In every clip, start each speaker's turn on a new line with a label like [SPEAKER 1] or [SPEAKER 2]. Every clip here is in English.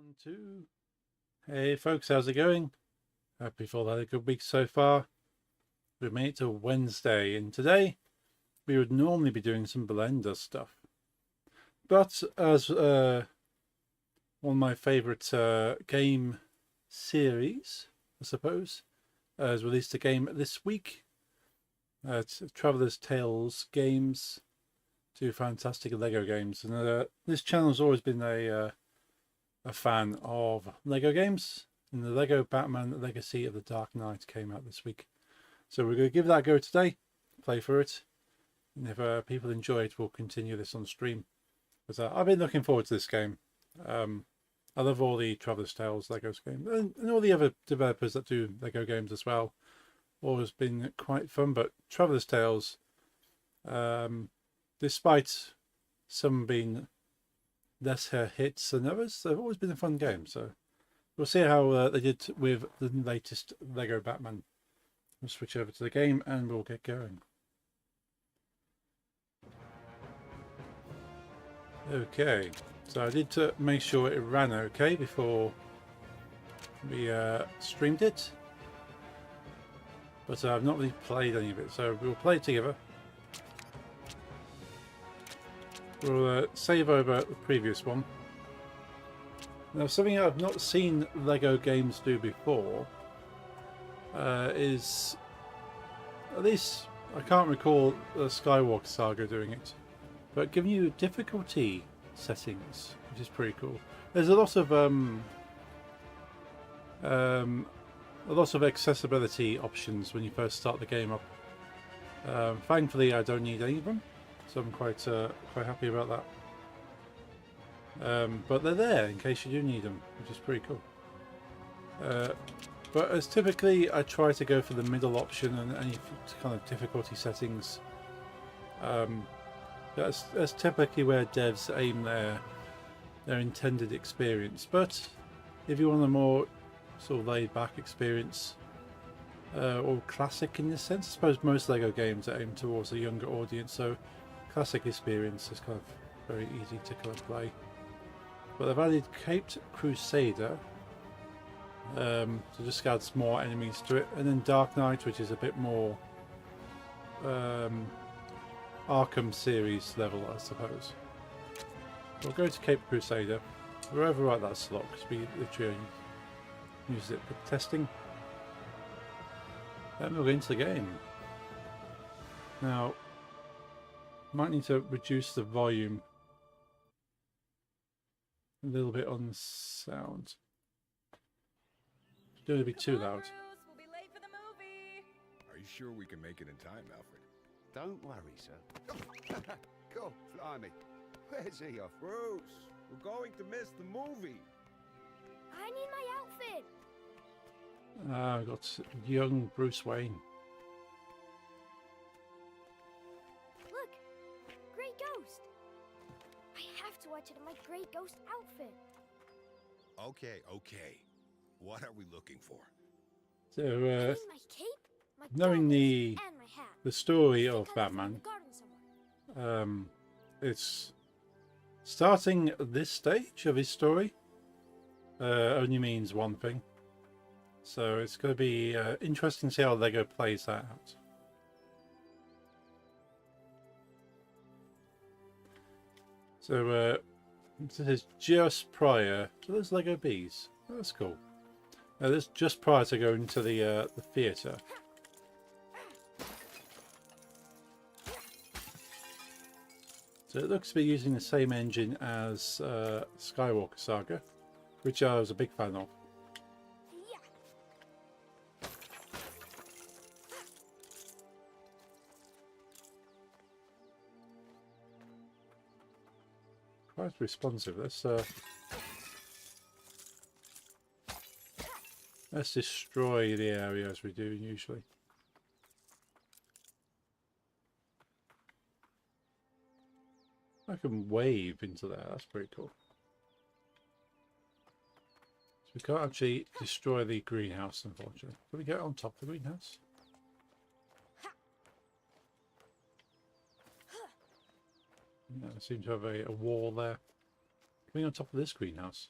[SPEAKER 1] 1, 2. Hey folks, how's it going? Hope you've all had a good week so far. We've made it to Wednesday, and today we would normally be doing some Blender stuff. But as one of my favourite game series, I suppose, has released a game this week. It's Traveller's Tales Games, two fantastic Lego games. And this channel's always been a fan of Lego games, and the Lego Batman Legacy of the Dark Knight came out this week. So we're going to give that a go today, play for it, and if people enjoy it, we'll continue this on stream. But I've been looking forward to this game. I love all the Traveller's Tales Legos games, and all the other developers that do Lego games as well. Always been quite fun, but Traveller's Tales, despite some being less hits than others, they've always been a fun game. So we'll see how they did with the latest Lego Batman. We'll switch over to the game and we'll get going. Okay, so I did make sure it ran okay before we streamed it, but I've not really played any of it, so we'll play it together. We'll save over the previous one. Now, something I've not seen Lego games do before is, at least I can't recall the Skywalker Saga doing it, but giving you difficulty settings, which is pretty cool. There's a lot of accessibility options when you first start the game up. Thankfully, I don't need any of them, so I'm quite happy about that. But they're there in case you do need them, which is pretty cool. But as typically, I try to go for the middle option and any kind of difficulty settings. That's typically where devs aim their intended experience. But if you want a more sort of laid-back experience, or classic in this sense, I suppose most Lego games are aimed towards a younger audience, so classic experience is kind of very easy to kind of play. But they've added Caped Crusader, so just adds more enemies to it, and then Dark Knight, which is a bit more Arkham series level, I suppose. We'll go to Caped Crusader. We'll overwrite that slot because we literally used it for testing. Then we'll go into the game. Now, might need to reduce the volume a little bit on the sound. Don't want to be too loud.
[SPEAKER 2] We'll be late for the movie.
[SPEAKER 3] Are you sure we can make it in time, Alfred?
[SPEAKER 4] Don't worry, sir.
[SPEAKER 3] Go, blimey. Where's he off? Bruce, we're going to miss the movie.
[SPEAKER 2] I need my outfit.
[SPEAKER 1] I've got young Bruce Wayne.
[SPEAKER 2] Look, Grey Ghost. I have to watch it in my Grey Ghost outfit.
[SPEAKER 3] Okay. What are we looking for?
[SPEAKER 1] So,
[SPEAKER 2] I need my cape, my
[SPEAKER 1] knowing
[SPEAKER 2] goggles, and my hat.
[SPEAKER 1] the story
[SPEAKER 2] I
[SPEAKER 1] of
[SPEAKER 2] think I left it in
[SPEAKER 1] Batman,
[SPEAKER 2] the garden somewhere.
[SPEAKER 1] it's starting at this stage of his story only means one thing. So it's going to be interesting to see how Lego plays that out. So this is just prior to those Lego bees. Oh, that's cool. This is just prior to going to the theatre. So it looks to be using the same engine as Skywalker Saga, which I was a big fan of. Quite responsive. Let's destroy the area as we do usually. I can wave into there. That's pretty cool. So we can't actually destroy the greenhouse, unfortunately. Can we get on top of the greenhouse? Yeah, I seem to have a wall there. Can we on top of this greenhouse?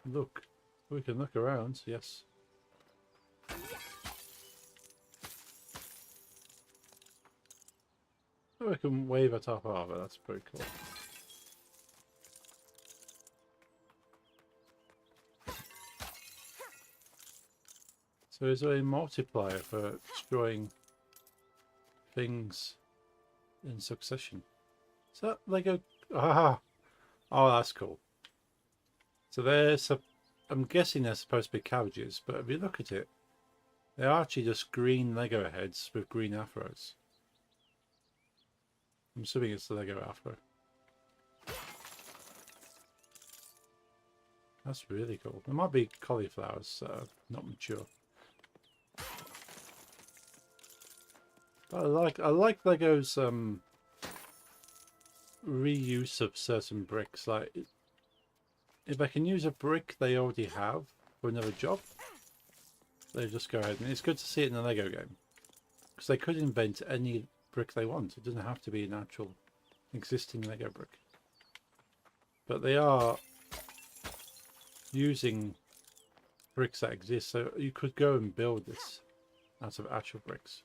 [SPEAKER 1] look. We can look around, yes. Oh, we can wave at our father, that's pretty cool. So is there a multiplier for destroying things in succession? Is that Lego? Ah! Oh, that's cool. So I'm guessing they're supposed to be cabbages, but if you look at it, they're actually just green Lego heads with green afros. I'm assuming it's the Lego afro. That's really cool. There might be cauliflowers, not mature. But I like Lego's reuse of certain bricks. Like, if I can use a brick they already have for another job, they just go ahead. And it's good to see it in a Lego game, because they could invent any brick they want. It doesn't have to be an actual existing Lego brick. But they are using bricks that exist, so you could go and build this out of actual bricks.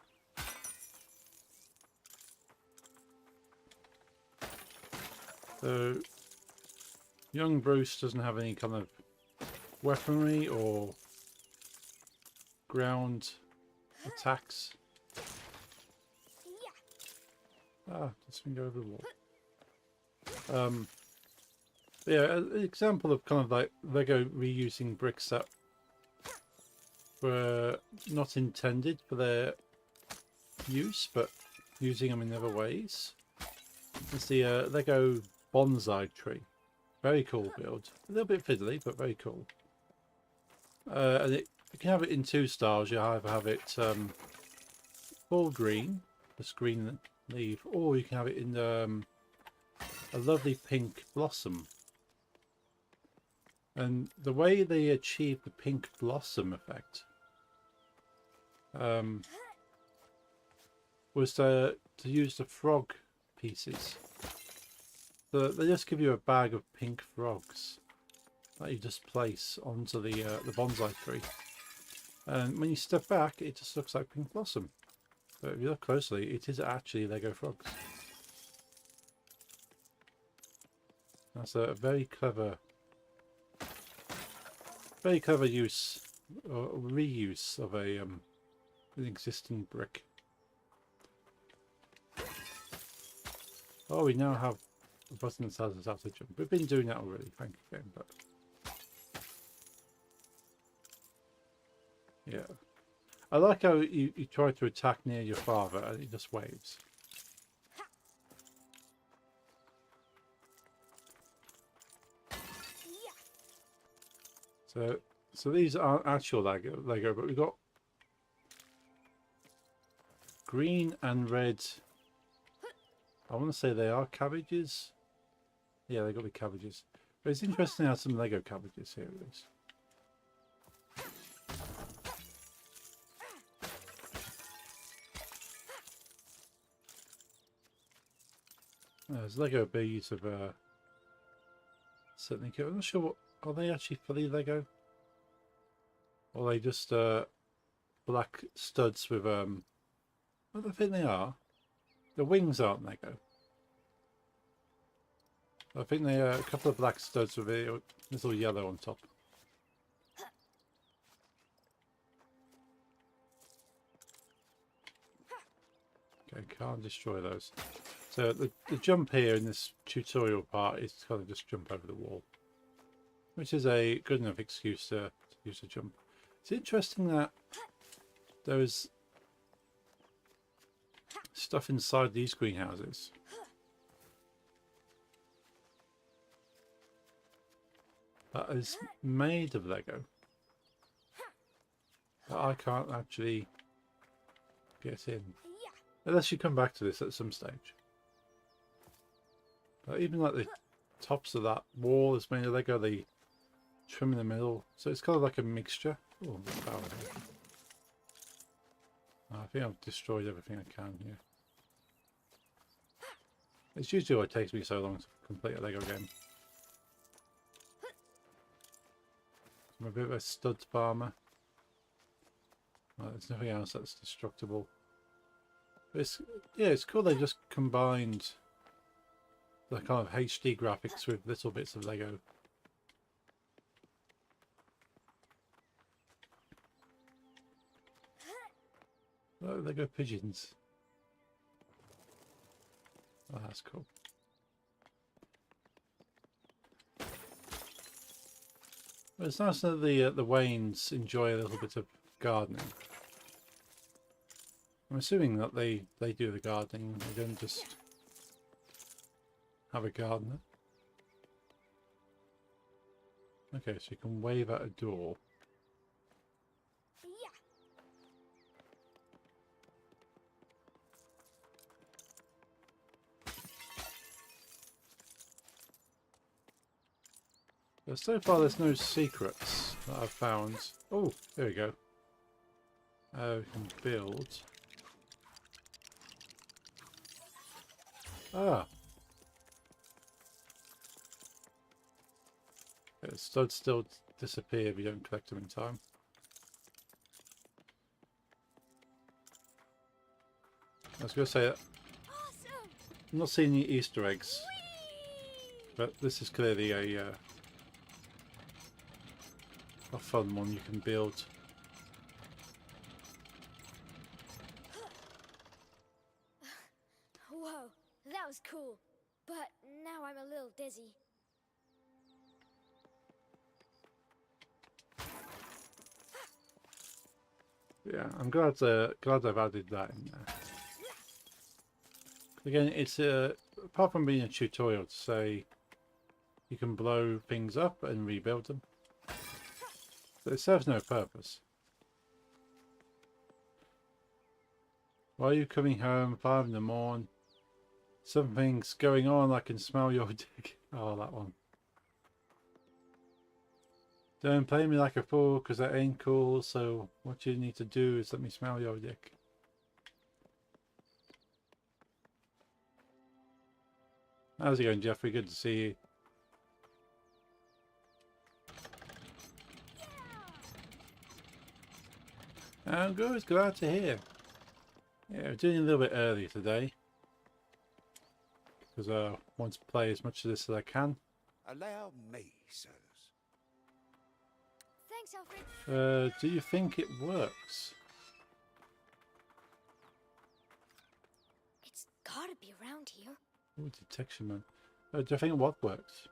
[SPEAKER 1] So young Bruce doesn't have any kind of weaponry or ground attacks. Ah, this can go over the wall. Yeah, an example of kind of like Lego reusing bricks that were not intended for their use, but using them in other ways. It's the Lego bonsai tree. Very cool build. A little bit fiddly, but very cool. And you can have it in two styles. You either have it full green, just green leaf, or you can have it in a lovely pink blossom. And the way they achieve the pink blossom effect was to use the frog pieces. They just give you a bag of pink frogs that you just place onto the bonsai tree. And when you step back, it just looks like pink blossom. But if you look closely, it is actually Lego frogs. That's a very clever use or reuse of an existing brick. Oh, we now have a button that tells us how to jump. We've been doing that already, thank you, game. But yeah, I like how you try to attack near your father and he just waves. So these aren't actual Lego, but we've got green and red. I want to say they are cabbages. Yeah, they've got to be cabbages. But it's interesting how some Lego cabbages here at least. There's Lego bees of certainly cool. I'm not sure what are they actually fully Lego, or are they just black studs with well, I think they are. The wings aren't Lego. I think they are a couple of black studs with a little yellow on top. Okay, can't destroy those. So the jump here in this tutorial part is to kind of just jump over the wall, which is a good enough excuse to use a jump. It's interesting that there is stuff inside these greenhouses that is made of Lego that I can't actually get in. Unless you come back to this at some stage. But even like the tops of that wall is made of Lego, the trim in the middle. So it's kind of like a mixture. Oh, power here. I think I've destroyed everything I can here. It's usually why it takes me so long to complete a Lego game. I'm a bit of a stud farmer. Well, there's nothing else that's destructible. But it's, yeah, it's cool they just combined the kind of HD graphics with little bits of Lego. Oh, Lego pigeons. Oh, that's cool. Well, it's nice that the Waynes enjoy a little bit of gardening. I'm assuming that they do the gardening. They don't just have a gardener. Okay, so you can wave at a door.
[SPEAKER 2] Yeah.
[SPEAKER 1] But so far there's no secrets that I've found. Oh, there we go. We can build. Ah. Yeah, studs still disappear if you don't collect them in time. I was going to say that
[SPEAKER 2] Awesome.
[SPEAKER 1] I'm not seeing any Easter eggs,
[SPEAKER 2] Whee!
[SPEAKER 1] but this is clearly a fun one you can build.
[SPEAKER 2] Whoa, that was cool. But now I'm a little dizzy.
[SPEAKER 1] Yeah, I'm glad I've added that in there. Again, it's apart from being a tutorial to say you can blow things up and rebuild them, but it serves no purpose. Why are you coming home 5 in the morning? Something's going on. I can smell your dick. Oh, that one. Don't play me like a fool, because that ain't cool. So what you need to do is let me smell your dick. How's it going, Jeffrey? Good to see you. I'm good. Glad to hear. Yeah, we're doing a little bit early today because I want to play as much of this as I can.
[SPEAKER 4] Allow me, sirs.
[SPEAKER 2] Thanks, Alfred.
[SPEAKER 1] Do you think it works?
[SPEAKER 2] It's gotta be around here.
[SPEAKER 1] Oh, detection man. Do you think what works?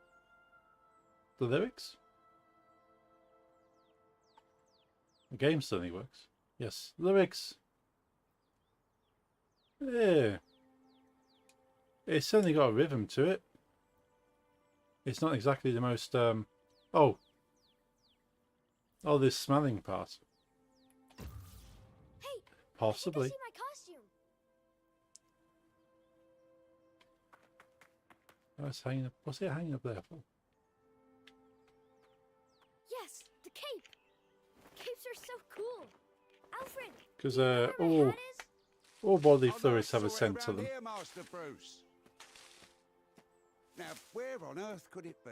[SPEAKER 1] The lyrics? The game certainly works. Yes, lyrics. Yeah. It's certainly got a rhythm to it. It's not exactly the most, oh, this smelling part.
[SPEAKER 2] Hey,
[SPEAKER 1] Possibly.
[SPEAKER 2] I think I see my costume.
[SPEAKER 1] Oh, it's hanging up. What's it hanging up there for?
[SPEAKER 2] Yes, the cape. Capes are so cool. Alfred.
[SPEAKER 1] Because
[SPEAKER 2] do you know where my hat is?
[SPEAKER 1] all bodily
[SPEAKER 4] I've
[SPEAKER 1] fluids have a
[SPEAKER 4] also it
[SPEAKER 1] scent to
[SPEAKER 4] around
[SPEAKER 1] them.
[SPEAKER 4] Here, Master Bruce. Now, where on earth could it be?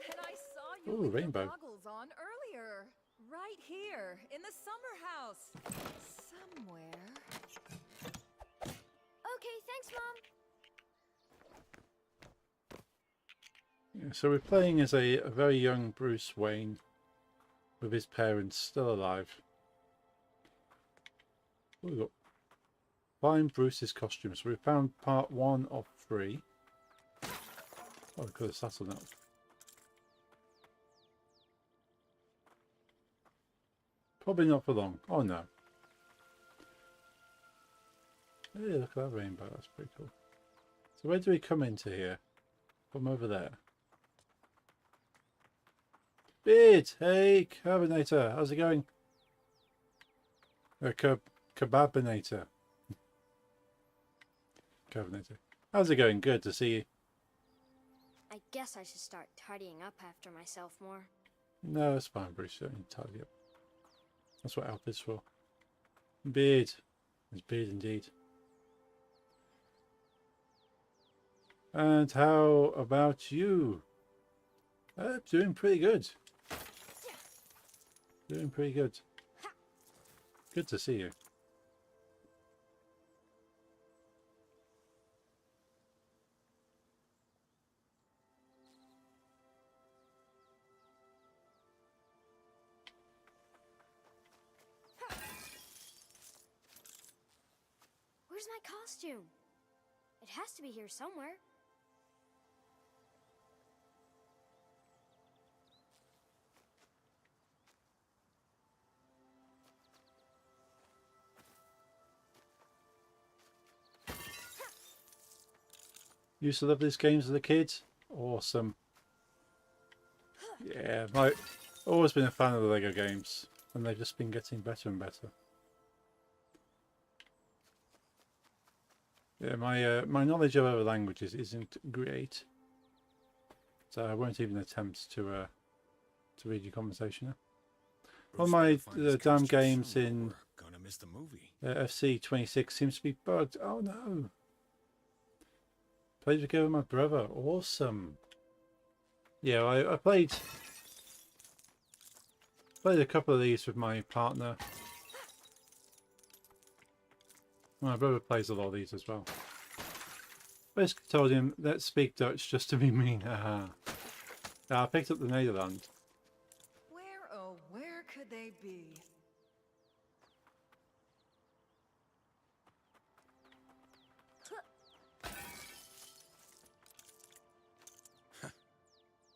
[SPEAKER 5] And I saw you
[SPEAKER 1] Ooh,
[SPEAKER 5] with
[SPEAKER 1] rainbow.
[SPEAKER 5] your goggles on earlier. Right here, in the summer house. Somewhere.
[SPEAKER 2] Okay, thanks, Mom.
[SPEAKER 1] Yeah, so we're playing as a very young Bruce Wayne with his parents still alive. We've got find Bruce's costume. So we found part 1 of 3. Oh, could have settled that. Probably not for long. Oh no. Hey, look at that rainbow. That's pretty cool. So where do we come into here? From over there. Beard! Hey, Carbinator. How's it going? Kebabinator. Carbinator. How's it going? Good to see you.
[SPEAKER 2] I guess I should start tidying up after myself more.
[SPEAKER 1] No, it's fine, Bruce. You don't need to tidy up. That's what Alpha's for. Beard. It's beard indeed. And how about you? Doing pretty good. Doing pretty good. Good to see you.
[SPEAKER 2] Where's my costume? It has to be here somewhere.
[SPEAKER 1] Used to love these games as a kid. Awesome. Yeah, always been a fan of the Lego games, and they've just been getting better and better. Yeah, my knowledge of other languages isn't great, so I won't even attempt to read your conversation now. All my damn games in
[SPEAKER 6] Gonna miss the movie.
[SPEAKER 1] FC 26 seems to be bugged. Oh no! Played together with my brother. Awesome. Yeah, I played a couple of these with my partner. My brother plays a lot of these as well. Basically told him, let's speak Dutch just to be mean. Haha. I picked up the Nederland.
[SPEAKER 5] Where, oh, where could they be?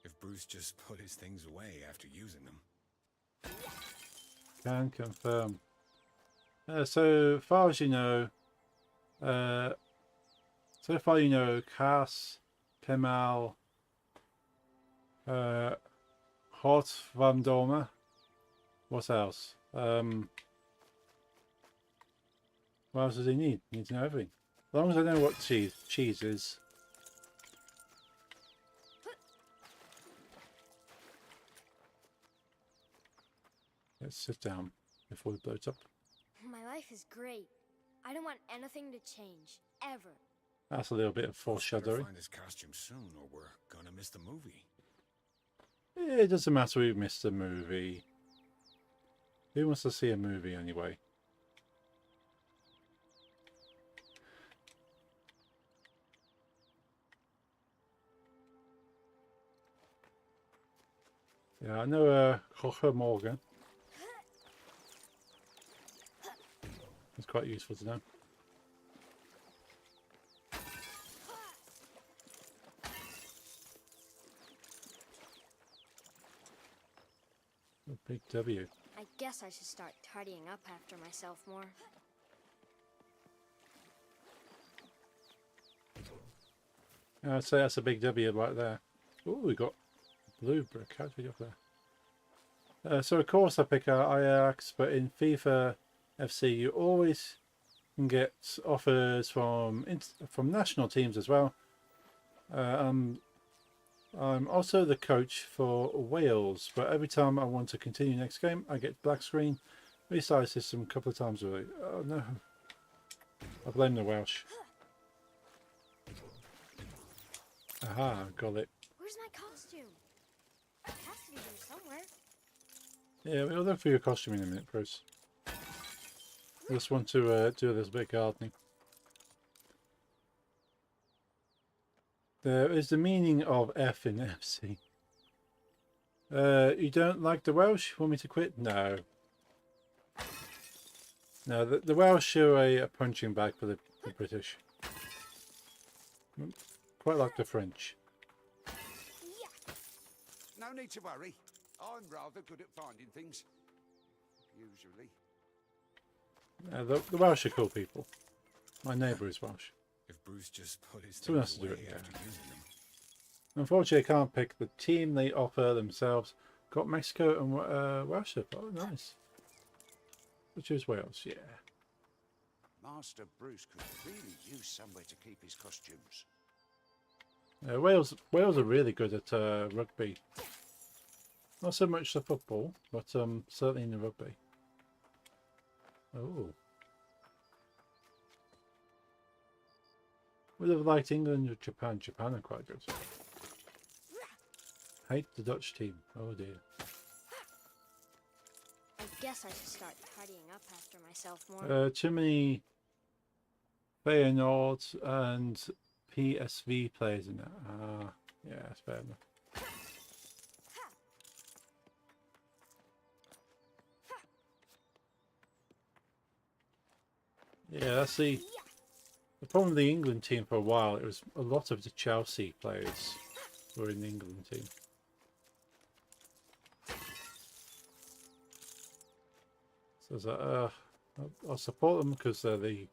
[SPEAKER 6] If Bruce just put his things away after using them.
[SPEAKER 1] Can confirm. So far as you know, Kaas, Kemal, Hot van Dome. What else? What else does he need? He needs to know everything. As long as I know what cheese is. Let's sit down before it blows up.
[SPEAKER 2] My life is great. I don't want anything to change, ever.
[SPEAKER 1] That's a little bit of
[SPEAKER 6] Better
[SPEAKER 1] foreshadowing.
[SPEAKER 6] find his costume soon, or we're gonna miss the movie.
[SPEAKER 1] It doesn't matter we missed a movie. Who wants to see a movie anyway? Yeah, I know Jorge Morgan. It's quite useful to know. A big W.
[SPEAKER 2] I guess I should start tidying up after myself more.
[SPEAKER 1] I'd say that's a big W right there. Oh, we got blue brick. How did we get there? So of course I pick Ajax, but in FIFA FC you always can get offers from national teams as well. I'm also the coach for Wales, but every time I want to continue next game I get black screen. Restarted system a couple of times already. Oh no. I blame the Welsh. Aha, got it.
[SPEAKER 2] Where's my costume? It has to be here somewhere.
[SPEAKER 1] Yeah, we'll look for your costume in a minute, Bruce. I just want to do a little bit of gardening. There is the meaning of F in FC. You don't like the Welsh? Want me to quit? No. No, the Welsh are a punching bag for the British. Quite like the French.
[SPEAKER 4] No need to worry. I'm rather good at finding things. Usually.
[SPEAKER 1] The Welsh are cool people. My neighbour is Welsh.
[SPEAKER 6] If Bruce just put his
[SPEAKER 1] Someone has
[SPEAKER 6] things
[SPEAKER 1] to do
[SPEAKER 6] away
[SPEAKER 1] it, yeah.
[SPEAKER 6] after using them.
[SPEAKER 1] Unfortunately, I can't pick the team they offer themselves. Got Mexico and Welsh. Oh, nice. Which is Wales, yeah.
[SPEAKER 4] Master Bruce could really use somewhere to keep his costumes.
[SPEAKER 1] Wales are really good at rugby. Not so much the football, but certainly in the rugby. Oh. Would have liked England or Japan. Japan are quite good. hate the Dutch team. Oh dear.
[SPEAKER 2] I guess I should start tidying up after myself more.
[SPEAKER 1] Too many Feyenoord and PSV players in it. Ah, yeah, that's fair enough. Yeah, that's the problem with the England team for a while. It was a lot of the Chelsea players were in the England team. So it's like, I'll support them because they're the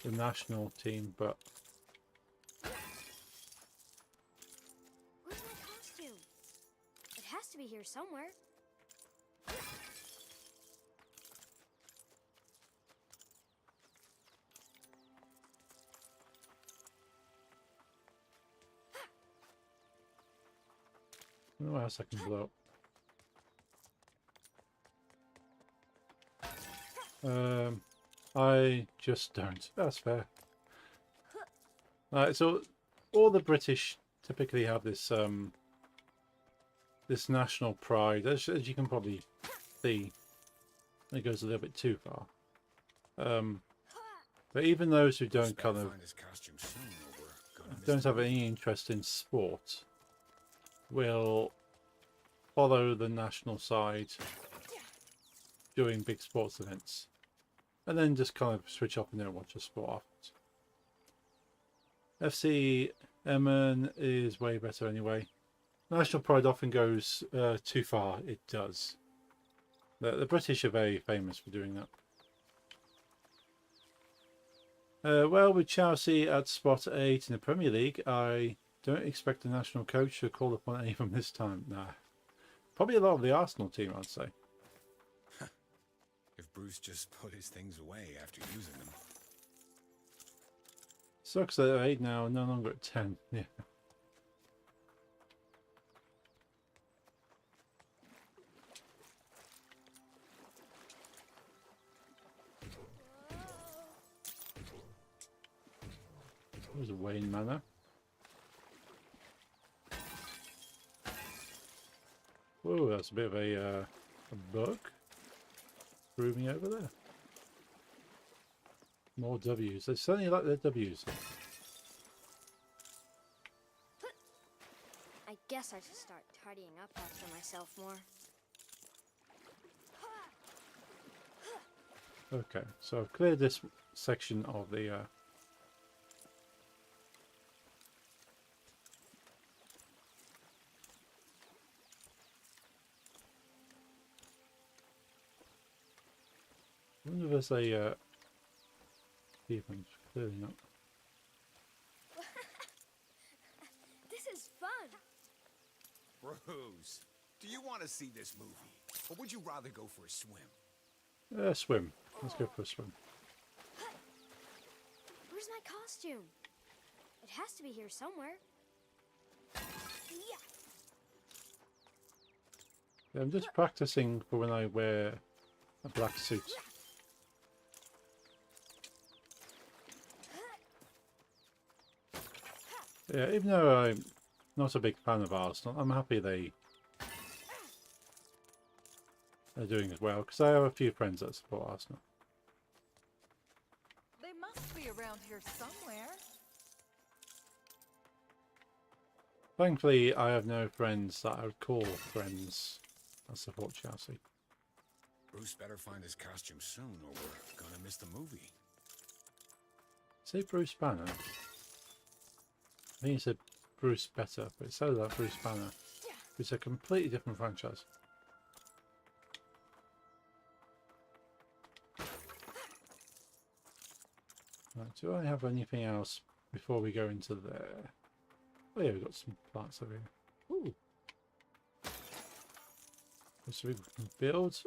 [SPEAKER 1] national team, but
[SPEAKER 2] Where's my costume? It has to be here somewhere.
[SPEAKER 1] I don't know what else I can blow up. I just don't. That's fair. Right, so all the British typically have this this national pride, as you can probably see. It goes a little bit too far. But even those who don't kind of
[SPEAKER 6] Find his costume soon, or we're gonna miss
[SPEAKER 1] don't
[SPEAKER 6] the
[SPEAKER 1] have any interest in sport will follow the national side during big sports events, and then just kind of switch off and don't watch the sport afterwards. FC Emmen is way better anyway. National pride often goes too far. It does. The British are very famous for doing that. Well, with Chelsea at spot 8 in the Premier League, I don't expect the national coach to call upon any of them this time. Nah. Probably a lot of the Arsenal team, I'd say.
[SPEAKER 6] If Bruce just put his things away after using them.
[SPEAKER 1] Sucks that they're 8 now, no longer at 10. Yeah. There's a Wayne Manor. Whoa, that's a bit of a bug. Threw me over there. More W's. They certainly like their W's.
[SPEAKER 2] I guess I should start tidying up after myself more.
[SPEAKER 1] Okay, so I've cleared this section of the I wonder if there's a even clearly not.
[SPEAKER 2] This is fun.
[SPEAKER 3] Bruce, do you want to see this movie? Or would you rather go for a swim?
[SPEAKER 1] Swim. Let's go for a swim.
[SPEAKER 2] Where's my costume? It has to be here somewhere.
[SPEAKER 1] Yeah, I'm just practicing for when I wear a black suit. Yeah, even though I'm not a big fan of Arsenal, I'm happy they're doing as well, because I have a few friends that support Arsenal.
[SPEAKER 5] They must be around here somewhere.
[SPEAKER 1] Thankfully, I have no friends that I would call friends that support Chelsea.
[SPEAKER 6] Bruce better find his costume soon, or we're gonna miss the movie.
[SPEAKER 1] Say Bruce Banner. I think it said Bruce Better, but it sounded like Bruce Banner. It's a completely different franchise. Right, do I have anything else before we go into there? Oh yeah, we've got some plants over here. Ooh. So we can build.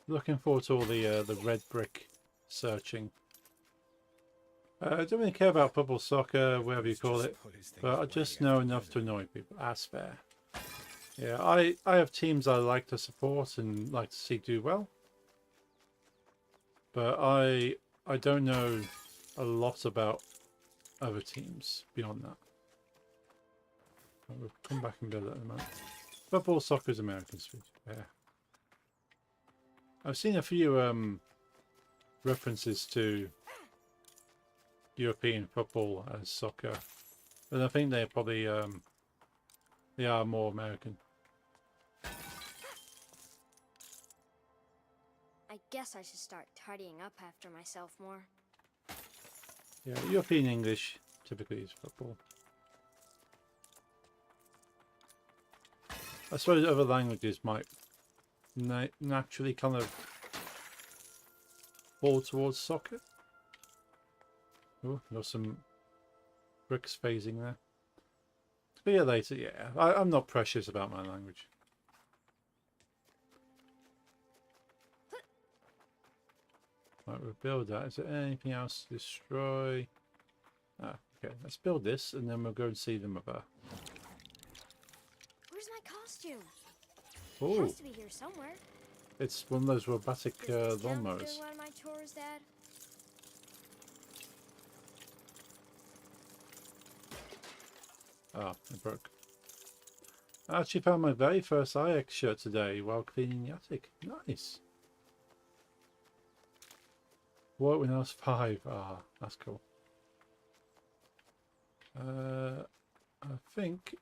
[SPEAKER 1] Looking forward to all the red brick searching. I don't really care about football, soccer, whatever you call it, but I just know enough to annoy people. That's fair. Yeah, I have teams I like to support and like to see do well, but I don't know a lot about other teams beyond that. But we'll come back and build that in a moment. Football, soccer is American speech. Yeah. I've seen a few references to European football as soccer, but I think they're probably they are more American.
[SPEAKER 2] I guess I should start tidying up after myself more.
[SPEAKER 1] Yeah, European English typically is football. I suppose other languages might naturally kind of fall towards soccer. Oh, got some bricks phasing there. But yeah, later, yeah. I'm not precious about my language. Right, we'll build that. Is there anything else to destroy? Ah, okay. Let's build this and then we'll go and see the mother.
[SPEAKER 2] Where's my costume? It
[SPEAKER 1] Oh,
[SPEAKER 2] has to be here somewhere.
[SPEAKER 1] it's one of those robotic
[SPEAKER 2] Does this count for
[SPEAKER 1] lawnmowers.
[SPEAKER 2] doing one of my chores, Dad?
[SPEAKER 1] Ah, it broke. I actually found my very first Ajax shirt today while cleaning the attic. Nice. What when I was 5? Ah, that's cool. I think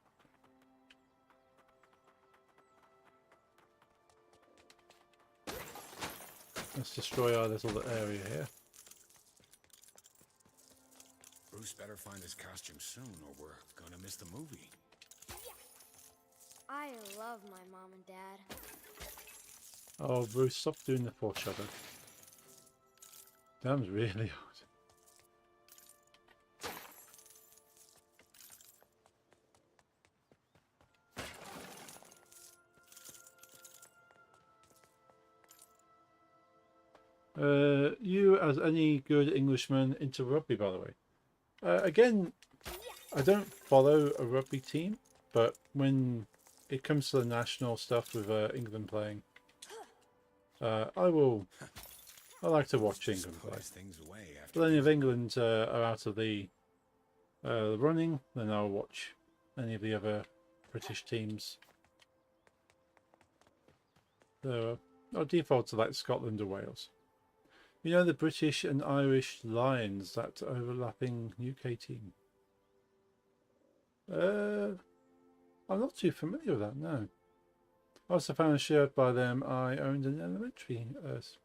[SPEAKER 1] let's destroy our little area here.
[SPEAKER 6] Bruce better find his costume soon or we're gonna miss the movie.
[SPEAKER 2] I love my mom and dad.
[SPEAKER 1] Oh, Bruce, stop doing the foreshadow. That was really hard. You, as any good Englishman, into rugby, by the way. Again, I don't follow a rugby team, but when it comes to the national stuff with England playing, I like to watch England play.
[SPEAKER 6] Puts things away after
[SPEAKER 1] But then if England are out of the running, then I'll watch any of the other British teams. So I'll default to like Scotland or Wales. You know the British and Irish Lions, that overlapping UK team? I'm not too familiar with that, no. I also found a shirt by them I owned in elementary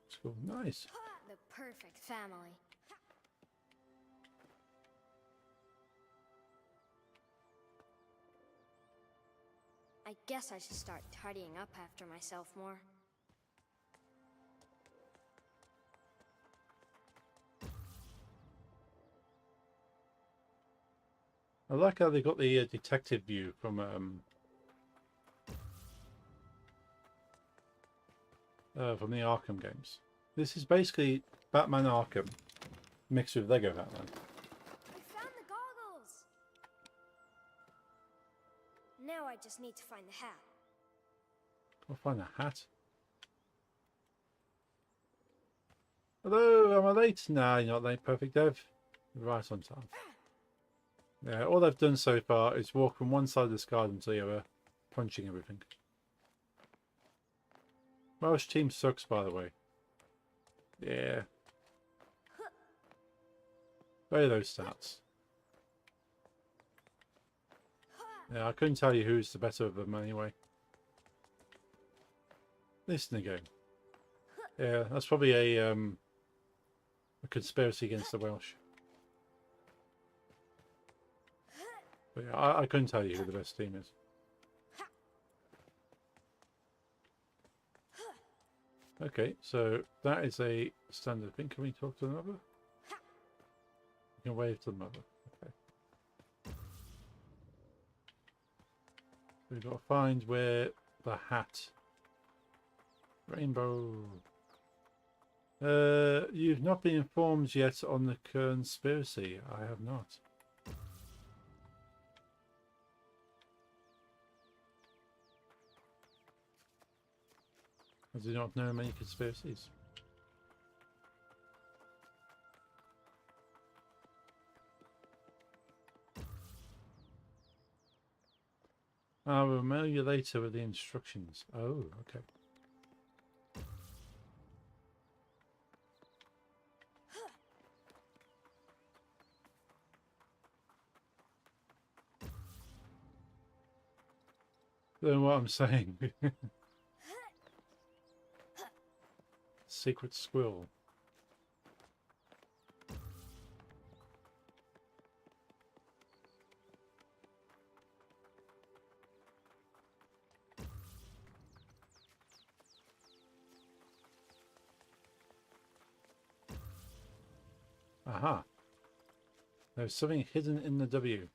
[SPEAKER 1] school. Nice.
[SPEAKER 2] The perfect family. I guess I should start tidying up after myself more.
[SPEAKER 1] I like how they got the detective view from the Arkham games. This is basically Batman Arkham mixed with Lego Batman.
[SPEAKER 2] I found the goggles! Now I just need to find the hat.
[SPEAKER 1] I'll find a hat. Hello, am I late? Nah, you're not late. Perfect, Dev. Right on time. Yeah, all I've done so far is walk from one side of this garden to the other, punching everything. Welsh team sucks, by the way. Yeah. Where are those stats? Yeah, I couldn't tell you who's the better of them anyway. Listen again. Yeah, that's probably a conspiracy against the Welsh. But yeah, I couldn't tell you who the best team is. Okay, so that is a standard thing. Can we talk to the mother? You can wave to the mother. Okay. We've got to find where the hat. Rainbow. You've not been informed yet on the conspiracy. I have not. I do not know many conspiracies. I will mail you later with the instructions. Oh, okay. Then what I'm saying. Secret squirrel. Aha. There's something hidden in the W.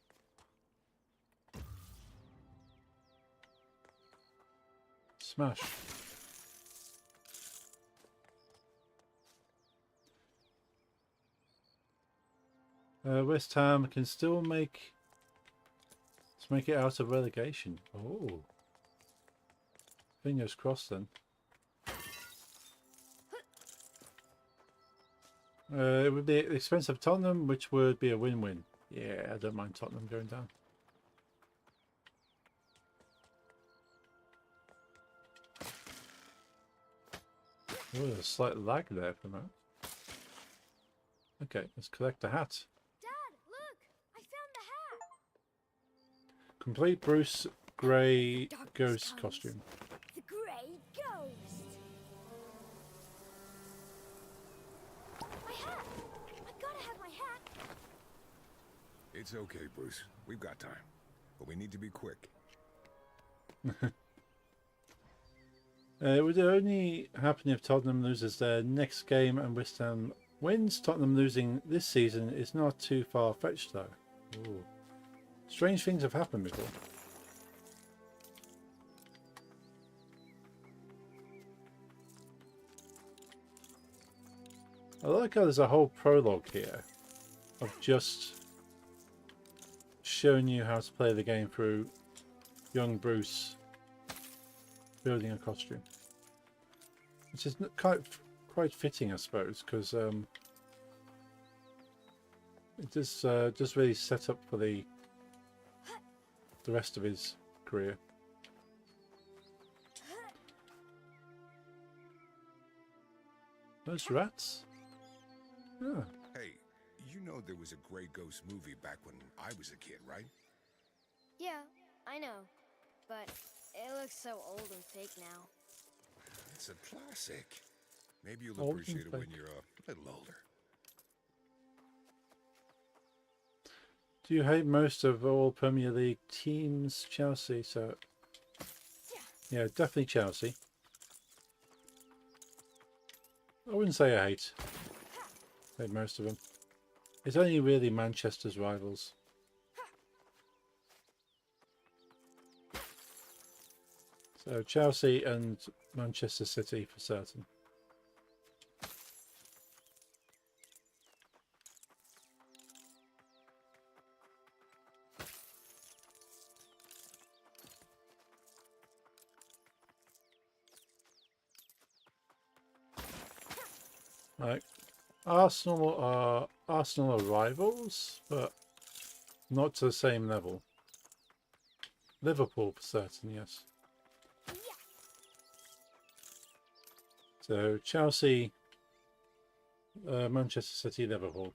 [SPEAKER 1] Smash. West Ham can still make... Let's make it out of relegation. Oh. Fingers crossed then. It would be at the expense of Tottenham, which would be a win-win. Yeah, I don't mind Tottenham going down. Oh, there's a slight lag there for a moment. Okay, let's collect the hat.
[SPEAKER 2] Dad, look! I found the hat!
[SPEAKER 1] Complete Bruce Grey
[SPEAKER 2] Darkness
[SPEAKER 1] ghost
[SPEAKER 2] comes.
[SPEAKER 1] costume.
[SPEAKER 2] The Grey Ghost! My hat! I gotta have my hat!
[SPEAKER 6] It's okay, Bruce. We've got time. But we need to be quick.
[SPEAKER 1] It would only happen if Tottenham loses their next game and West Ham wins. Tottenham losing this season is not too far-fetched, though. Ooh. Strange things have happened before. I like how there's a whole prologue here of just showing you how to play the game through young Bruce building a costume, which is quite fitting, I suppose, because it just really set up for the rest of his career. Those rats? Yeah.
[SPEAKER 6] Hey, you know there was a Grey Ghost movie back when I was a kid, right?
[SPEAKER 2] Yeah, I know. But it looks so old and fake now.
[SPEAKER 6] It's a classic. Maybe you'll
[SPEAKER 1] Old and
[SPEAKER 6] appreciate it when
[SPEAKER 1] fake.
[SPEAKER 6] you're a little older.
[SPEAKER 1] Do you hate most of all Premier League teams? Chelsea, so... Yeah, definitely Chelsea. I wouldn't say I hate most of them. It's only really Manchester's rivals. So Chelsea and Manchester City for certain. Like Arsenal are rivals, but not to the same level. Liverpool for certain, yes. So Chelsea, Manchester City, Liverpool.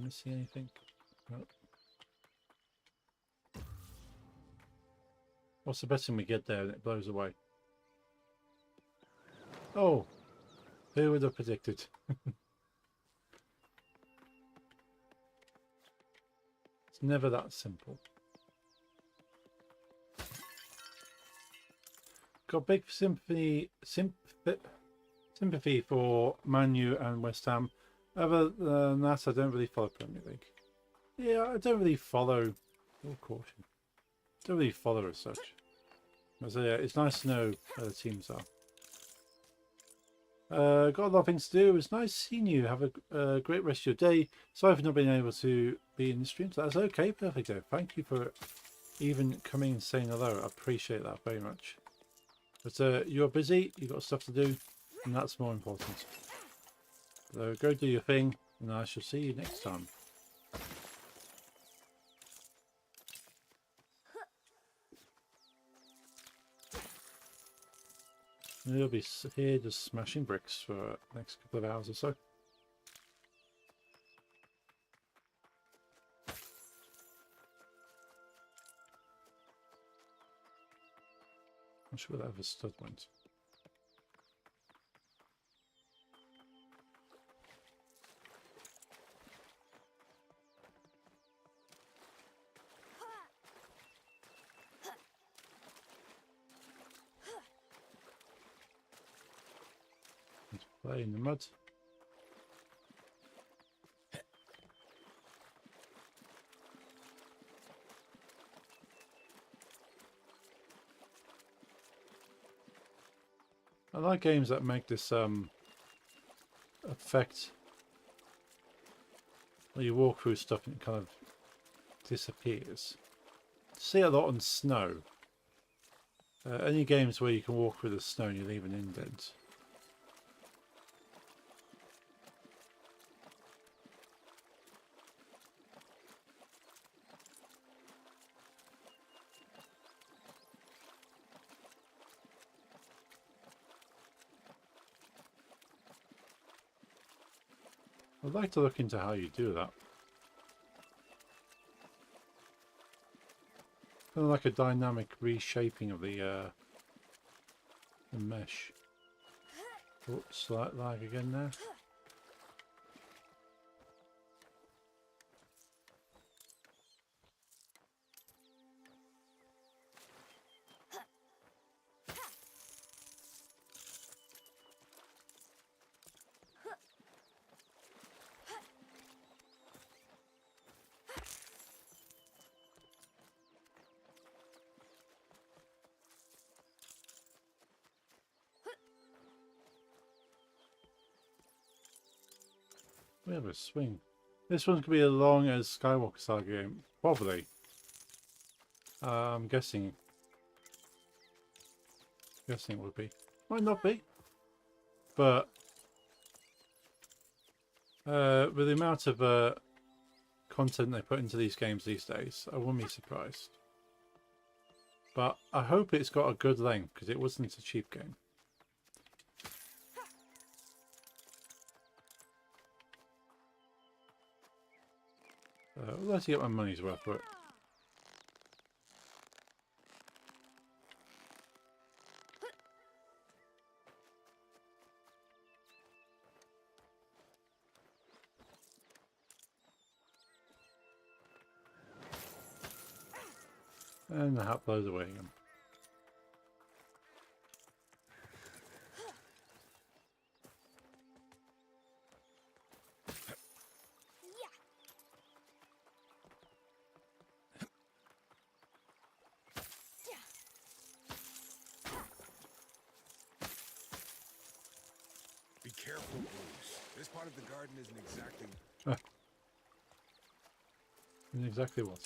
[SPEAKER 1] Missing anything? No. What's the best thing we get there and it blows away? Oh, who would have predicted? It's never that simple. Got big sympathy for Man U and West Ham. Other than that, I don't really follow Premier League. Yeah, I don't really follow. Oh, caution. Don't really follow as such. So yeah, it's nice to know where the teams are. Got a lot of things to do. It was nice seeing you. Have a great rest of your day. Sorry for not being able to be in the stream. So that's okay. Perfect. Thank you for even coming and saying hello. I appreciate that very much. But you're busy. You've got stuff to do. And that's more important. So go do your thing, and I shall see you next time. We'll be here just smashing bricks for the next couple of hours or so. Not sure where that other stud went. Let's play in the mud. I like games that make this effect where you walk through stuff and it kind of disappears. See a lot on snow. Any games where you can walk through the snow and you leave an indent. I'd like to look into how you do that. Kind of like a dynamic reshaping of the mesh. Oh, slight lag again there. We have a swing. This one's gonna be as long as Skywalker Saga game, probably. I'm guessing. Guessing it would be. Might not be. But with the amount of content they put into these games these days, I wouldn't be surprised. But I hope it's got a good length because it wasn't a cheap game. Let's get my money's worth for it. And the hat blows away again.
[SPEAKER 6] Be careful, Bruce. This part of the garden isn't exactly...
[SPEAKER 1] And exactly what?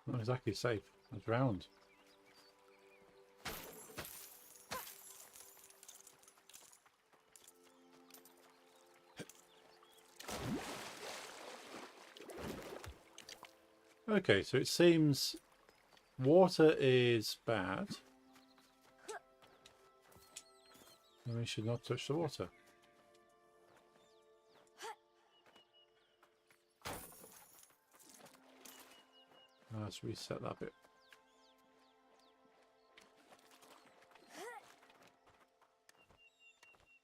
[SPEAKER 1] Not exactly safe. It's round. Okay, so it seems water is bad. And we should not touch the water. Let's reset that bit.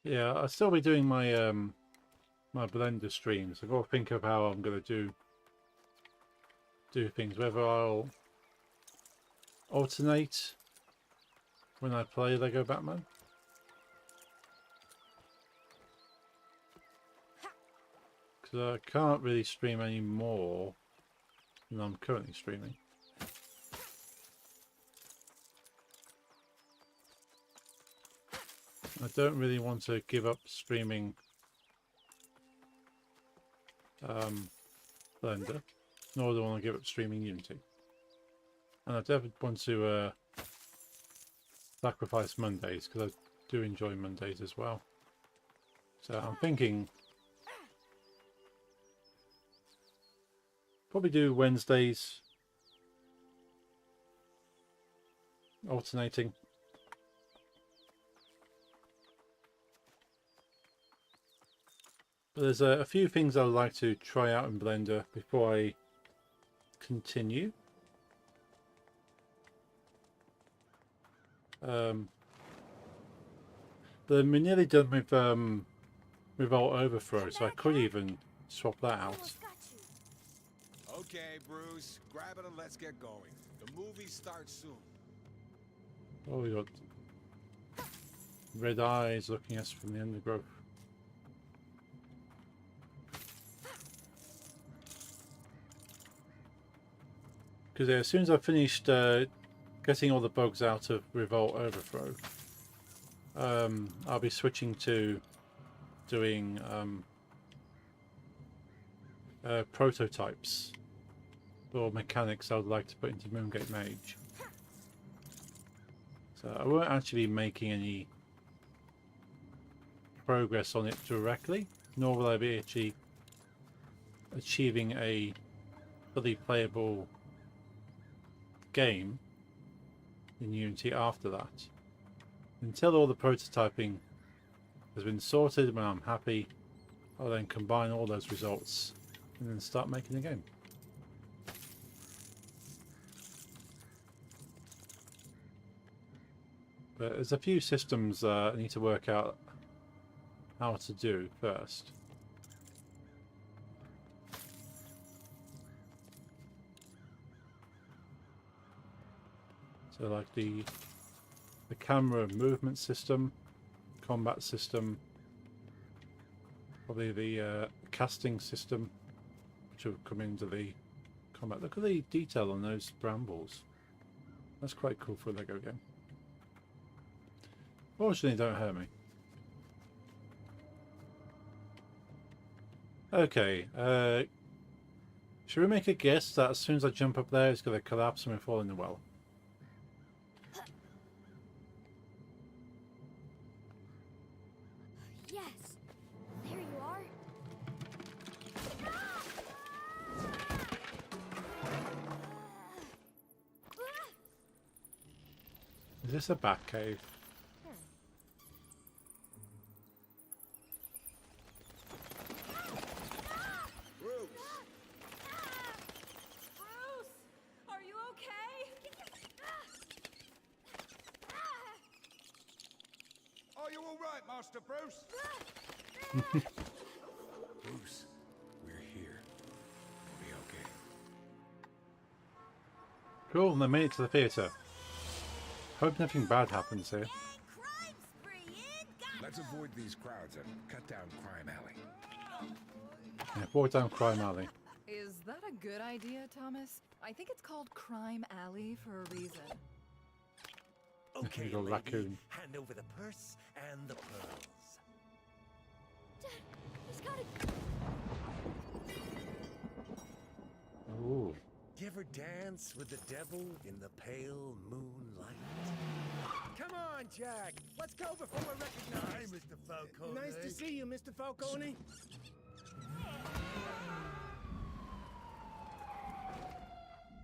[SPEAKER 1] Yeah, I'll still be doing my my Blender streams. I've got to think of how I'm going to do things. Whether I'll alternate when I play Lego Batman. Because I can't really stream any more than I'm currently streaming. I don't really want to give up streaming Blender, nor do I want to give up streaming Unity. And I definitely want to sacrifice Mondays, because I do enjoy Mondays as well. So I'm thinking probably do Wednesdays, alternating. But there's a few things I'd like to try out in Blender before I continue. But we're nearly done with Revolt Overthrow, so I could even swap that out.
[SPEAKER 2] Almost got you.
[SPEAKER 6] Okay, Bruce, grab it and let's get going. The movie starts soon.
[SPEAKER 1] Oh, we got red eyes looking at us from the undergrowth. Because as soon as I've finished getting all the bugs out of Revolt Overthrow, I'll be switching to doing prototypes or mechanics I would like to put into Moongate Mage. So I won't actually be making any progress on it directly, nor will I be actually achieving a fully playable game in Unity after that. Until all the prototyping has been sorted, when I'm happy, I'll then combine all those results and then start making the game. But there's a few systems I need to work out how to do first. So like the camera movement system, combat system, probably the casting system, which will come into the combat. Look at the detail on those brambles. That's quite cool for a Lego game. Fortunately, don't hurt me. Okay, should we make a guess that as soon as I jump up there, it's going to collapse and we fall in the well?
[SPEAKER 2] Yes. There you are.
[SPEAKER 1] Is this a bat cave?
[SPEAKER 5] Bruce, are you okay?
[SPEAKER 3] Are you all right, Master Bruce?
[SPEAKER 6] Bruce, we're here. We'll be okay.
[SPEAKER 1] Cool, they made it to the theatre. Hope nothing bad happens here.
[SPEAKER 2] Crime spree in
[SPEAKER 6] Let's avoid these crowds and cut down Crime Alley.
[SPEAKER 1] Yeah, walk down Crime Alley.
[SPEAKER 5] Is that a good idea, Thomas? I think it's called Crime Alley for a reason.
[SPEAKER 7] Okay,
[SPEAKER 1] Little
[SPEAKER 7] lady.
[SPEAKER 1] raccoon.
[SPEAKER 7] Hand over the purse and the pearls.
[SPEAKER 2] Dad, he's got it.
[SPEAKER 1] Ooh.
[SPEAKER 7] You ever dance with the devil in the pale moonlight? Come on, Jack. Let's go before we're recognized. Hi, Mr. Falcone.
[SPEAKER 8] Nice to see you, Mr. Falcone.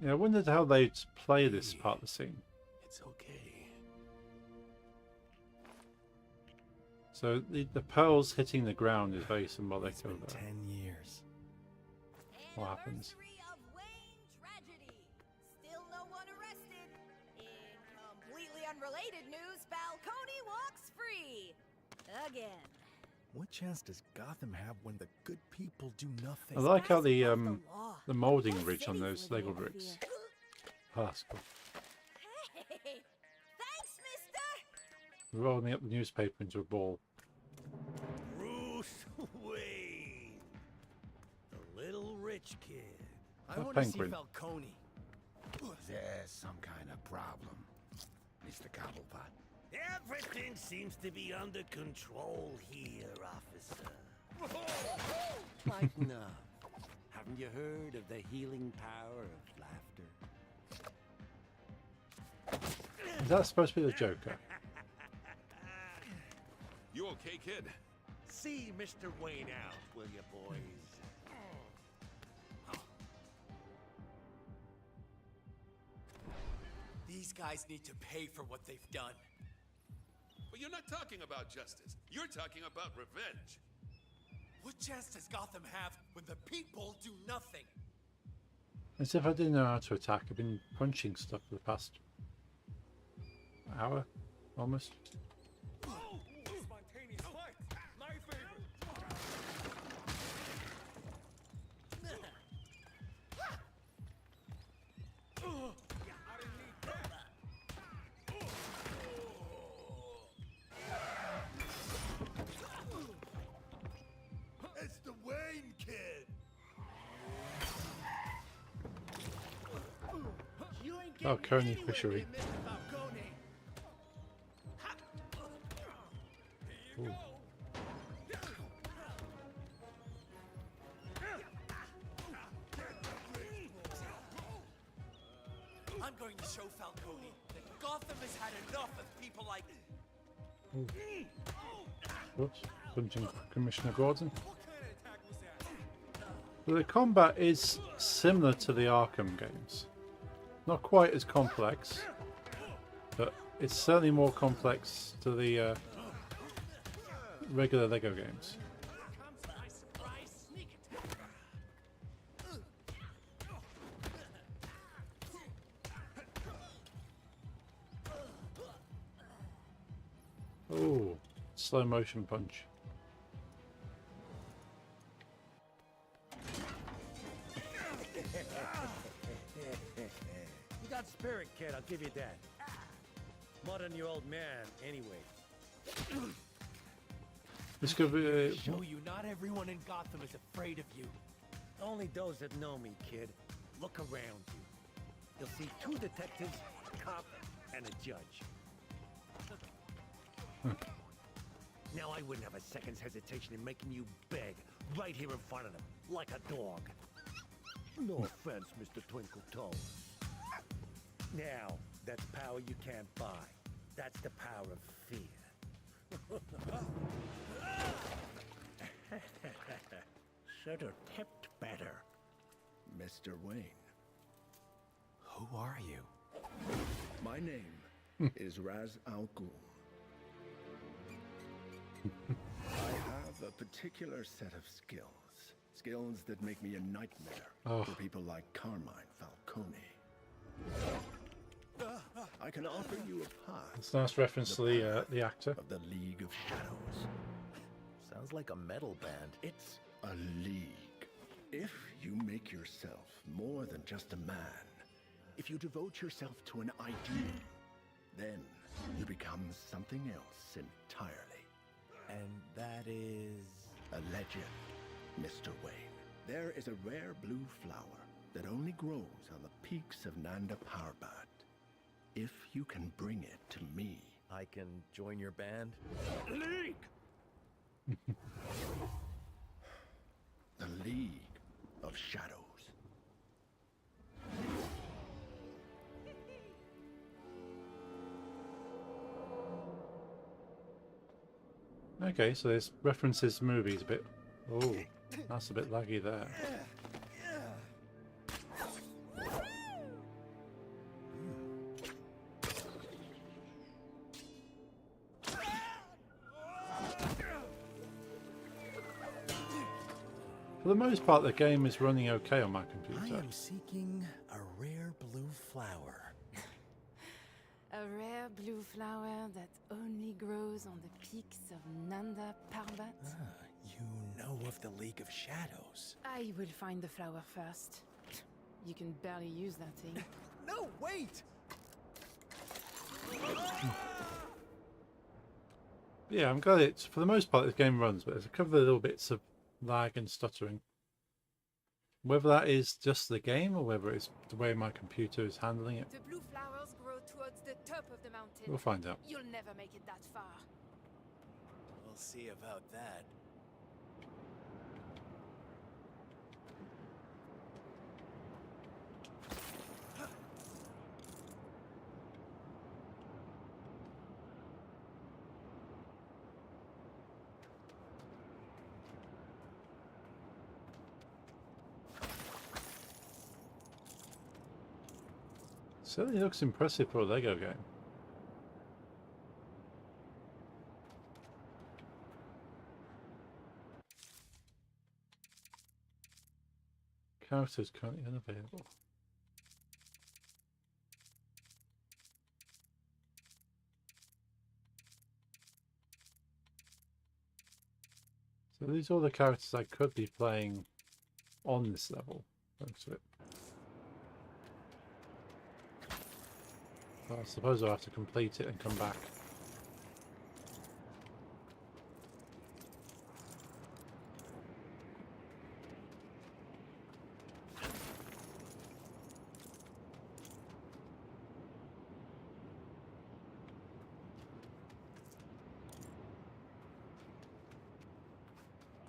[SPEAKER 1] Yeah, I wondered how they'd play this part of the scene.
[SPEAKER 7] It's okay.
[SPEAKER 1] So the pearls hitting the ground is very symbolic
[SPEAKER 7] It's
[SPEAKER 1] of
[SPEAKER 7] been 10 years.
[SPEAKER 1] what happens.
[SPEAKER 2] Anniversary of Wayne tragedy. Still no one arrested. In completely unrelated news, Falcone walks free. Again.
[SPEAKER 8] What chance does Gotham have when the good people do nothing?
[SPEAKER 1] I like how
[SPEAKER 2] That's
[SPEAKER 1] the
[SPEAKER 2] above law.
[SPEAKER 1] molding
[SPEAKER 2] Whole
[SPEAKER 1] ridge on
[SPEAKER 2] city's
[SPEAKER 1] those
[SPEAKER 2] living
[SPEAKER 1] Lego
[SPEAKER 2] in
[SPEAKER 1] bricks.
[SPEAKER 2] fear.
[SPEAKER 1] Oh, that's cool.
[SPEAKER 2] Hey, thanks, mister.
[SPEAKER 1] We're rolling up the newspaper into a ball.
[SPEAKER 7] Bruce Wayne. The little rich kid.
[SPEAKER 8] I
[SPEAKER 1] A
[SPEAKER 8] want to see
[SPEAKER 1] penguin.
[SPEAKER 8] Falcone.
[SPEAKER 6] There's some kind of problem, Mr. Cobblepot.
[SPEAKER 7] Everything seems to be under control here, officer. Lighten up. Haven't you heard of the healing power of laughter?
[SPEAKER 1] Is that supposed to be the Joker?
[SPEAKER 9] You okay, kid?
[SPEAKER 7] see Mr. Wayne out, will you, boys?
[SPEAKER 9] These guys need to pay for what they've done.
[SPEAKER 10] But you're not talking about justice. You're talking about revenge.
[SPEAKER 9] What chance does Gotham have when the people do nothing?
[SPEAKER 1] As if I didn't know how to attack. I've been punching stuff for the past hour, almost.
[SPEAKER 7] Spontaneous fight, my favorite. I didn't need that. It's the Wayne kid.
[SPEAKER 9] You ain't
[SPEAKER 1] Oh,
[SPEAKER 9] getting
[SPEAKER 1] Coney
[SPEAKER 9] anywhere
[SPEAKER 1] Fishery.
[SPEAKER 9] with Mr. Falcone.
[SPEAKER 7] Here you
[SPEAKER 1] Ooh.
[SPEAKER 7] go.
[SPEAKER 9] I'm going to show Falcone that Gotham has had enough of people like...
[SPEAKER 1] Whoops, punching Commissioner Gordon.
[SPEAKER 7] What kind of attack was that?
[SPEAKER 1] Well, the combat is similar to the Arkham games. Not quite as complex, but it's certainly more complex to the regular Lego games.
[SPEAKER 9] Comes my surprise sneak attack.
[SPEAKER 1] Oh, slow motion punch.
[SPEAKER 7] You got spirit, kid, I'll give you that. More than your old man, anyway.
[SPEAKER 1] This could be.
[SPEAKER 9] Show you not everyone in Gotham is afraid of you.
[SPEAKER 7] Only those that know me, kid. Look around you. You'll see 2 detectives, a cop, and a judge. Now I wouldn't have a second's hesitation in making you beg right here in front of them, like a dog. No offense, Mr. Twinkle Toes. Now, that's power you can't buy. That's the power of fear. Should have tipped better, Mr. Wayne.
[SPEAKER 9] Who are you?
[SPEAKER 7] My name is Raz Al Ghul. I have a particular set of skills. Skills that make me a nightmare for people like Carmine Falcone. I can offer you a path
[SPEAKER 1] It's a nice reference to the actor.
[SPEAKER 7] of the League of Shadows.
[SPEAKER 8] Sounds like a metal band.
[SPEAKER 7] It's a league. If you make yourself more than just a man, if you devote yourself to an ideal, then you become something else entirely.
[SPEAKER 8] And that is...
[SPEAKER 7] A legend, Mr. Wayne. There is a rare blue flower that only grows on the peaks of Nanda Parbat. If you can bring it to me...
[SPEAKER 8] I can join your band?
[SPEAKER 7] League! The League of Shadows.
[SPEAKER 1] Okay, so this references movies a bit. Oh, that's a bit laggy there. For the most part, the game is running okay on my
[SPEAKER 8] I
[SPEAKER 1] computer.
[SPEAKER 8] am seeking a rare blue flower.
[SPEAKER 5] A rare blue flower that only grows on the peaks of Nanda Parbat.
[SPEAKER 8] Ah, you know of the League of Shadows.
[SPEAKER 5] I will find the flower first. You can barely use that thing.
[SPEAKER 8] No, wait!
[SPEAKER 1] Yeah, I'm glad it's, for the most part, the game runs, but there's a couple of little bits of lag and stuttering. Whether that is just the game or whether it's the way my computer is handling it,
[SPEAKER 5] The blue flowers grow towards the top of the mountain.
[SPEAKER 1] we'll find out.
[SPEAKER 5] You'll never make it that far.
[SPEAKER 9] We'll see about that.
[SPEAKER 1] Certainly looks impressive for a Lego game. Characters currently unavailable. So these are all the characters I could be playing on this level. Looks of it. Well, I suppose I'll have to complete it and come back.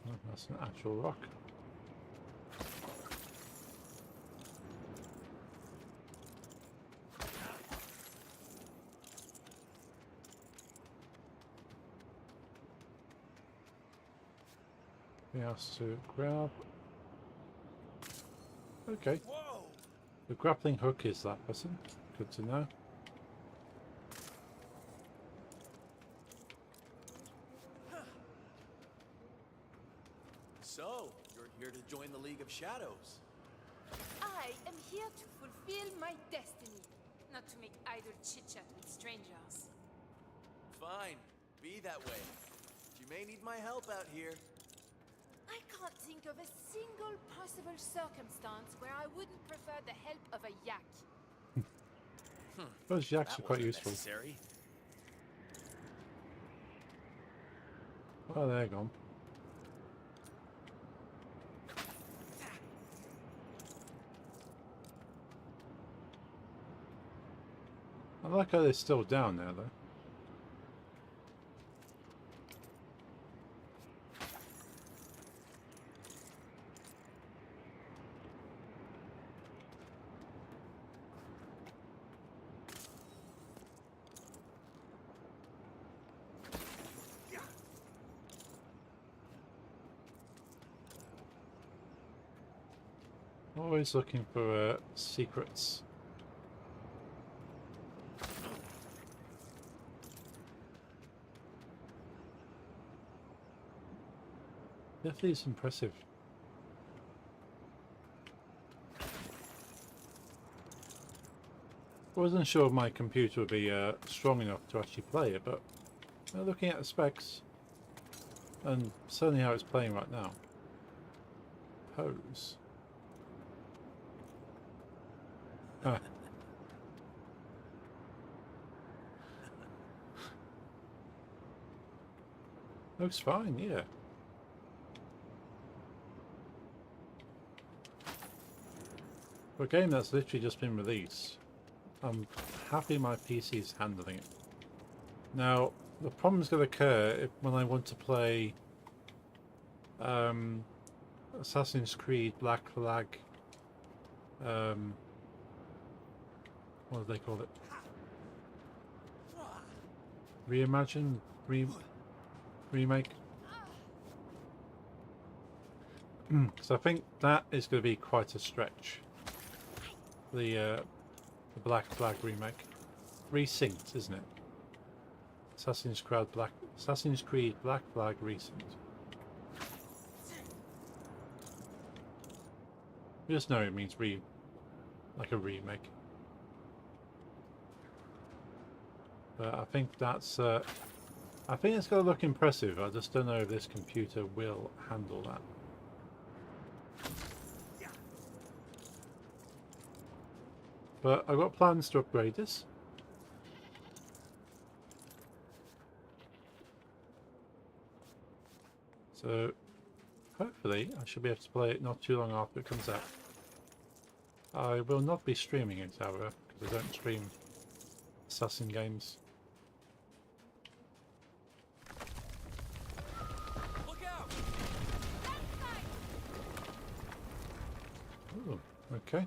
[SPEAKER 1] Oh, that's an actual rock. He has to grab. Okay.
[SPEAKER 9] Whoa!
[SPEAKER 1] The grappling hook is that person. Good to know.
[SPEAKER 9] So, you're here to join the League of Shadows.
[SPEAKER 5] I am here to fulfill my destiny, not to make idle chit-chat with strangers.
[SPEAKER 9] Fine, be that way. But you may need my help out here.
[SPEAKER 5] I can't think of a single possible circumstance where I wouldn't prefer the help of a yak.
[SPEAKER 1] Those yaks
[SPEAKER 9] That
[SPEAKER 1] are quite
[SPEAKER 9] wasn't
[SPEAKER 1] useful.
[SPEAKER 9] necessary.
[SPEAKER 1] Oh, they're gone. I like how they're still down there, though. Always looking for secrets. Definitely is impressive. I wasn't sure my computer would be strong enough to actually play it, but looking at the specs and certainly how it's playing right now. Pose. Ah. Looks fine, yeah. For a game that's literally just been released, I'm happy my PC is handling it. Now, the problem's going to occur when I want to play Assassin's Creed Black Flag. What do they call it? Reimagine? Remake? So I think that is going to be quite a stretch. The Black Flag remake. Resynced, isn't it? Assassin's Creed Black Flag Resynced. You just know it means like a remake. But I think that's I think it's going to look impressive. I just don't know if this computer will handle that. But I've got plans to upgrade this. So hopefully I should be able to play it not too long after it comes out. I will not be streaming it, however, because I don't stream Assassin games.
[SPEAKER 9] Look out!
[SPEAKER 1] Ooh, okay.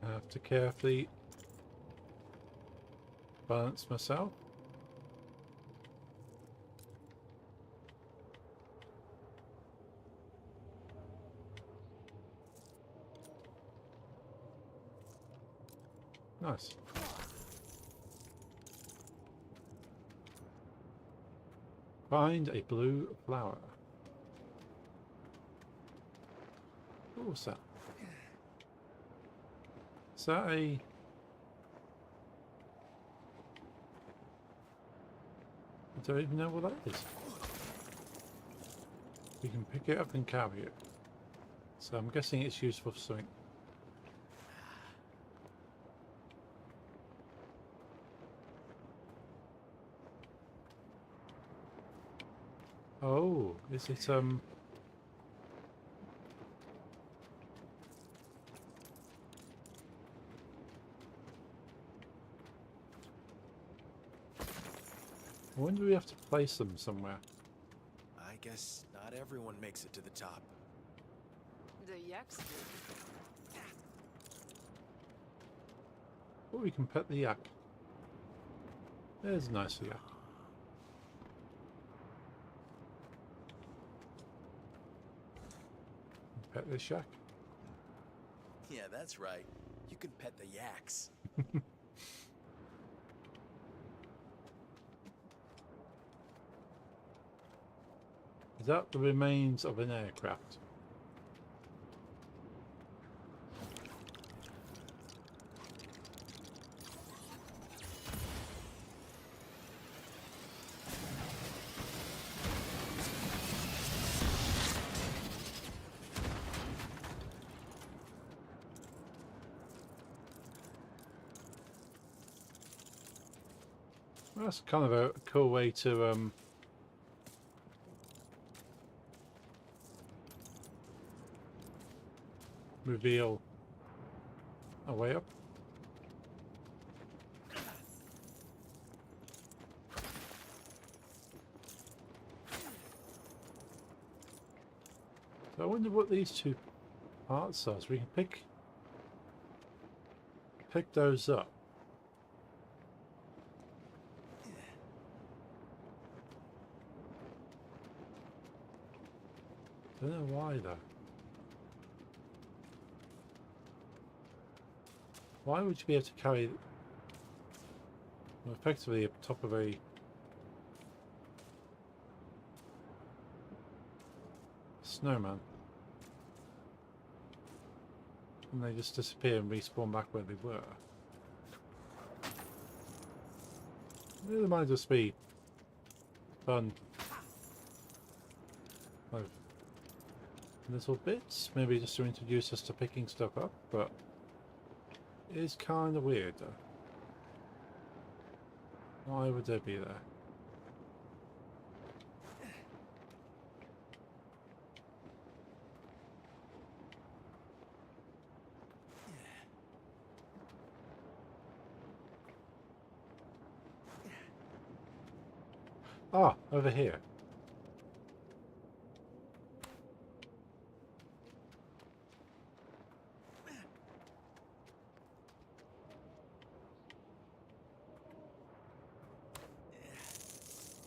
[SPEAKER 1] I have to carefully balance myself. Nice. Find a blue flower. What was that? Is that a... I don't even know what that is. You can pick it up and carry it. So I'm guessing it's useful for something. Oh, is it I wonder if we have to place them somewhere.
[SPEAKER 8] I guess not everyone makes it to the top.
[SPEAKER 5] The yaks do.
[SPEAKER 1] Oh, we can pet the yak. There's a nice yak. Pet this yak.
[SPEAKER 8] Yeah, that's right. You can pet the yaks.
[SPEAKER 1] Is that the remains of an aircraft? Well, that's kind of a cool way to reveal a way up. So I wonder what these two parts are. So we can pick those up. Don't know why though. Why would you be able to carry, well, effectively up top of a snowman, and they just disappear and respawn back where they were? It might just be fun, like little bits, maybe just to introduce us to picking stuff up, but it is kind of weird though. Why would they be there? Ah, over here.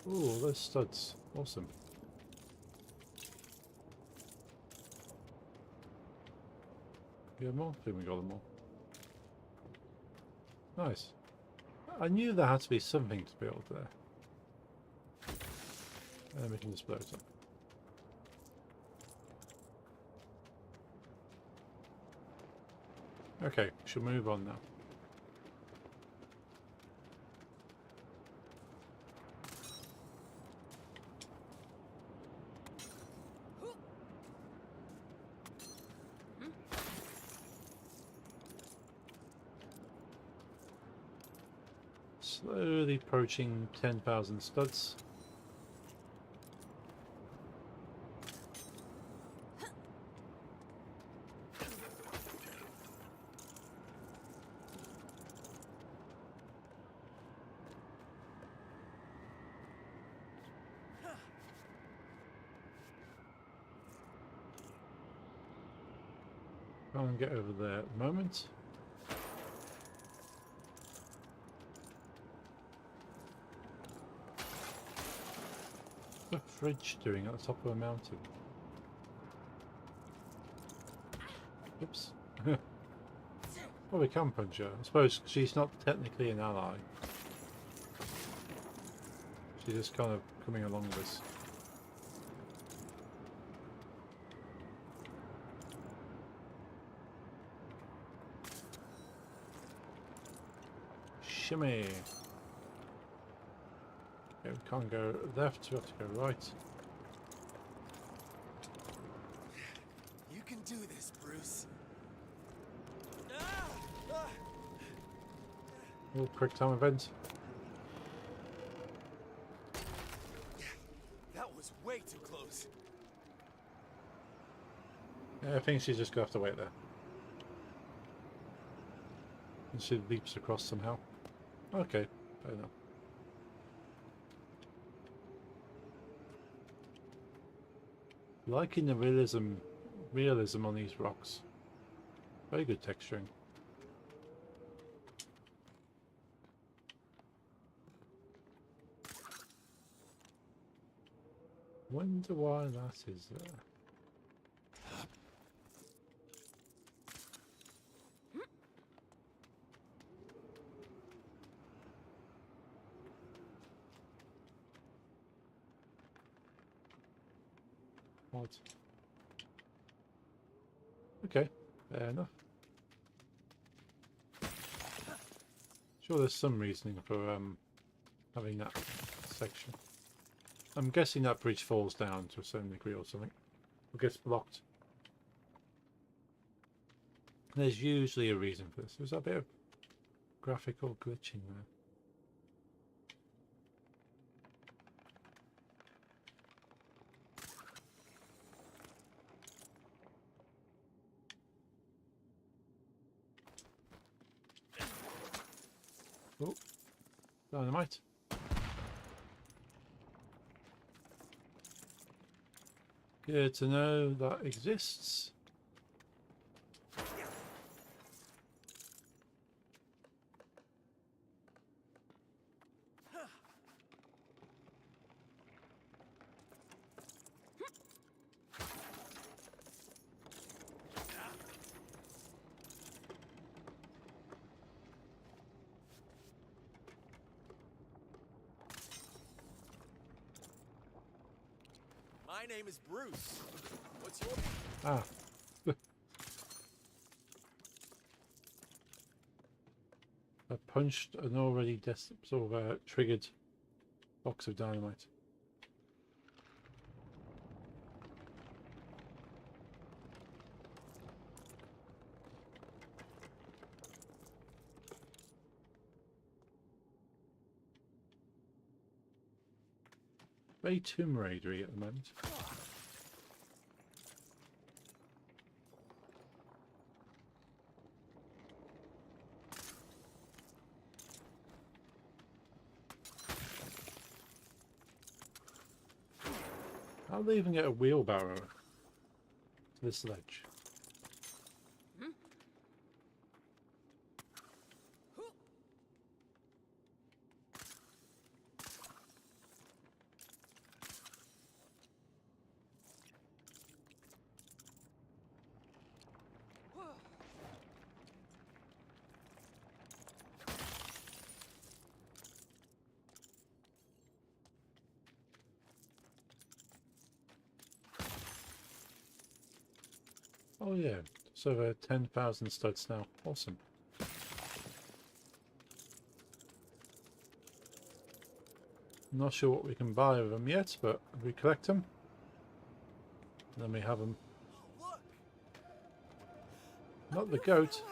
[SPEAKER 1] Ooh, those studs. Awesome. You have more? I think we got them all. Nice. I knew there had to be something to build there. And then we can just blow it up. Okay, we should move on now. Slowly approaching 10,000 studs. Try and get over there at the moment. What's the fridge doing at the top of a mountain? Oops. Oh, we can punch her. I suppose she's not technically an ally. She's just kind of coming along with us. Shimmy. Okay, we can't go left, we have to go right.
[SPEAKER 8] You can do this, Bruce.
[SPEAKER 1] Oh, quick time event.
[SPEAKER 8] That was way too close.
[SPEAKER 1] Yeah, I think she's just gonna have to wait there. And she leaps across somehow. Okay, fair enough. Liking the realism on these rocks. Very good texturing. Wonder why that is there. What? Okay, fair enough. Sure, there's some reasoning for having that section. I'm guessing that bridge falls down to a certain degree or something. Or gets blocked. There's usually a reason for this. There's a bit of graphical glitching there. Oh, dynamite. Good to know that exists.
[SPEAKER 8] My name is Bruce. What's your...
[SPEAKER 1] Ah. I punched an already sort of triggered box of dynamite. Very Tomb Raidery at the moment. How do they even get a wheelbarrow to this ledge? Oh yeah, so there are 10,000 studs now. Awesome. Not sure what we can buy with them yet, but if we collect them, then we have them.
[SPEAKER 8] Look!
[SPEAKER 1] Not the goat.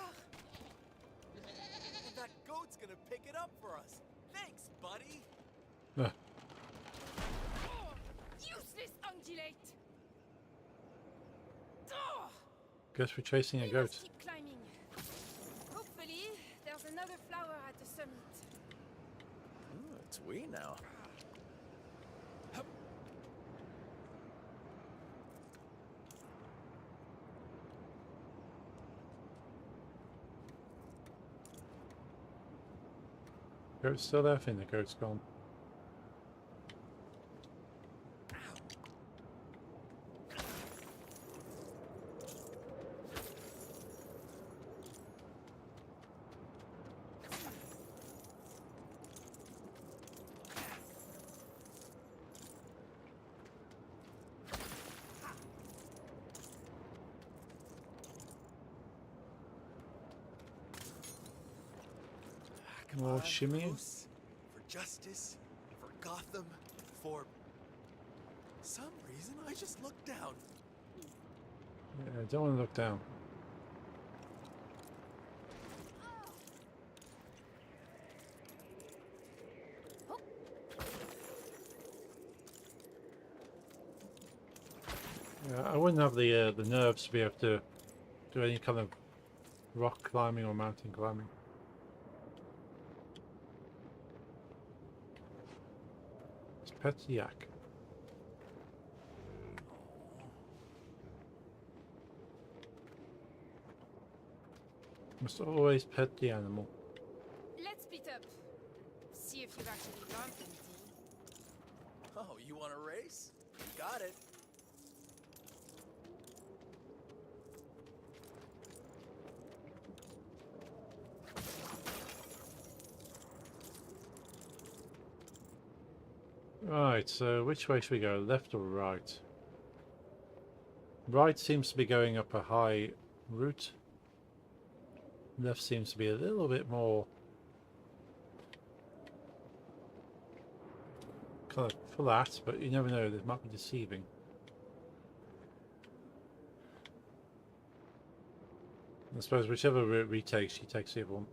[SPEAKER 8] And that goat's gonna pick it up for us. Thanks, buddy.
[SPEAKER 1] Ah,
[SPEAKER 5] Oh, useless ungulate! Oh,
[SPEAKER 1] guess we're chasing a
[SPEAKER 5] we
[SPEAKER 1] goat.
[SPEAKER 5] must keep climbing. Hopefully, there's another flower at the summit.
[SPEAKER 8] Ooh, it's we now.
[SPEAKER 1] Goat's still there? I think the goat's gone. More shimmy.
[SPEAKER 8] Bruce, for justice, for Gotham, for some reason I just looked down.
[SPEAKER 1] Yeah, don't want to look down. Yeah, I wouldn't have the nerves to be able to do any kind of rock climbing or mountain climbing. It's pet yak. Must always pet the animal.
[SPEAKER 5] Let's speed up. See if you've actually learned anything.
[SPEAKER 8] Oh, you want a race? You got it.
[SPEAKER 1] Right, so which way should we go? Left or right? Right seems to be going up a high route. Left seems to be a little bit more kind of flat, but you never know, it might be deceiving. I suppose whichever route we take, she takes the other one.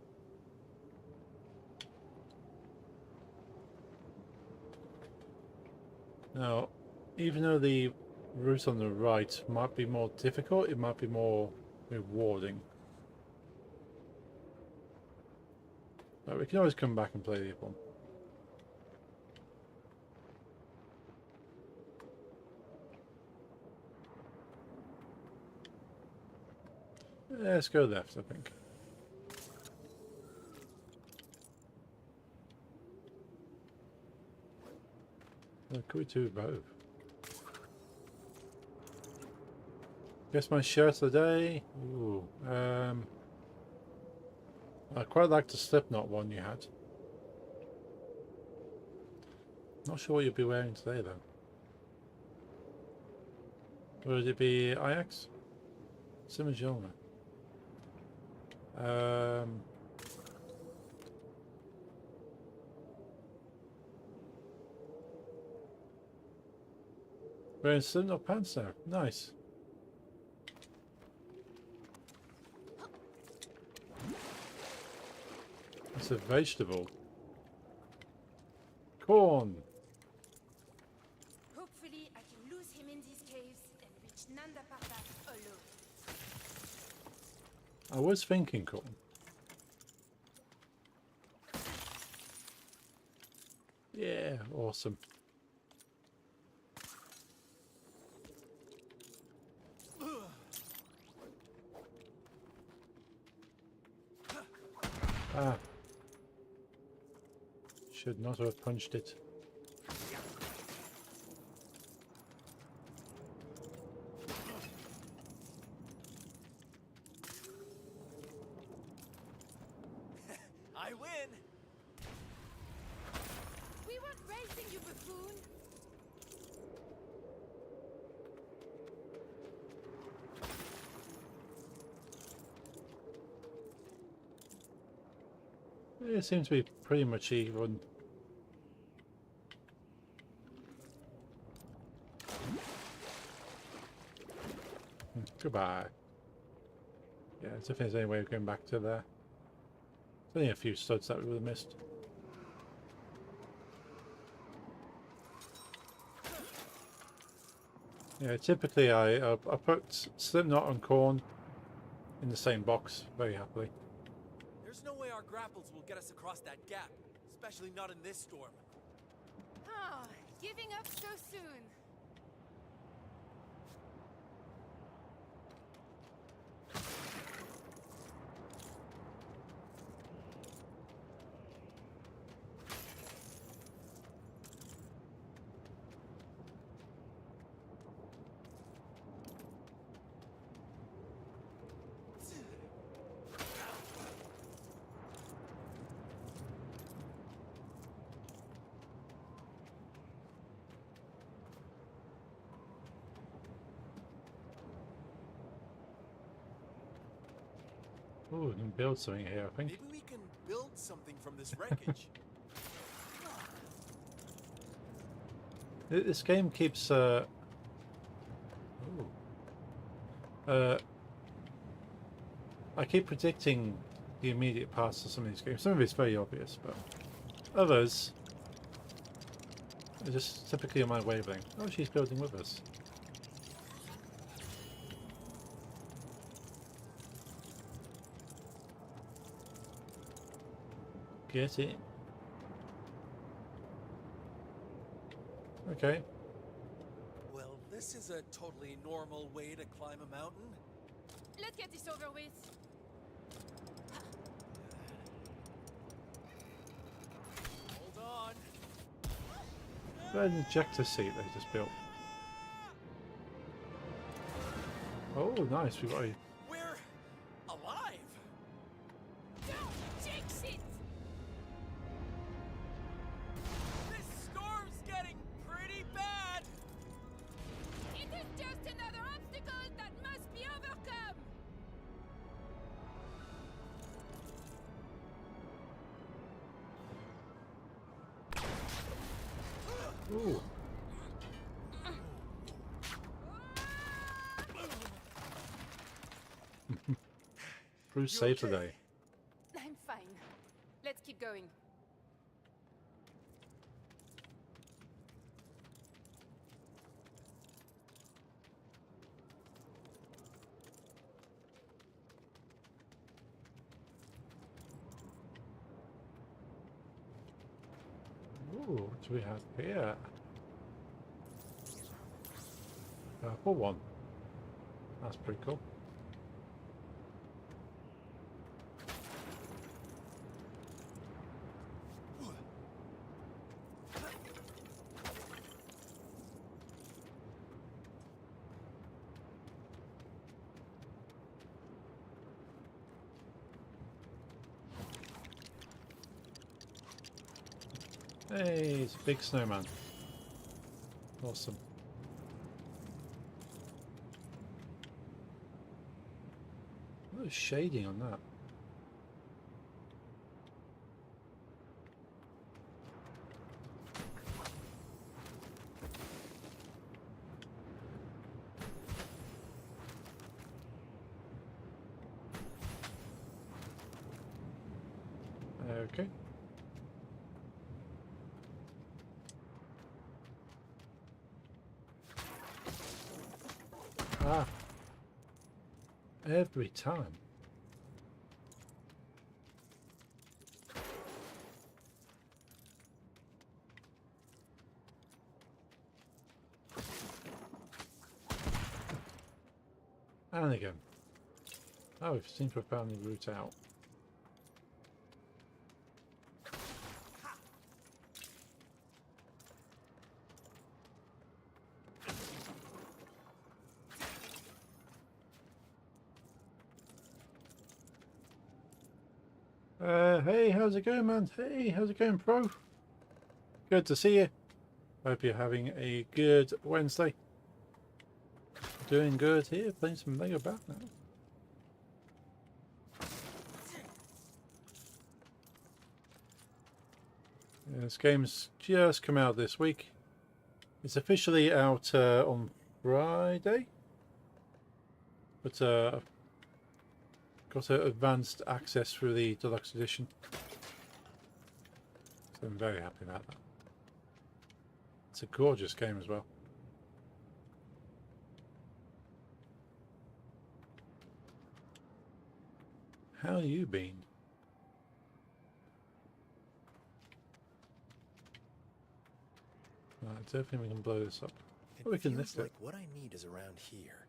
[SPEAKER 1] Now, even though the route on the right might be more difficult, it might be more rewarding. But we can always come back and play the other one. Let's go left, I think. Could we do both? Guess my shirt of the day. Ooh, I quite like the Slipknot one you had. Not sure what you'll be wearing today though. Would it be Ajax? Simajoma. Wearing Slipknot pants now. Nice. It's a vegetable. Corn.
[SPEAKER 5] Hopefully, I can lose him in these caves and reach Nanda Parbat alone.
[SPEAKER 1] I was thinking corn. Yeah, awesome. Ah. Should not have punched it.
[SPEAKER 8] I win.
[SPEAKER 5] We weren't racing, you buffoon!
[SPEAKER 1] It seems to be pretty much even. Goodbye. Yeah, if there's any way of going back to there. There's only a few studs that we would have missed. Yeah, typically I put Slipknot and Corn in the same box very happily.
[SPEAKER 9] There's no way our grapples will get us across that gap, especially not in this storm.
[SPEAKER 5] Ah, giving up so soon.
[SPEAKER 1] Ooh, we can build something here, I think.
[SPEAKER 8] Maybe we can build something from this wreckage.
[SPEAKER 1] This game keeps I keep predicting the immediate past of some of these games. Some of it's very obvious, but others are just typically on my wavelength. Oh, she's building with us. Get in. Okay.
[SPEAKER 9] Well, this is a totally normal way to climb a mountain.
[SPEAKER 5] Let's get this over with.
[SPEAKER 9] Hold on.
[SPEAKER 1] That injector seat they just built. Oh, nice. We got a...
[SPEAKER 9] We're alive.
[SPEAKER 5] Don't jinx it!
[SPEAKER 9] This storm's getting pretty bad.
[SPEAKER 5] It is just another obstacle that must be overcome!
[SPEAKER 1] Ooh. Bruce saved the day.
[SPEAKER 5] I'm fine. Let's keep going.
[SPEAKER 1] Ooh, what do we have here? Purple one. That's pretty cool. Hey, it's a big snowman. Awesome. A little shading on that. Okay. Ah. Every time. And again. Oh, we seem to have found the route out. Hey, how's it going, man? Hey, how's it going, pro? Good to see you. Hope you're having a good Wednesday. Doing good here, playing some Lego Batman. Yeah, this game's just come out this week. It's officially out on Friday, but got advanced access through the deluxe edition, so I'm very happy about that. It's a gorgeous game as well. How you been? I don't think we can blow this up. Oh, we can lift it.
[SPEAKER 8] Like what I need is around here.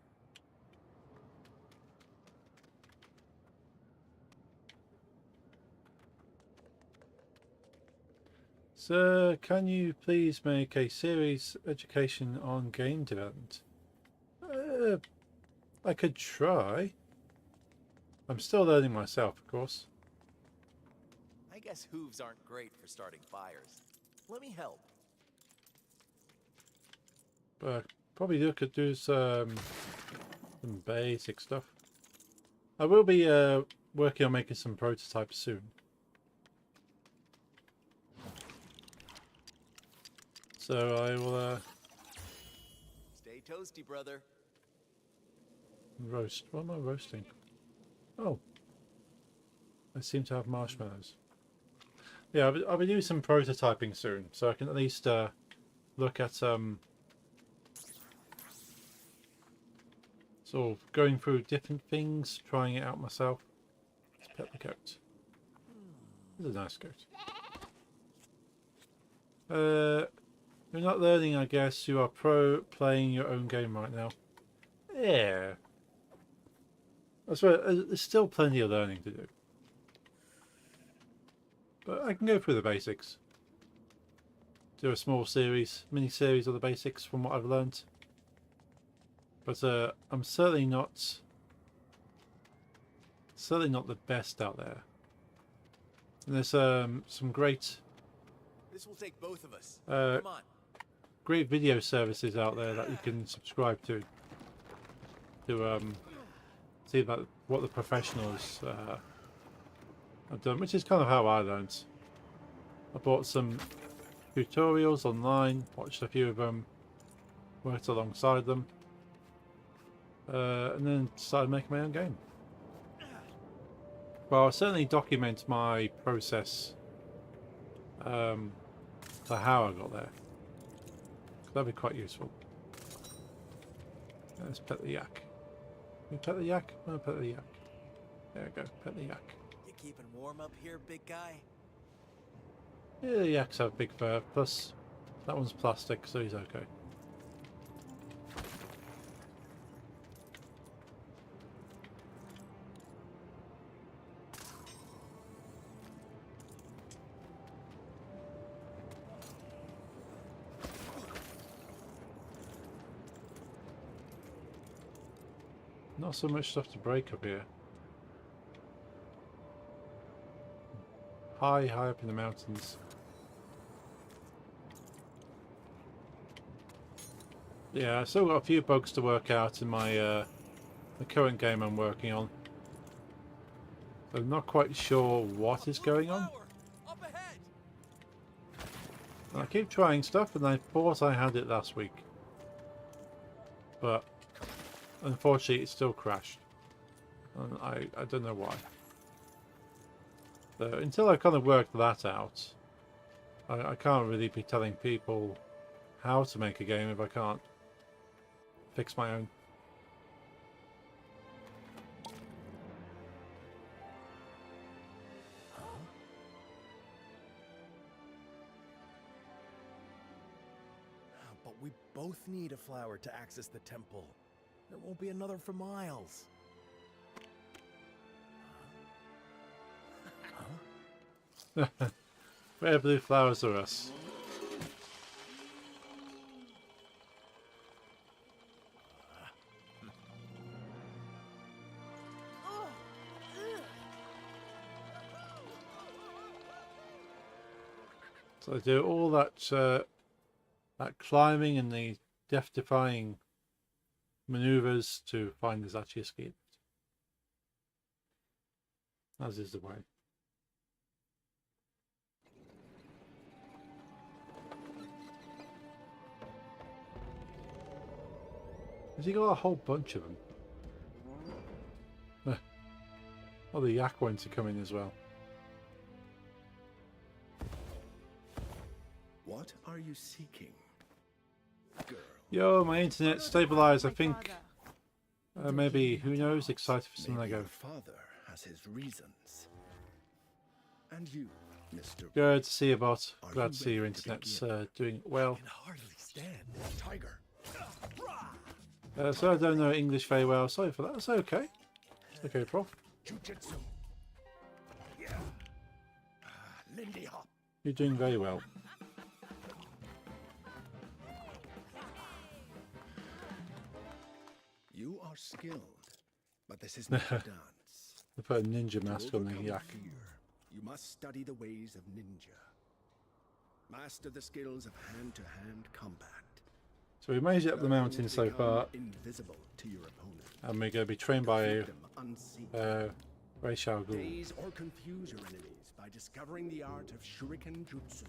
[SPEAKER 1] Sir, can you please make a series education on game development? I could try. I'm still learning myself, of course.
[SPEAKER 8] I guess hooves aren't great for starting fires. Let me help.
[SPEAKER 1] But probably could do some basic stuff. I will be working on making some prototypes soon. So I will
[SPEAKER 8] Stay toasty, brother.
[SPEAKER 1] roast. What am I roasting? Oh, I seem to have marshmallows. Yeah, I'll be doing some prototyping soon, so I can at least look at sort of going through different things, trying it out myself. Let's pet the goat. It's a nice goat. You're not learning, I guess. You are playing your own game right now. Yeah. I swear, there's still plenty of learning to do. But I can go through the basics. Do a small series, mini-series of the basics from what I've learned. But I'm certainly not the best out there. And there's some great
[SPEAKER 8] This will take both of us.
[SPEAKER 1] Uh,
[SPEAKER 8] Come on.
[SPEAKER 1] great video services out there that you can subscribe to see about what the professionals have done, which is kind of how I learned. I bought some tutorials online, watched a few of them, worked alongside them, and then started making my own game. Well, I'll certainly document my process for how I got there. That'd be quite useful. Let's pet the yak. Can we pet the yak? No, pet the yak. There we go, pet the yak.
[SPEAKER 8] You keeping warm up here, big guy?
[SPEAKER 1] Yeah, the yaks have big fur, plus that one's plastic, so he's okay. Not so much stuff to break up here. High up in the mountains. Yeah, I've still got a few bugs to work out in my the current game I'm working on. I'm not quite sure what is going on.
[SPEAKER 8] Up ahead.
[SPEAKER 1] And I keep trying stuff, and I thought I had it last week, but unfortunately it still crashed, and I don't know why. So until I kind of work that out, I can't really be telling people how to make a game if I can't fix my own.
[SPEAKER 11] But we both need a flower to access the temple. There won't be another for miles.
[SPEAKER 1] Rare blue flowers are us. So I do all that that climbing and the death-defying maneuvers to find there's actually a ski lift. As is the way. Has he got a whole bunch of them? Oh, the yak ones are coming as well.
[SPEAKER 11] What are you seeking, girl?
[SPEAKER 1] Yo, my internet stabilized. I think maybe, who knows, excited for some
[SPEAKER 11] Maybe
[SPEAKER 1] Lego.
[SPEAKER 11] your father has his reasons. And you, Mr.
[SPEAKER 1] Good to see you, bot.
[SPEAKER 11] Are
[SPEAKER 1] Glad
[SPEAKER 11] you
[SPEAKER 1] to see your
[SPEAKER 11] ready to
[SPEAKER 1] internet's
[SPEAKER 11] begin?
[SPEAKER 1] doing well.
[SPEAKER 8] Can hardly stand.
[SPEAKER 11] Tiger.
[SPEAKER 1] So I don't know English very well. Sorry for that. That's okay. Okay, Prof.
[SPEAKER 11] Jujitsu. Yeah. Lindy Hop.
[SPEAKER 1] You're doing very well.
[SPEAKER 11] You are skilled, but this is not a dance.
[SPEAKER 1] They put a ninja mask
[SPEAKER 11] To
[SPEAKER 1] on the
[SPEAKER 11] overcome
[SPEAKER 1] yak.
[SPEAKER 11] fear, you must study the ways of ninja. Master the skills of hand-to-hand combat.
[SPEAKER 1] So we made it up the mountain so
[SPEAKER 11] Become
[SPEAKER 1] far,
[SPEAKER 11] invisible to your opponent.
[SPEAKER 1] and we're going to be trained by
[SPEAKER 11] Defeat them unseen.
[SPEAKER 1] Wei Xiao Gu.
[SPEAKER 11] Daze or confuse your enemies by discovering the art of Shuriken Jutsu.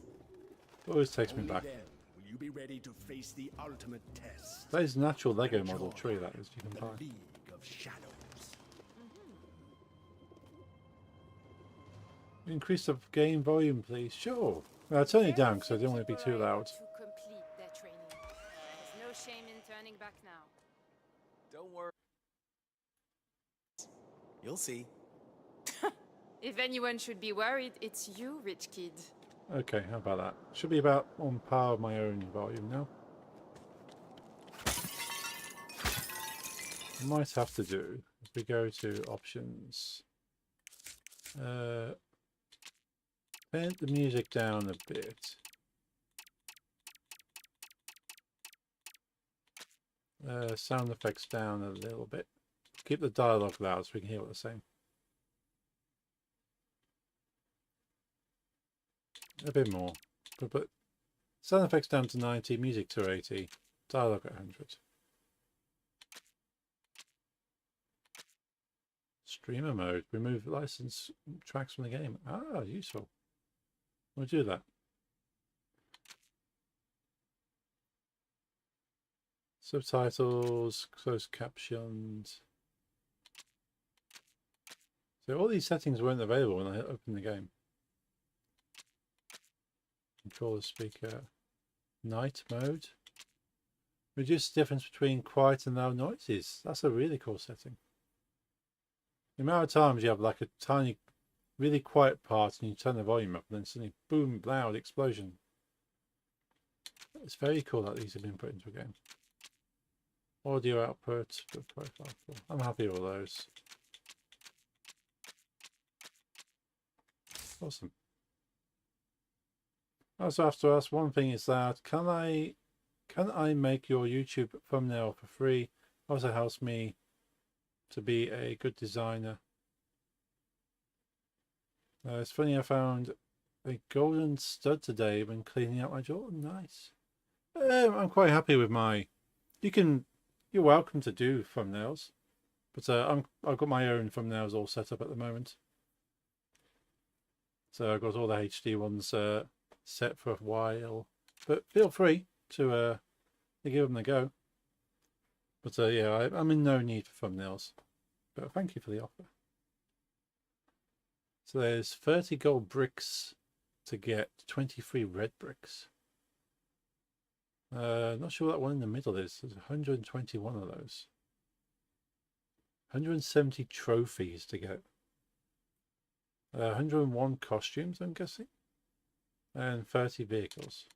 [SPEAKER 1] Always takes me
[SPEAKER 11] Only
[SPEAKER 1] back.
[SPEAKER 11] then will you be ready to face the ultimate test?
[SPEAKER 1] That is a natural Lego model tree, that is, you can
[SPEAKER 11] The
[SPEAKER 1] buy.
[SPEAKER 11] League of Shadows.
[SPEAKER 1] Increase the game volume, please. Sure. I'll turn it down because I don't want to be too loud.
[SPEAKER 5] To complete their training. There's no shame in turning back now.
[SPEAKER 8] Don't worry. You'll see.
[SPEAKER 5] If anyone should be worried, it's you, rich kid.
[SPEAKER 1] Okay, how about that? Should be about on par with my own volume now. Might have to do if we go to options. Turn the music down a bit. Sound effects down a little bit. Keep the dialogue loud so we can hear what they're saying. A bit more. But sound effects down to 90, music to 80, dialogue at 100. Streamer mode. Remove licensed tracks from the game. Ah, useful. We'll do that. Subtitles, closed captions. So all these settings weren't available when I opened the game. Controller speaker. Night mode. Reduce the difference between quiet and loud noises. That's a really cool setting. The amount of times you have like a tiny, really quiet part and you turn the volume up and then suddenly boom, loud explosion. It's very cool that these have been put into a game. Audio output, profile. I'm happy with all those. Awesome. I also have to ask one thing is that can I make your YouTube thumbnail for free? Also helps me to be a good designer. It's funny, I found a golden stud today when cleaning out my Jordan. Nice. I'm quite happy with my. You're welcome to do thumbnails, but I've got my own thumbnails all set up at the moment. So I've got all the HD ones set for a while, but feel free to give them a go. But yeah, I'm in no need for thumbnails, but thank you for the offer. So there's 30 gold bricks to get 23 red bricks. Not sure what that one in the middle is. There's 121 of those. 170 trophies to get. 101 costumes, I'm guessing. And 30 vehicles.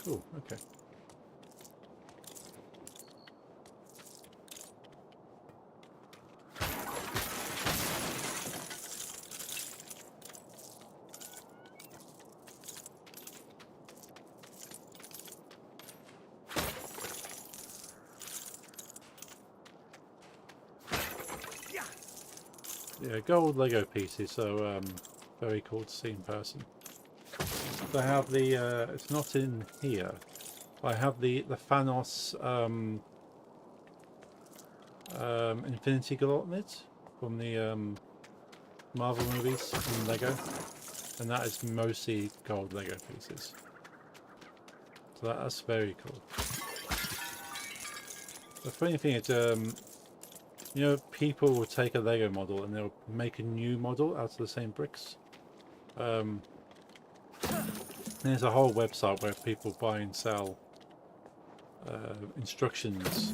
[SPEAKER 1] Cool, okay. Yeah, gold Lego pieces, so very cool to see in person. So I have the, it's not in here, I have the Thanos Infinity Gauntlet from the Marvel movies from Lego, and that is mostly gold Lego pieces. So that's very cool. The funny thing is, you know, people will take a Lego model and they'll make a new model out of the same bricks. There's a whole website where people buy and sell instructions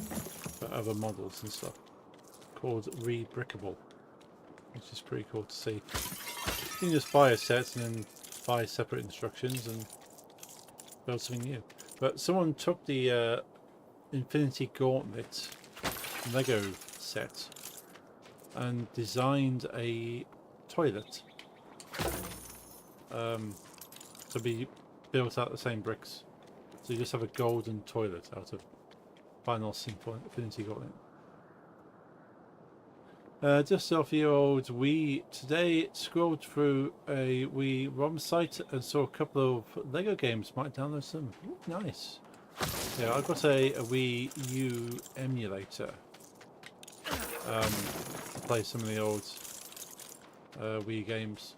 [SPEAKER 1] for other models and stuff called Rebrickable, which is pretty cool to see. You can just buy a set and then buy separate instructions and build something new. But someone took the Infinity Gauntlet Lego set and designed a toilet to be built out of the same bricks. So you just have a golden toilet out of Final Infinity Gauntlet. Just off the old Wii, today scrolled through a Wii ROM site and saw a couple of Lego games. Might download some. Ooh, nice. Yeah, I've got a Wii U emulator to play some of the old Wii games.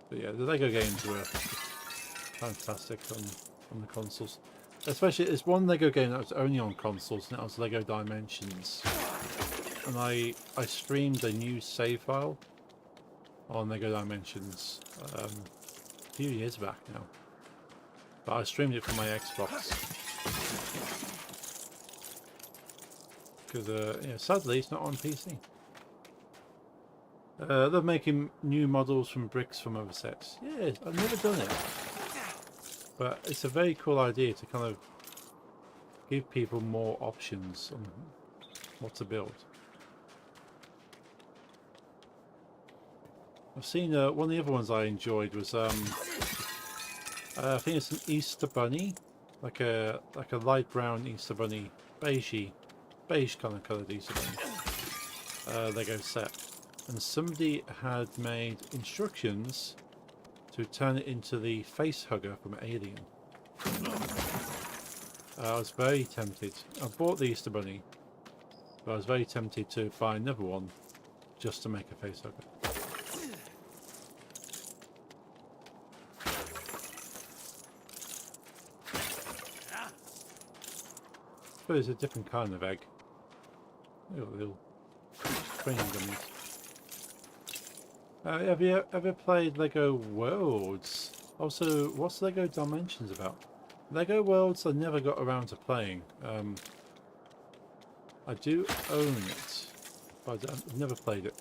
[SPEAKER 1] But yeah, the Lego games were fantastic on the consoles. Especially, there's one Lego game that was only on consoles, and that was Lego Dimensions. And I streamed a new save file on Lego Dimensions a few years back now. But I streamed it from my Xbox. Because, yeah, sadly, it's not on PC. They're making new models from bricks from other sets. Yeah, I've never done it. But it's a very cool idea to kind of give people more options on what to build. I've seen one of the other ones I enjoyed was I think it's an Easter bunny, like a light brown Easter bunny, beige kind of coloured Easter bunny Lego set, and somebody had made instructions to turn it into the face hugger from Alien. I was very tempted. I bought the Easter bunny, but I was very tempted to buy another one just to make a face hugger. But it's a different kind of egg. Little training dummies. Have you ever played Lego Worlds? Also, what's Lego Dimensions about? Lego Worlds I never got around to playing. I do own it, but I've never played it.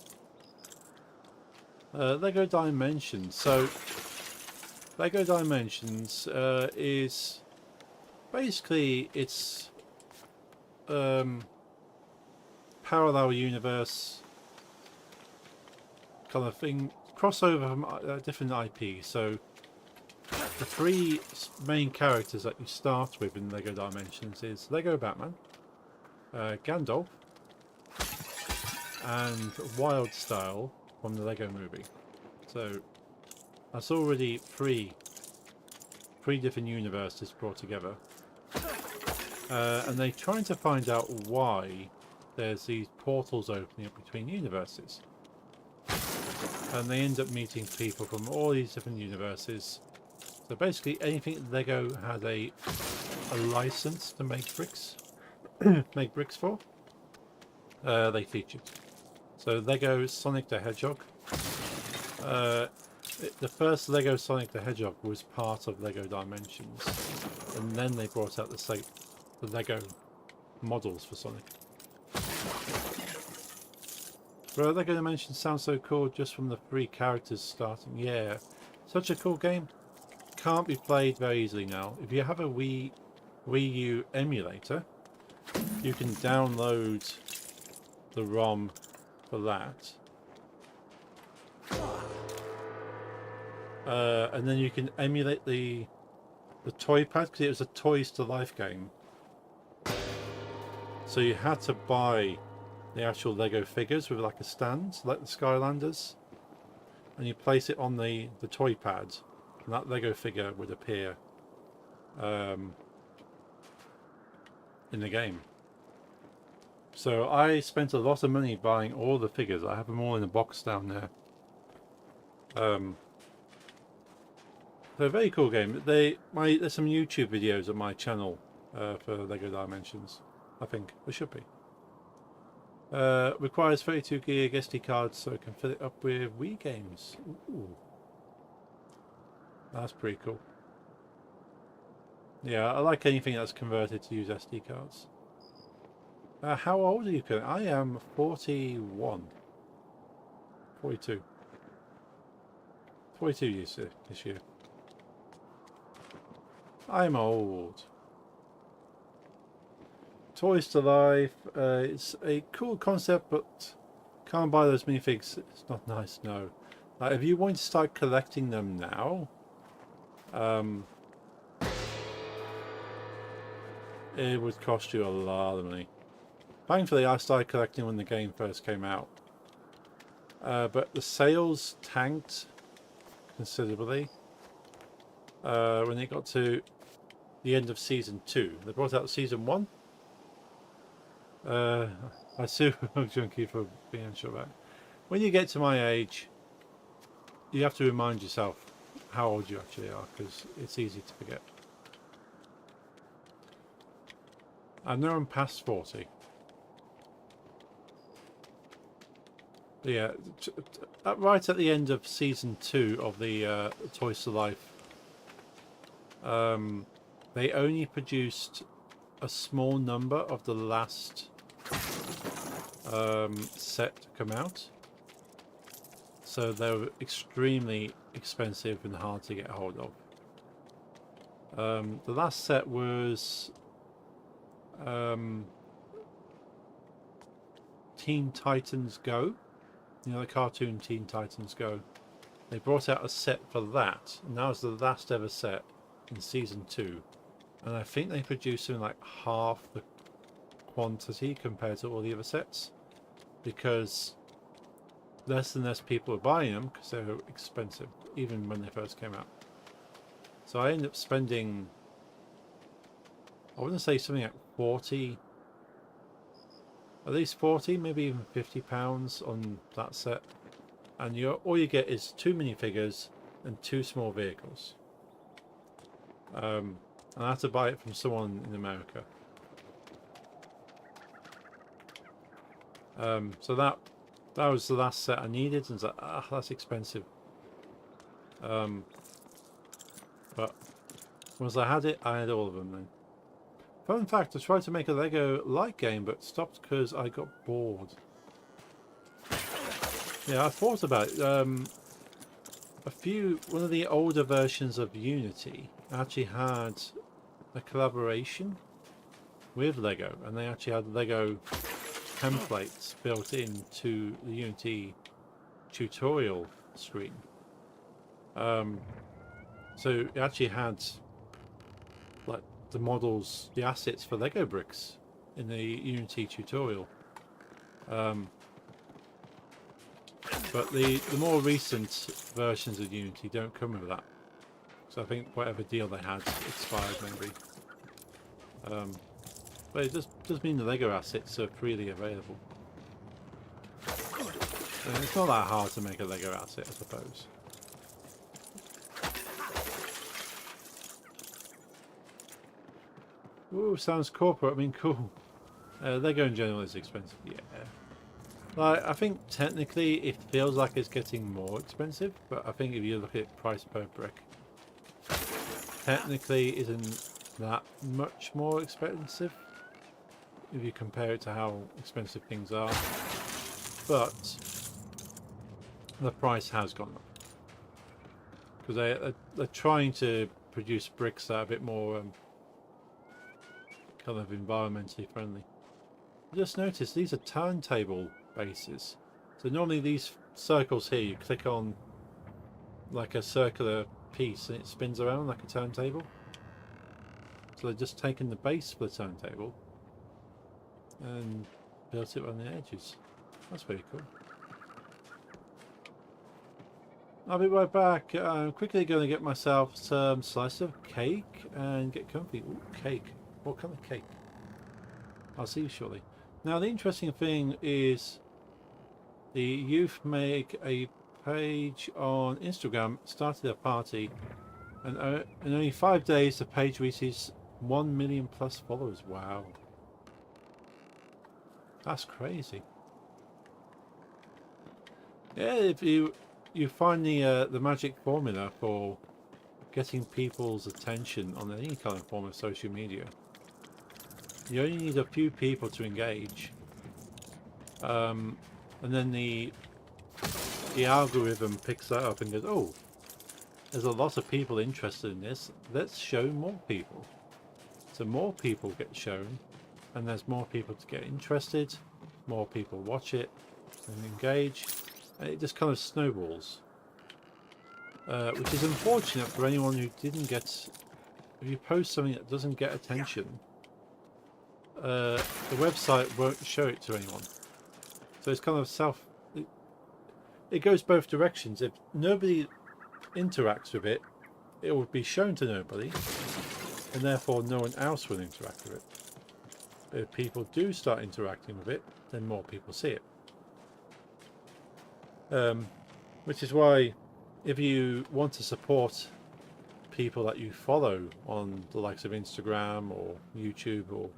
[SPEAKER 1] Lego Dimensions. So, Lego Dimensions is basically it's parallel universe kind of thing, crossover from different IP. So the three main characters that you start with in Lego Dimensions is Lego Batman, Gandalf, and Wildstyle from the Lego Movie. So that's already three different universes brought together. And they're trying to find out why there's these portals opening up between universes. And they end up meeting people from all these different universes. So basically anything Lego had a license to make bricks for, they featured. So Lego Sonic the Hedgehog. The first Lego Sonic the Hedgehog was part of Lego Dimensions. And then they brought out the Lego models for Sonic. Bro, Lego Dimensions sounds so cool just from the three characters starting. Yeah, such a cool game. Can't be played very easily now. If you have a Wii U emulator, you can download the ROM for that. And then you can emulate the toy pad, because it was a Toys to Life game. So you had to buy the actual Lego figures with like a stand, like the Skylanders, and you place it on the toy pad, and that Lego figure would appear in the game. So I spent a lot of money buying all the figures. I have them all in a box down there. They're a very cool game. There's some YouTube videos on my channel for Lego Dimensions. I think there should be. Requires 32 gig SD cards, so it can fill it up with Wii games. Ooh. That's pretty cool. Yeah, I like anything that's converted to use SD cards. How old are you? I am 41. 42. 42 this year. I'm old. Toys to Life. It's a cool concept, but can't buy those minifigs. It's not nice, no. If you want to start collecting them now, it would cost you a lot of money. Thankfully, I started collecting when the game first came out. But the sales tanked considerably when it got to the end of Season 2. They brought out Season 1. I sue Junkie for being unsure about it. When you get to my age, you have to remind yourself how old you actually are, because it's easy to forget. I know I'm past 40. But yeah, right at the end of season 2 of the Toys to Life, they only produced a small number of the last set to come out. So they were extremely expensive and hard to get a hold of. The last set was Teen Titans Go. You know, the cartoon Teen Titans Go. They brought out a set for that, and that was the last ever set in season 2. And I think they produced something like half the quantity compared to all the other sets, because less and less people were buying them because they were expensive, even when they first came out. So I ended up spending, I wouldn't say something like 40, at least 40, maybe even £50 on that set. And all you get is 2 minifigures and 2 small vehicles. And I had to buy it from someone in America. So that was the last set I needed, and I was like, ah, that's expensive. But once I had it, I had all of them then. Fun fact, I tried to make a Lego light game, but stopped because I got bored. Yeah, I thought about it. One of the older versions of Unity actually had a collaboration with Lego, and they actually had Lego templates built into the Unity tutorial screen. So it actually had like the models, the assets for Lego bricks in the Unity tutorial. But the more recent versions of Unity don't come with that. So I think whatever deal they had expired maybe. But it does mean the Lego assets are freely available. And it's not that hard to make a Lego asset, I suppose. Ooh, sounds corporate. I mean, cool. Lego in general is expensive, yeah. Like, I think technically it feels like it's getting more expensive, but I think if you look at price per brick, technically isn't that much more expensive if you compare it to how expensive things are. But the price has gone up because they're trying to produce bricks that are a bit more kind of environmentally friendly. Just notice these are turntable bases. So normally these circles here, you click on like a circular piece and it spins around like a turntable. So they're just taking the base for the turntable and built it on the edges. That's pretty cool. I'll be right back. I'm quickly going to get myself some slice of cake and get comfy. Ooh, cake. What kind of cake? I'll see you shortly. Now the interesting thing is the youth make a page on Instagram, started a party, and in only 5 days the page reaches 1 million plus followers. Wow. That's crazy. Yeah, if you find the magic formula for getting people's attention on any kind of form of social media, you only need a few people to engage, and then the algorithm picks that up and goes, oh, there's a lot of people interested in this, let's show more people. So more people get shown, and there's more people to get interested, more people watch it and engage, and it just kind of snowballs, which is unfortunate for anyone who didn't get, if you post something that doesn't get attention, the website won't show it to anyone. So it's kind of it goes both directions. If nobody interacts with it, it will be shown to nobody, and therefore no one else will interact with it. But if people do start interacting with it, then more people see it. Which is why if you want to support people that you follow on the likes of Instagram or YouTube or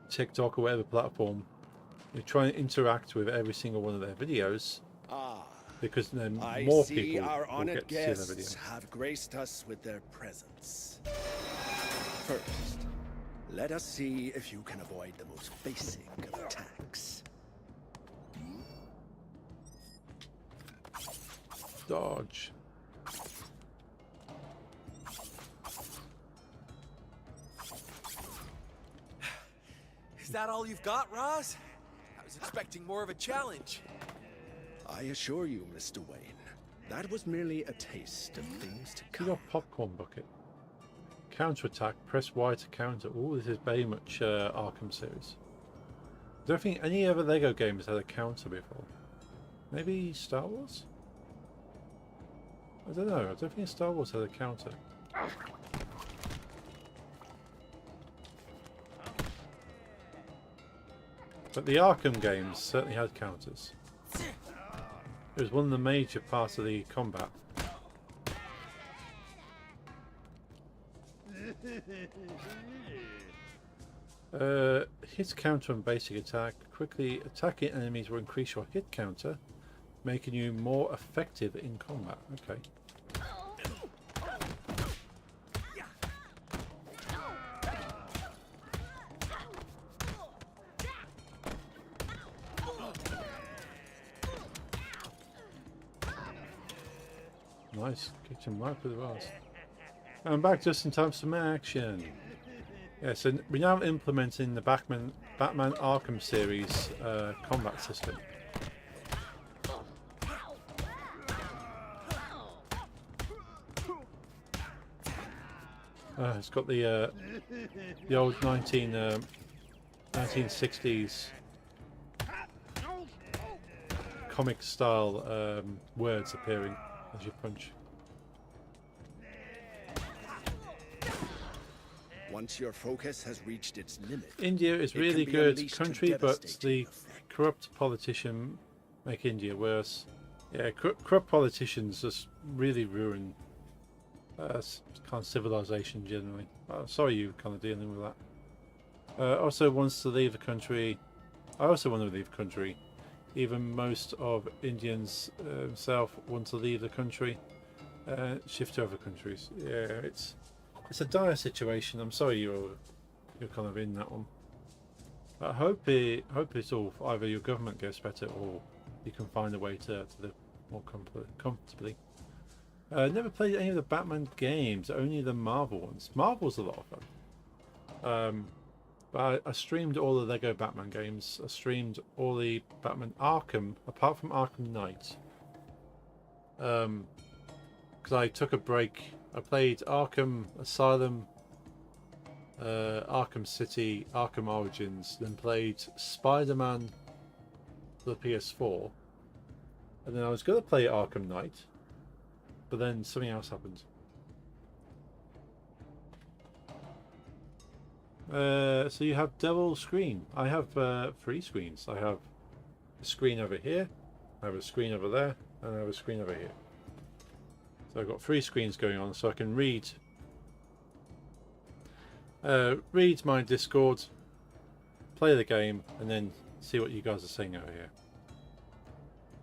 [SPEAKER 1] TikTok or whatever platform, you try and interact with every single one of their videos, because then
[SPEAKER 11] I
[SPEAKER 1] more
[SPEAKER 11] see
[SPEAKER 1] people
[SPEAKER 11] our
[SPEAKER 1] will
[SPEAKER 11] honored
[SPEAKER 1] get to see their video.
[SPEAKER 11] guests have graced us with their presence. First, let us see if you can avoid the most basic of attacks.
[SPEAKER 1] Dodge.
[SPEAKER 8] Is that all you've got, Roz? I was expecting more of a challenge.
[SPEAKER 11] I assure you, Mr. Wayne, that was merely a taste of things to
[SPEAKER 1] You
[SPEAKER 11] come.
[SPEAKER 1] got popcorn bucket. Counter attack. Press Y to counter. Oh, this is very much Arkham series. I don't think any other Lego game has had a counter before. Maybe Star Wars? I don't know. I don't think Star Wars had a counter. But the Arkham games certainly had counters. It was one of the major parts of the combat. Hit counter and basic attack. Quickly attacking enemies will increase your hit counter, making you more effective in combat. Okay. Nice, kicked him right with the ass. I'm back just in time for some action. Yeah, so we're now implementing the Batman Arkham series combat system. It's got the old 1960s comic style words appearing as you punch.
[SPEAKER 11] Once your focus has reached its limit,
[SPEAKER 1] India is
[SPEAKER 11] it
[SPEAKER 1] really
[SPEAKER 11] can be
[SPEAKER 1] good
[SPEAKER 11] unleashed to
[SPEAKER 1] country, but
[SPEAKER 11] devastating
[SPEAKER 1] the
[SPEAKER 11] effect.
[SPEAKER 1] corrupt politician make India worse. Yeah, corrupt politicians just really ruin kind of civilization generally. Sorry you kind of dealing with that. Also wants to leave the country. I also want to leave the country. Even most of Indians south want to leave the country, shift to other countries. Yeah, it's a dire situation. I'm sorry you're kind of in that one. But I hope it's all either your government gets better or you can find a way to live more comfortably. Never played any of the Batman games, only the Marvel ones. Marvel's a lot of fun. But I streamed all the Lego Batman games. I streamed all the Batman Arkham, apart from Arkham Knight. Because I took a break. I played Arkham Asylum, Arkham City, Arkham Origins, then played Spider-Man for the PS4. And then I was going to play Arkham Knight, but then something else happened. So you have double screen. I have 3 screens. I have a screen over here, I have a screen over there, and I have a screen over here. So I've got 3 screens going on, so I can read my Discord, play the game, and then see what you guys are saying over here.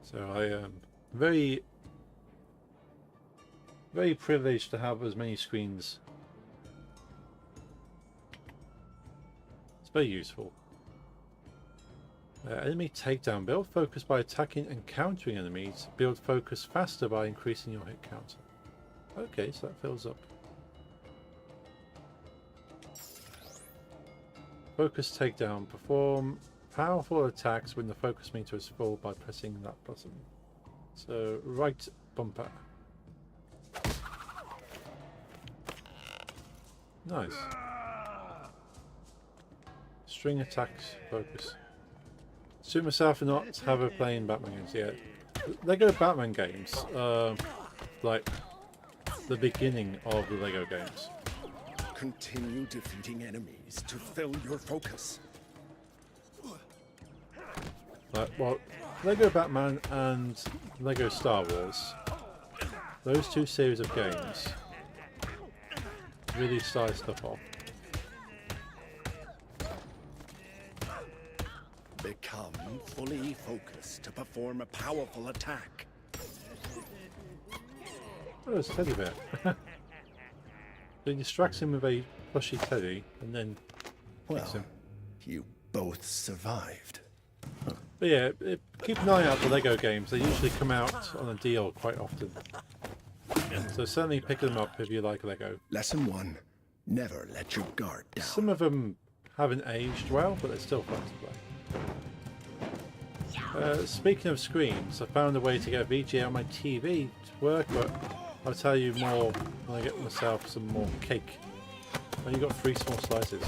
[SPEAKER 1] So I am very privileged to have as many screens. It's very useful. Enemy takedown. Build focus by attacking and countering enemies. Build focus faster by increasing your hit counter. Okay, so that fills up. Focus takedown. Perform powerful attacks when the focus meter is full by pressing that button. So right bumper. Nice. String attacks focus. Suit myself not have a playing Batman games yet. Lego Batman games are like the beginning of the Lego games.
[SPEAKER 11] Continue defeating enemies to fill your focus.
[SPEAKER 1] Like, well, Lego Batman and Lego Star Wars, those two series of games really started stuff off.
[SPEAKER 11] Become fully focused to perform a powerful attack.
[SPEAKER 1] Oh, it's a teddy bear. So he distracts him with a plushy teddy and then hits him.
[SPEAKER 11] You both survived.
[SPEAKER 1] But yeah, keep an eye out for Lego games. They usually come out on a deal quite often. So certainly pick them up if you like Lego.
[SPEAKER 11] Lesson 1. Never let your guard down.
[SPEAKER 1] Some of them haven't aged well, but they're still fun to play. Speaking of screens, I found a way to get VGA on my TV to work, but I'll tell you more when I get myself some more cake. And you got 3 small slices.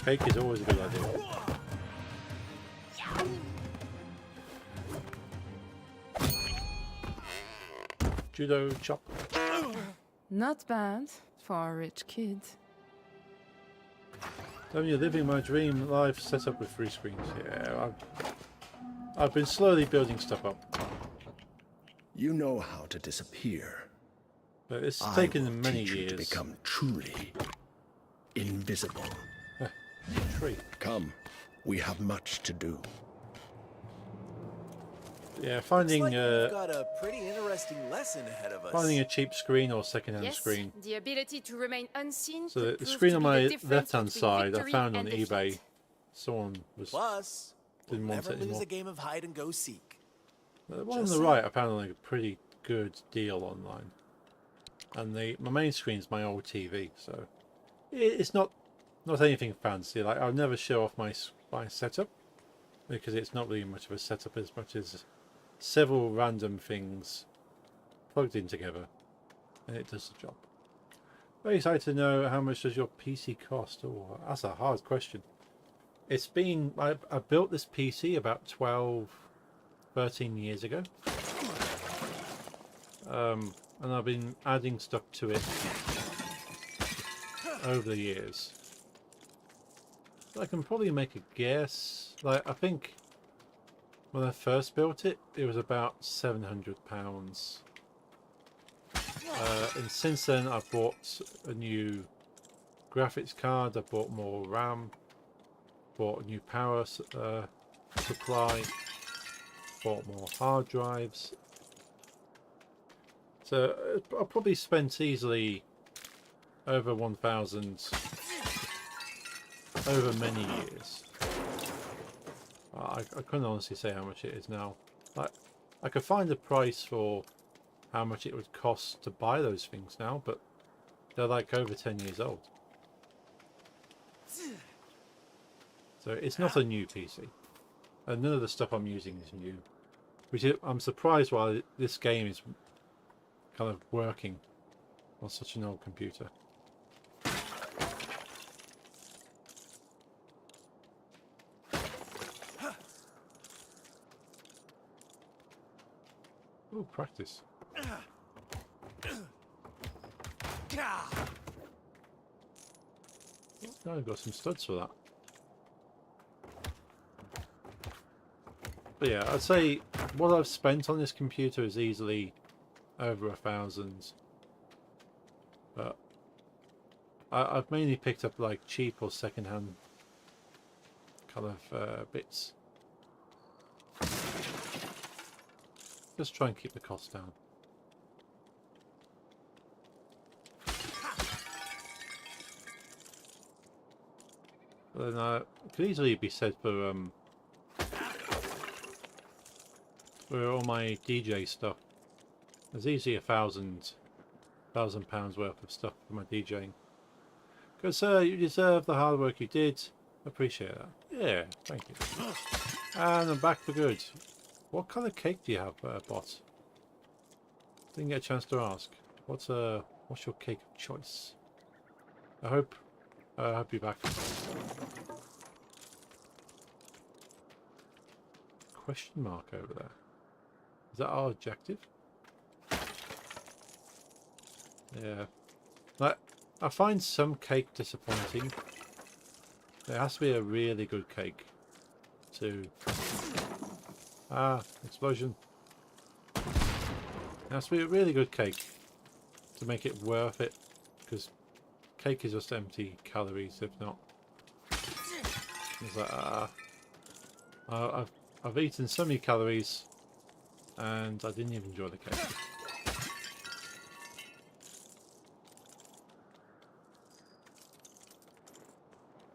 [SPEAKER 1] Cake is always a good idea. Judo chop.
[SPEAKER 5] Not bad for a rich kid.
[SPEAKER 1] So you're living my dream life setup with 3 screens. Yeah, I've been slowly building stuff up.
[SPEAKER 11] You know how to disappear.
[SPEAKER 1] But it's taken many
[SPEAKER 11] teach you
[SPEAKER 1] years.
[SPEAKER 11] to become truly invisible.
[SPEAKER 1] Tree.
[SPEAKER 11] Come, we have much to do.
[SPEAKER 1] Yeah, finding
[SPEAKER 8] Looks like we've got a pretty interesting lesson ahead of us.
[SPEAKER 1] finding a cheap screen or second-hand
[SPEAKER 5] Yes,
[SPEAKER 1] screen.
[SPEAKER 5] the ability to remain unseen.
[SPEAKER 1] So
[SPEAKER 5] could
[SPEAKER 1] the
[SPEAKER 5] prove
[SPEAKER 1] screen
[SPEAKER 5] to
[SPEAKER 1] on
[SPEAKER 5] be the
[SPEAKER 1] my
[SPEAKER 5] difference
[SPEAKER 1] left-hand
[SPEAKER 5] between
[SPEAKER 1] side I
[SPEAKER 5] victory
[SPEAKER 1] found on
[SPEAKER 5] and
[SPEAKER 1] eBay.
[SPEAKER 5] defeat.
[SPEAKER 1] Someone was
[SPEAKER 8] Plus,
[SPEAKER 1] didn't
[SPEAKER 8] we'll
[SPEAKER 1] want
[SPEAKER 8] never
[SPEAKER 1] it
[SPEAKER 8] lose
[SPEAKER 1] anymore.
[SPEAKER 8] a game of hide and go seek.
[SPEAKER 1] The one on
[SPEAKER 8] Just
[SPEAKER 1] the
[SPEAKER 8] saying.
[SPEAKER 1] right I found on like a pretty good deal online. And my main screen's my old TV, so it's not anything fancy. Like I'll never show off my setup because it's not really much of a setup as much as several random things plugged in together, and it does the job. Very excited to know how much does your PC cost. Oh, that's a hard question. It's been I built this PC about 13 years ago. And I've been adding stuff to it over the years. I can probably make a guess. Like I think when I first built it, it was about £700. And since then, I've bought a new graphics card. I bought more RAM. Bought a new power supply. Bought more hard drives. So I probably spent easily over 1,000 over many years. I couldn't honestly say how much it is now. I could find a price for how much it would cost to buy those things now, but they're like over 10 years old. So it's not a new PC. And none of the stuff I'm using is new. Which I'm surprised why this game is kind of working on such an old computer. Oh, practice. Now I've got some studs for that. But yeah, I'd say what I've spent on this computer is easily over 1,000. But I've mainly picked up like cheap or second-hand kind of bits. Just try and keep the cost down. Then it could easily be said for all my DJ stuff. There's easily £1,000 worth of stuff for my DJing. Good sir, you deserve the hard work you did. Appreciate that. Yeah, thank you. And I'm back for good. What kind of cake do you have, bot? Didn't get a chance to ask. What's your cake of choice? I hope you're back. Question mark over there. Is that our objective? Yeah. Like, I find some cake disappointing. There has to be a really good cake to... Ah, explosion. It has to be a really good cake to make it worth it, because cake is just empty calories if not. It's like, I've eaten so many calories and I didn't even enjoy the cake.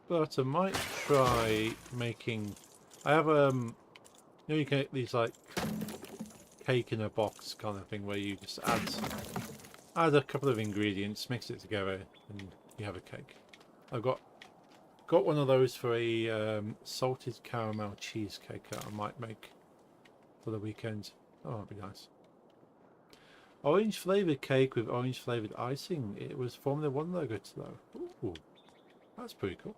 [SPEAKER 1] But I might try making... I have you know, you can get these like cake in a box kind of thing where you just add a couple of ingredients, mix it together, and you have a cake. I've got one of those for a salted caramel cheesecake that I might make for the weekend. Oh, that'd be nice. Orange flavoured cake with orange flavoured icing. It was Formula 1 logo though. Ooh, that's pretty cool.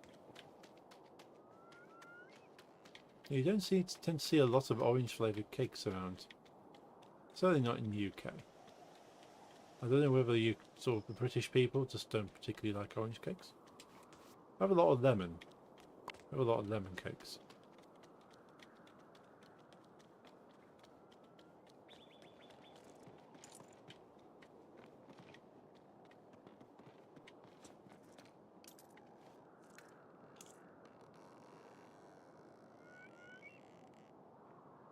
[SPEAKER 1] You don't tend to see a lot of orange flavoured cakes around. Certainly not in the UK. I don't know whether you sort of the British people just don't particularly like orange cakes. I have a lot of lemon. I have a lot of lemon cakes.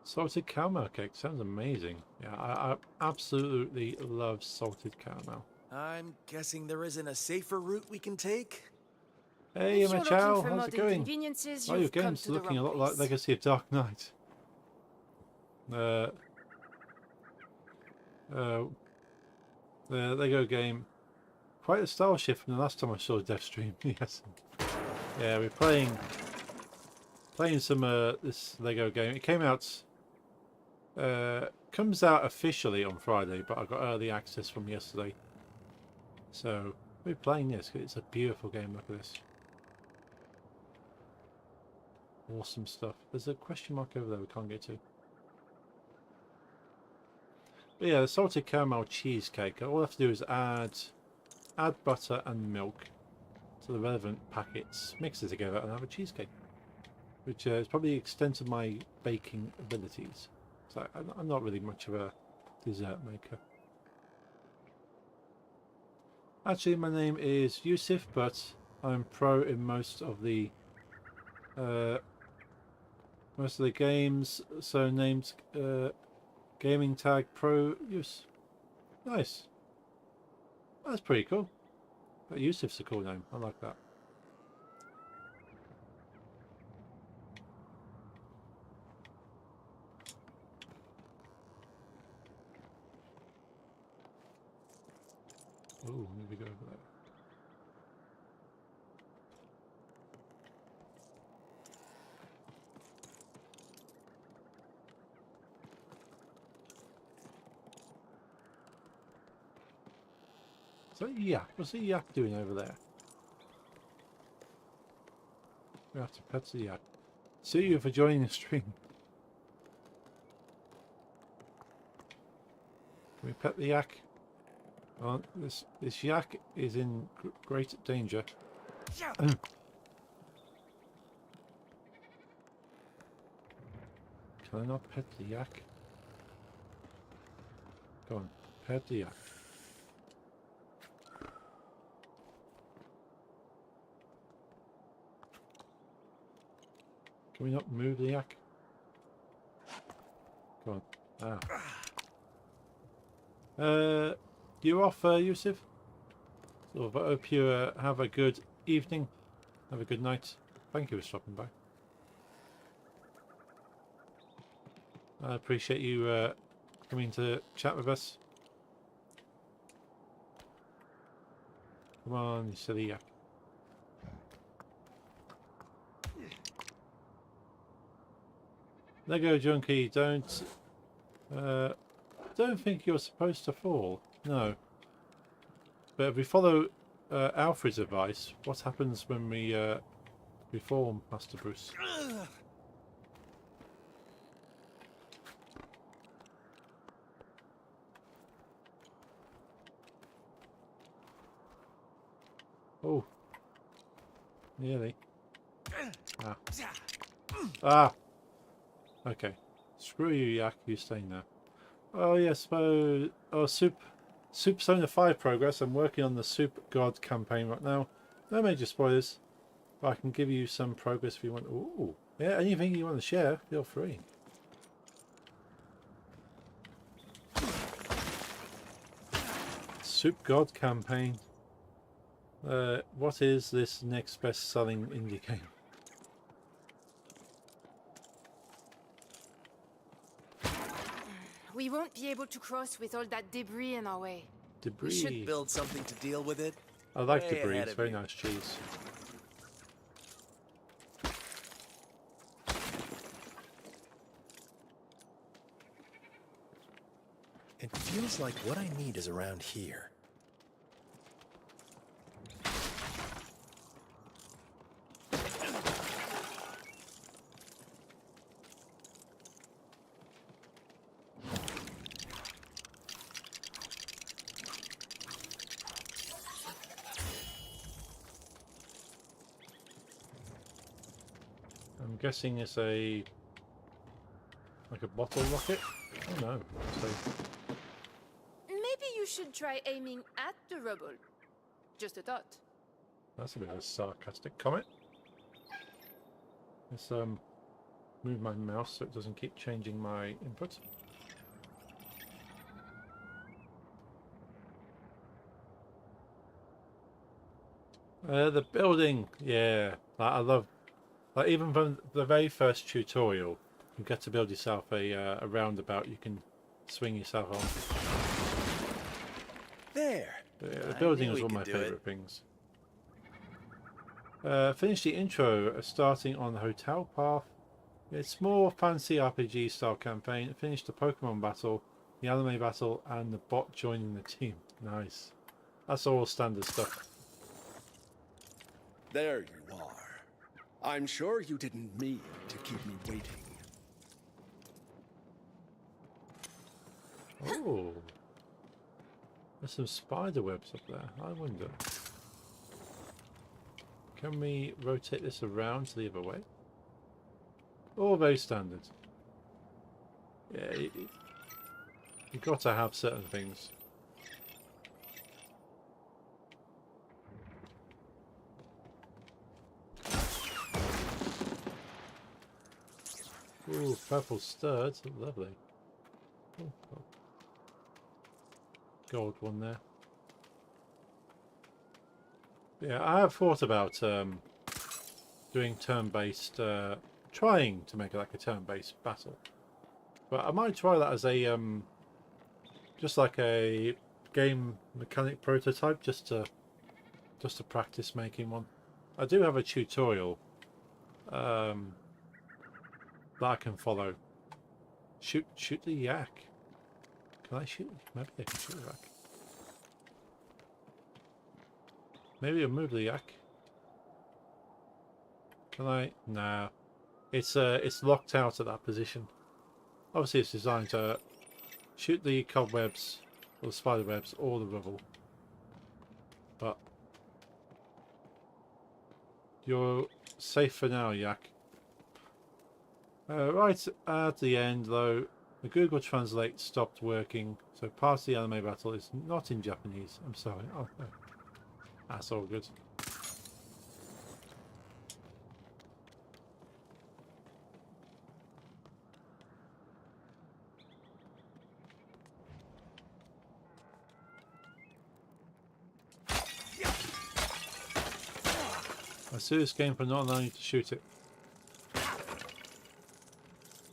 [SPEAKER 1] Salted caramel cake sounds amazing. Yeah, I absolutely love salted caramel.
[SPEAKER 8] I'm guessing there isn't a safer route we can take?
[SPEAKER 1] Hey,
[SPEAKER 5] If you're
[SPEAKER 1] Machao,
[SPEAKER 5] looking for
[SPEAKER 1] how's it
[SPEAKER 5] modern
[SPEAKER 1] going?
[SPEAKER 5] conveniences,
[SPEAKER 1] Oh, your
[SPEAKER 5] you've come
[SPEAKER 1] game's
[SPEAKER 5] to the
[SPEAKER 1] looking a
[SPEAKER 5] wrong
[SPEAKER 1] lot like
[SPEAKER 5] place.
[SPEAKER 1] Legacy of Dark Knight. The Lego game, quite a style shift from the last time I saw Dev stream. Yes, yeah, we're playing some this Lego game. It came out, comes out officially on Friday, but I got early access from yesterday. So we're playing this. It's a beautiful game. Look at this. Awesome stuff. There's a question mark over there we can't get to. But yeah, the salted caramel cheesecake. All I have to do is add butter and milk to the relevant packets, mix it together, and have a cheesecake. Which is probably the extent of my baking abilities. So I'm not really much of a dessert maker. Actually, my name is Yusuf, but I'm pro in most of the games. So named gaming tag pro use. Nice. That's pretty cool. But Yusuf's a cool name. I like that. Oh, maybe go over there. So yak, what's the yak doing over there? We have to pet the yak. See you for joining the stream. Can we pet the yak? Well, this yak is in great danger. Can I not pet the yak? Go on, pet the yak. Can we not move the yak? Go on. Ah. You off, Yusuf? So I hope you have a good evening. Have a good night. Thank you for stopping by. I appreciate you coming to chat with us. Come on, you silly yak. Lego Junkie, don't think you're supposed to fall. No. But if we follow Alfred's advice, what happens when we reform Master Bruce? Oh. Nearly. Ah. Ah! Okay. Screw you, Yak. You staying there. Oh, yes. So, Super Sona 5 progress. I'm working on the Super God campaign right now. No major spoilers. But I can give you some progress if you want. Ooh. Yeah, anything you want to share, feel free. Soup God campaign. What is this next best-selling indie game?
[SPEAKER 5] We won't be able to cross with all that debris in our way.
[SPEAKER 1] Debris.
[SPEAKER 8] We should build something to deal with it.
[SPEAKER 1] I like
[SPEAKER 8] Way
[SPEAKER 1] debris.
[SPEAKER 8] ahead
[SPEAKER 1] It's
[SPEAKER 8] of
[SPEAKER 1] very
[SPEAKER 8] you.
[SPEAKER 1] nice cheese.
[SPEAKER 11] It feels like what I need is around here.
[SPEAKER 1] I'm guessing it's like a bottle rocket. Oh no. So,
[SPEAKER 5] Maybe you should try aiming at the rubble. Just a thought.
[SPEAKER 1] that's a bit of a sarcastic comment. Let's move my mouse so it doesn't keep changing my input. The building, yeah, I love. Like even from the very first tutorial, you get to build yourself a roundabout you can swing yourself on.
[SPEAKER 11] There.
[SPEAKER 1] The
[SPEAKER 11] I
[SPEAKER 1] building
[SPEAKER 11] knew
[SPEAKER 1] was
[SPEAKER 11] we
[SPEAKER 1] one of my
[SPEAKER 11] could do it.
[SPEAKER 1] favourite things. Finish the intro, starting on the hotel path. It's more fancy RPG style campaign. Finish the Pokemon battle, the anime battle, and the bot joining the team. Nice. That's all standard stuff.
[SPEAKER 11] There you are. I'm sure you didn't mean to keep me waiting.
[SPEAKER 1] Oh. There's some spider webs up there. I wonder. Can we rotate this around to the other way? All very standard. Yeah, you've got to have certain things. Ooh, purple sturd. Lovely. Oh, oh. Gold one there. Yeah, I have thought about doing turn-based, trying to make it like a turn-based battle. But I might try that as a, just like a game mechanic prototype, just to practice making one. I do have a tutorial that I can follow. Shoot the yak. Can I shoot? Maybe I can shoot the yak. Maybe I'll move the yak. Can I? Nah. It's locked out at that position. Obviously it's designed to shoot the cobwebs, or the spider webs, or the rubble. But you're safe for now, yak. Right at the end though, the Google Translate stopped working, so part of the anime battle is not in Japanese. I'm sorry. Oh, no. That's all good. I sue this game for not allowing you to shoot it.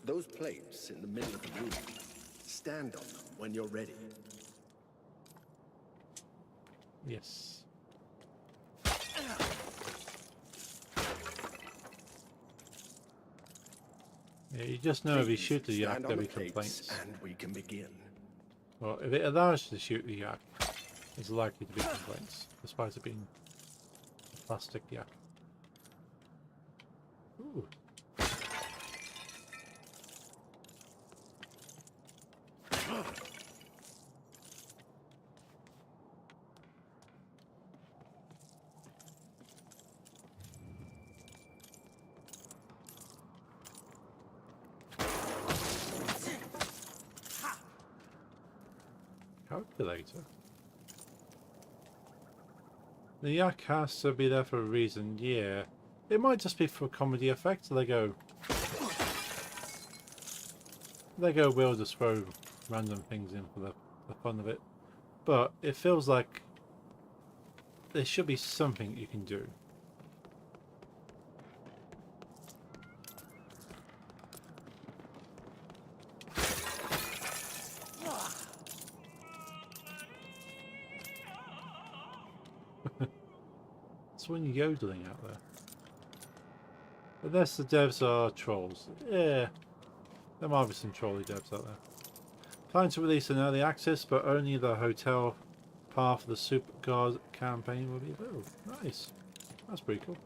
[SPEAKER 11] Those plates in the middle of the room. Stand on them when you're ready.
[SPEAKER 1] Yes. Yeah, you just know if you shoot the yak,
[SPEAKER 11] Stand on
[SPEAKER 1] there'll
[SPEAKER 11] the
[SPEAKER 1] be
[SPEAKER 11] plates
[SPEAKER 1] complaints.
[SPEAKER 11] and we can begin.
[SPEAKER 1] Well, if it allows you to shoot the yak, there's likely to be complaints, despite it being a plastic yak. Ooh. calculator. The yak has to be there for a reason, yeah. It might just be for comedy effect. Lego will just throw random things in for the fun of it. But it feels like there should be something you can do. Someone yodeling out there. Unless the devs are trolls. Yeah, there might be some trolly devs out there. Planning to release an early access, but only the hotel path of the Super Guard campaign will be available. Nice. That's pretty cool.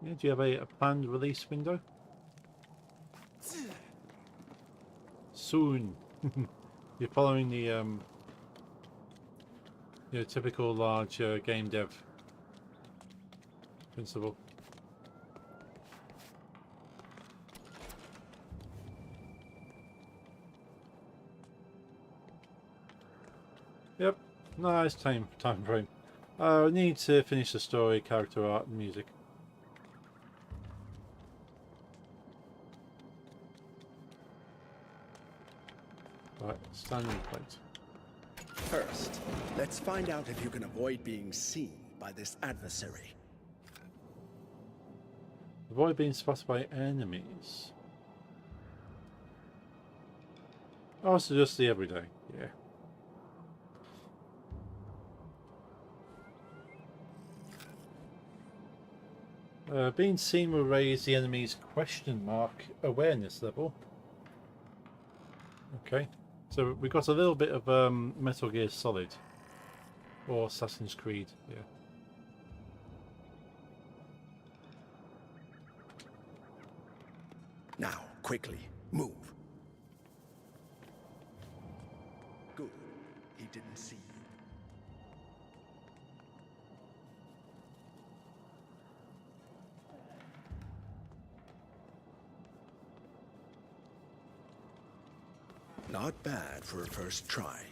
[SPEAKER 1] Yeah, do you have a planned release window? Soon. You're following the typical large game dev principle. Yep, nice time frame. I need to finish the story, character art, and music. Right, standing plate.
[SPEAKER 11] First, let's find out if you can avoid being seen by this adversary.
[SPEAKER 1] Avoid being spotted by enemies. Oh, so just the everyday, yeah. Being seen will raise the enemy's question mark awareness level. Okay. So we got a little bit of Metal Gear Solid or Assassin's Creed, yeah.
[SPEAKER 11] Now, quickly, move. Good. He didn't see you. Not bad for a first try.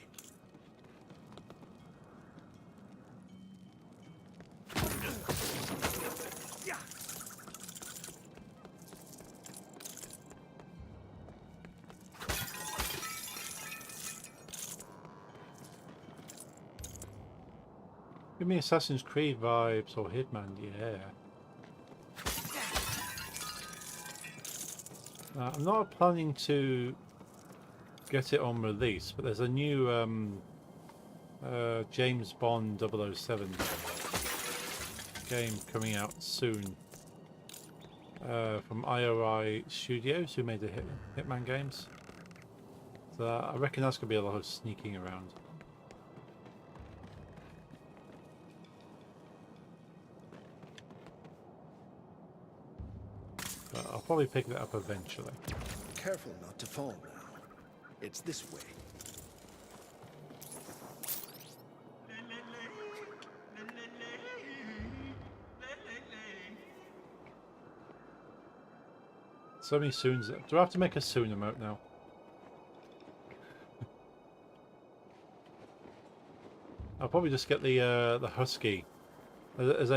[SPEAKER 1] Give me Assassin's Creed vibes or Hitman, yeah. I'm not planning to get it on release, but there's a new James Bond 007 game coming out soon from IOI Studios, who made the Hitman games. So I reckon that's going to be a lot of sneaking around. But I'll probably pick that up eventually.
[SPEAKER 11] Careful not to fall now. It's this way.
[SPEAKER 1] So many soons. Do I have to make a soon emote now? I'll probably just get the husky as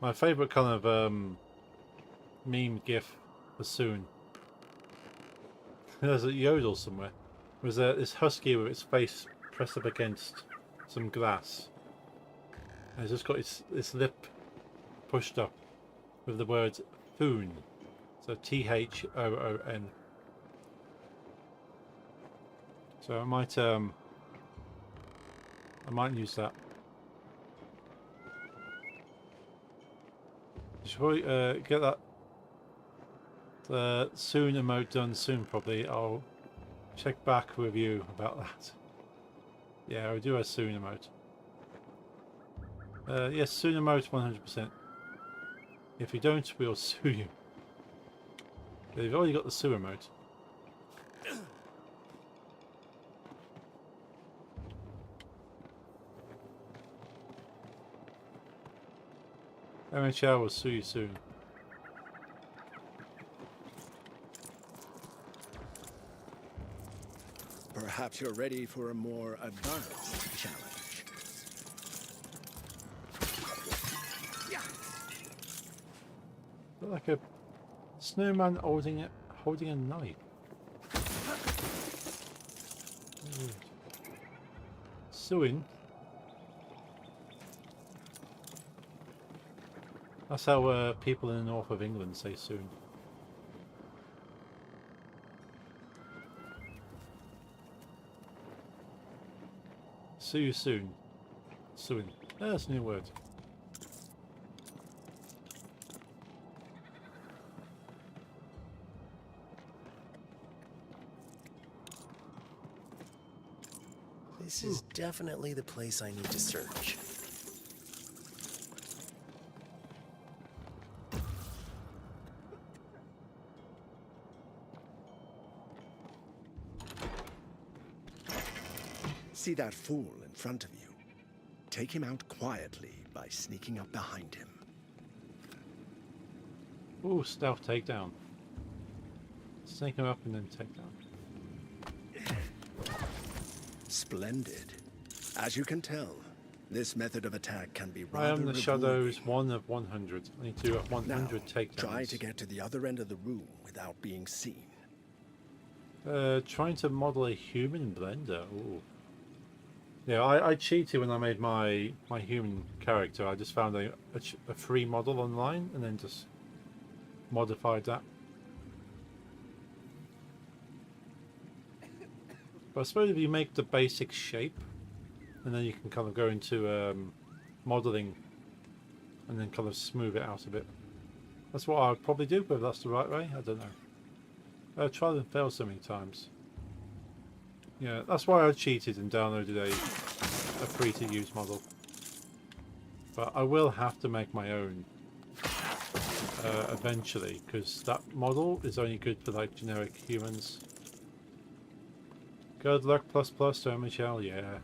[SPEAKER 1] my favourite kind of meme gif for soon. There's a yodel somewhere. There's this husky with its face pressed up against some glass. And it's just got its lip pushed up with the word Thoon. So Thoon. So I might use that. Should we get that soon emote done soon probably. I'll check back with you about that. Yeah, I'll do a soon emote. Yes, soon emote 100%. If you don't, we'll sue you. They've already got the sewer mode. MHL will sue you soon.
[SPEAKER 11] Perhaps you're ready for a more advanced challenge.
[SPEAKER 1] Look like a snowman holding a knife. Weird. Suing. That's how people in the north of England say soon. See you soon. Soon. That's a new word.
[SPEAKER 8] This is definitely the place I need to search.
[SPEAKER 11] See that fool in front of you? Take him out quietly by sneaking up behind him.
[SPEAKER 1] Ooh, stealth takedown. Snake him up and then take down.
[SPEAKER 11] Splendid. As you can tell, this method of attack can be rather
[SPEAKER 1] I am the
[SPEAKER 11] rewarding.
[SPEAKER 1] Shadows 1 of 100. I need to have 100
[SPEAKER 11] Now,
[SPEAKER 1] takedowns.
[SPEAKER 11] try to get to the other end of the room without being seen.
[SPEAKER 1] Trying to model a human in Blender. Ooh. Yeah, I cheated when I made my human character. I just found a free model online and then just modified that. But I suppose if you make the basic shape, and then you can kind of go into modeling and then kind of smooth it out a bit. That's what I'd probably do, but if that's the right way, I don't know. I tried and failed so many times. Yeah, that's why I cheated and downloaded a free-to-use model. But I will have to make my own eventually, because that model is only good for like generic humans. Good luck ++ to Michelle, yeah.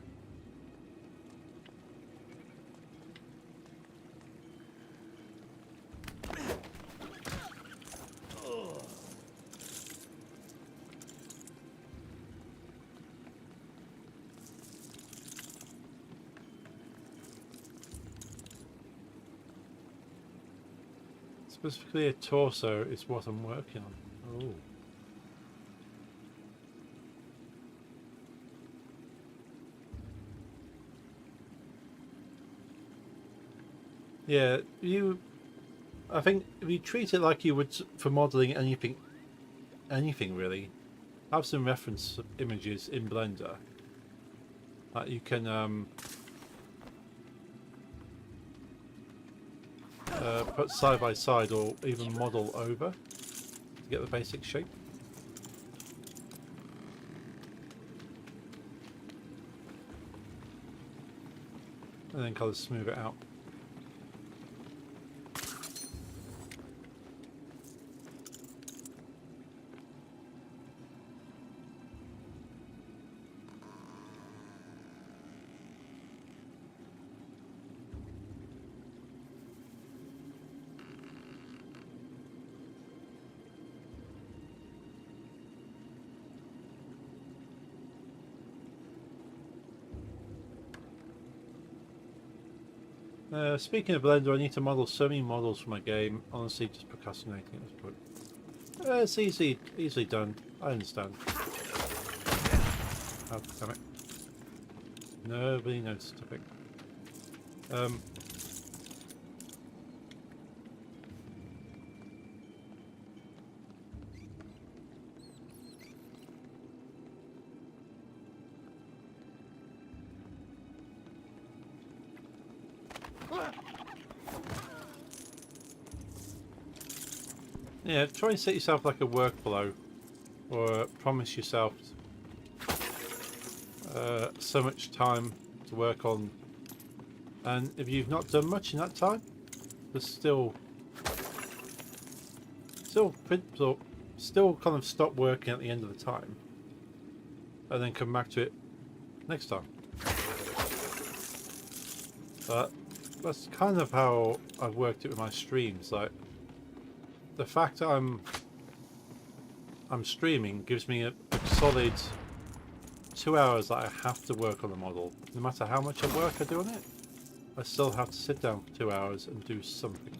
[SPEAKER 1] Specifically a torso is what I'm working on. Oh. Yeah, I think if you treat it like you would for modeling anything really, have some reference images in Blender that you can put side by side or even model over to get the basic shape. And then kind of smooth it out. Speaking of Blender, I need to model so many models for my game. Honestly, just procrastinating at this point. It's easily done. I understand. Oh, damn it. Nobody noticed a thing. Yeah, try and set yourself like a workflow, or promise yourself so much time to work on, and if you've not done much in that time, there's still still kind of stop working at the end of the time, and then come back to it next time. But that's kind of how I've worked it with my streams. Like, the fact that I'm streaming gives me a solid 2 hours that I have to work on the model. No matter how much work I do on it, I still have to sit down for 2 hours and do something.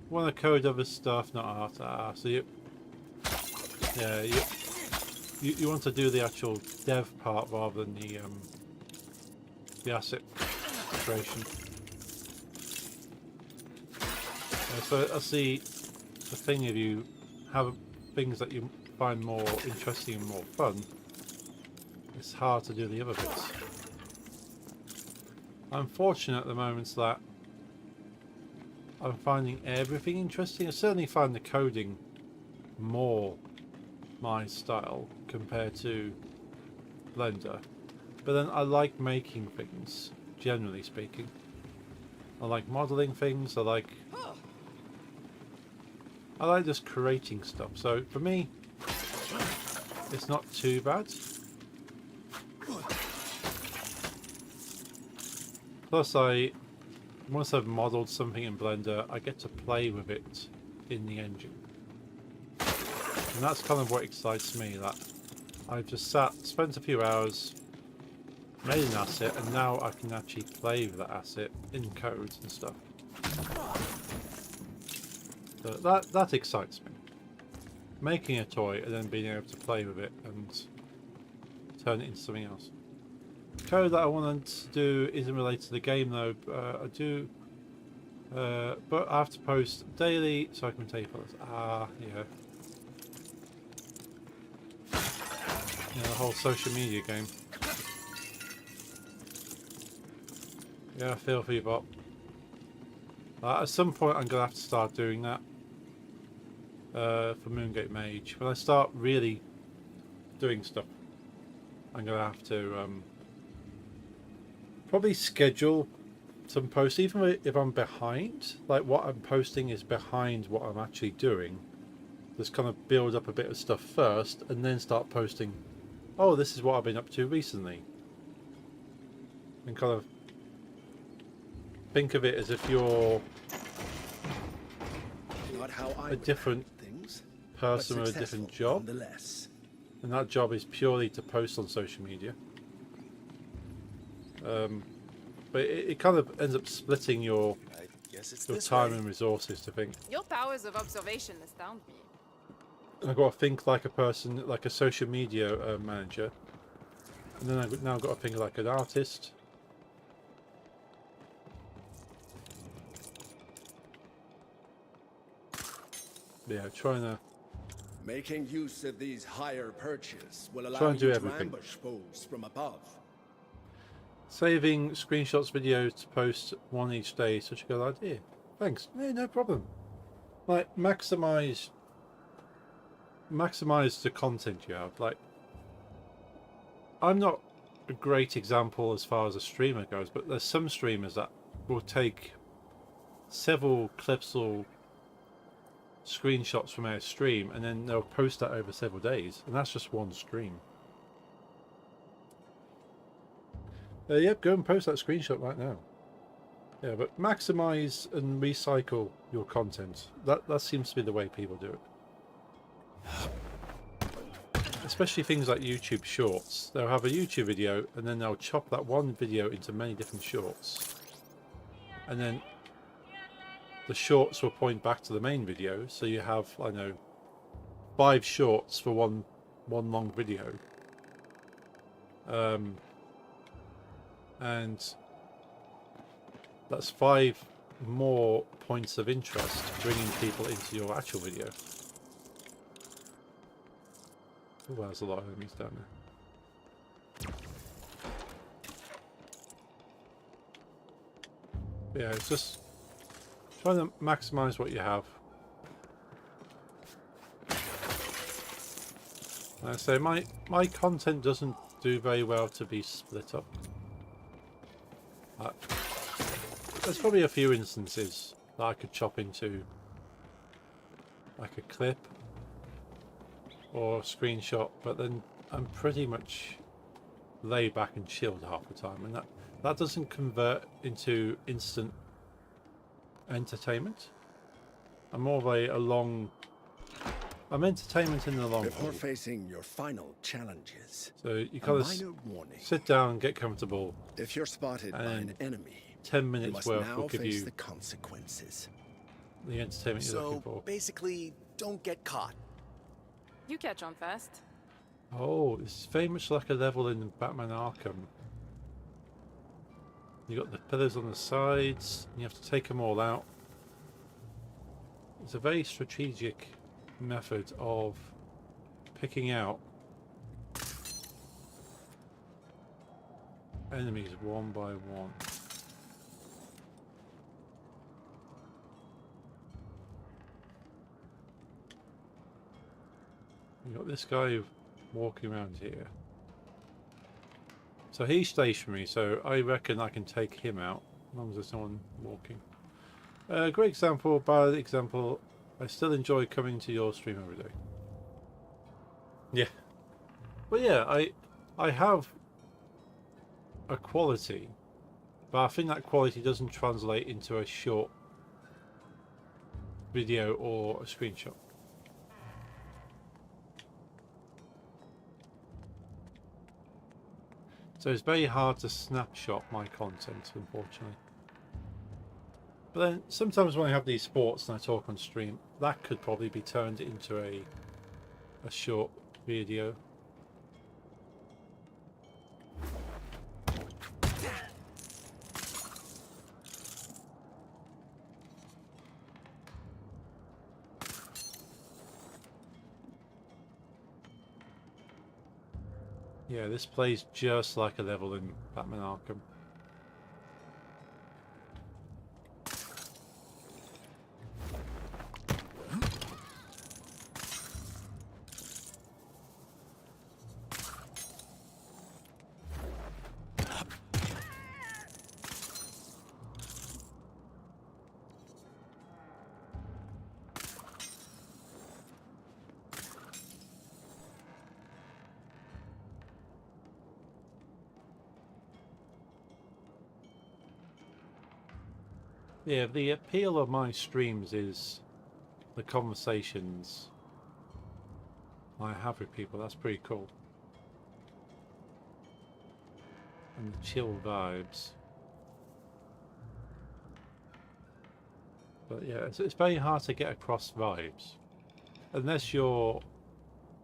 [SPEAKER 1] Want to code other stuff, not art. So you want to do the actual dev part rather than the asset creation. So that's the thing. If you have things that you find more interesting and more fun, it's hard to do the other bits. I'm fortunate at the moment that I'm finding everything interesting. I certainly find the coding more my style compared to Blender. But then I like making things, generally speaking. I like modeling things, I like just creating stuff. So for me, it's not too bad. Plus once I've modeled something in Blender, I get to play with it in the engine. And that's kind of what excites me, that I've just spent a few hours, made an asset, and now I can actually play with that asset in codes and stuff. So that excites me. Making a toy and then being able to play with it and turn it into something else. Code that I wanted to do isn't related to the game though. I do, but I have to post daily so I can take photos. Yeah. Yeah, the whole social media game. Yeah, I feel for you, Bob. At some point I'm going to have to start doing that for Moongate Mage. When I start really doing stuff, I'm going to have to probably schedule some posts, even if I'm behind. Like, what I'm posting is behind what I'm actually doing. Just kind of build up a bit of stuff first and then start posting, oh, this is what I've been up to recently. And kind of think of it as if you're
[SPEAKER 11] not how
[SPEAKER 1] a different person with a different job. And that job is purely to post on social media. But it kind of ends up splitting your time and resources to think.
[SPEAKER 5] Your powers of observation astound me.
[SPEAKER 1] I've got to think like a person, like a social media manager. And then I've now got to think like an artist. Yeah, trying to...
[SPEAKER 11] Making use of these higher perches will allow
[SPEAKER 1] Try and do
[SPEAKER 11] you to
[SPEAKER 1] everything.
[SPEAKER 11] ambush foes from above.
[SPEAKER 1] Saving screenshots, videos to post one each day is such a good idea. Thanks. Yeah, no problem. Like, maximize the content you have. Like, I'm not a great example as far as a streamer goes, but there's some streamers that will take several clips or screenshots from our stream and then they'll post that over several days, and that's just one stream. Yep, go and post that screenshot right now. Yeah, but maximize and recycle your content. That seems to be the way people do it. Especially things like YouTube Shorts. They'll have a YouTube video and then they'll chop that one video into many different shorts. And then the shorts will point back to the main video, so you have, I know, 5 shorts for one long video. And that's 5 more points of interest bringing people into your actual video. Oh, there's a lot of enemies down there. Yeah, it's just trying to maximize what you have. Like I say, my content doesn't do very well to be split up. There's probably a few instances that I could chop into like a clip or a screenshot, but then I'm pretty much laid back and chilled half the time, and that doesn't convert into instant entertainment. I'm more of I'm entertainment in the long
[SPEAKER 11] Before
[SPEAKER 1] haul.
[SPEAKER 11] facing your final challenges,
[SPEAKER 1] So you
[SPEAKER 11] a
[SPEAKER 1] kind of
[SPEAKER 11] minor warning.
[SPEAKER 1] sit down, get comfortable.
[SPEAKER 11] If you're spotted by an
[SPEAKER 1] and
[SPEAKER 11] enemy,
[SPEAKER 1] 10
[SPEAKER 11] you
[SPEAKER 1] minutes
[SPEAKER 11] must
[SPEAKER 1] worth
[SPEAKER 11] now
[SPEAKER 1] will give
[SPEAKER 11] face
[SPEAKER 1] you
[SPEAKER 11] the consequences.
[SPEAKER 1] the entertainment you're looking
[SPEAKER 8] So
[SPEAKER 1] for.
[SPEAKER 8] basically, don't get caught.
[SPEAKER 5] You catch on fast.
[SPEAKER 1] Oh, it's very much like a level in Batman Arkham. You got the pillars on the sides, and you have to take them all out. It's a very strategic method of picking out enemies one by one. You got this guy walking around here. So he's stationary, so I reckon I can take him out as long as there's someone walking. Great example, bad example. I still enjoy coming to your stream every day. Yeah. But yeah, I have a quality, but I think that quality doesn't translate into a short video or a screenshot. So it's very hard to snapshot my content, unfortunately. But then sometimes when I have these sports and I talk on stream, that could probably be turned into a short video. Yeah, this plays just like a level in Batman Arkham. Yeah, the appeal of my streams is the conversations I have with people. That's pretty cool. And the chill vibes. But yeah, it's very hard to get across vibes. Unless you're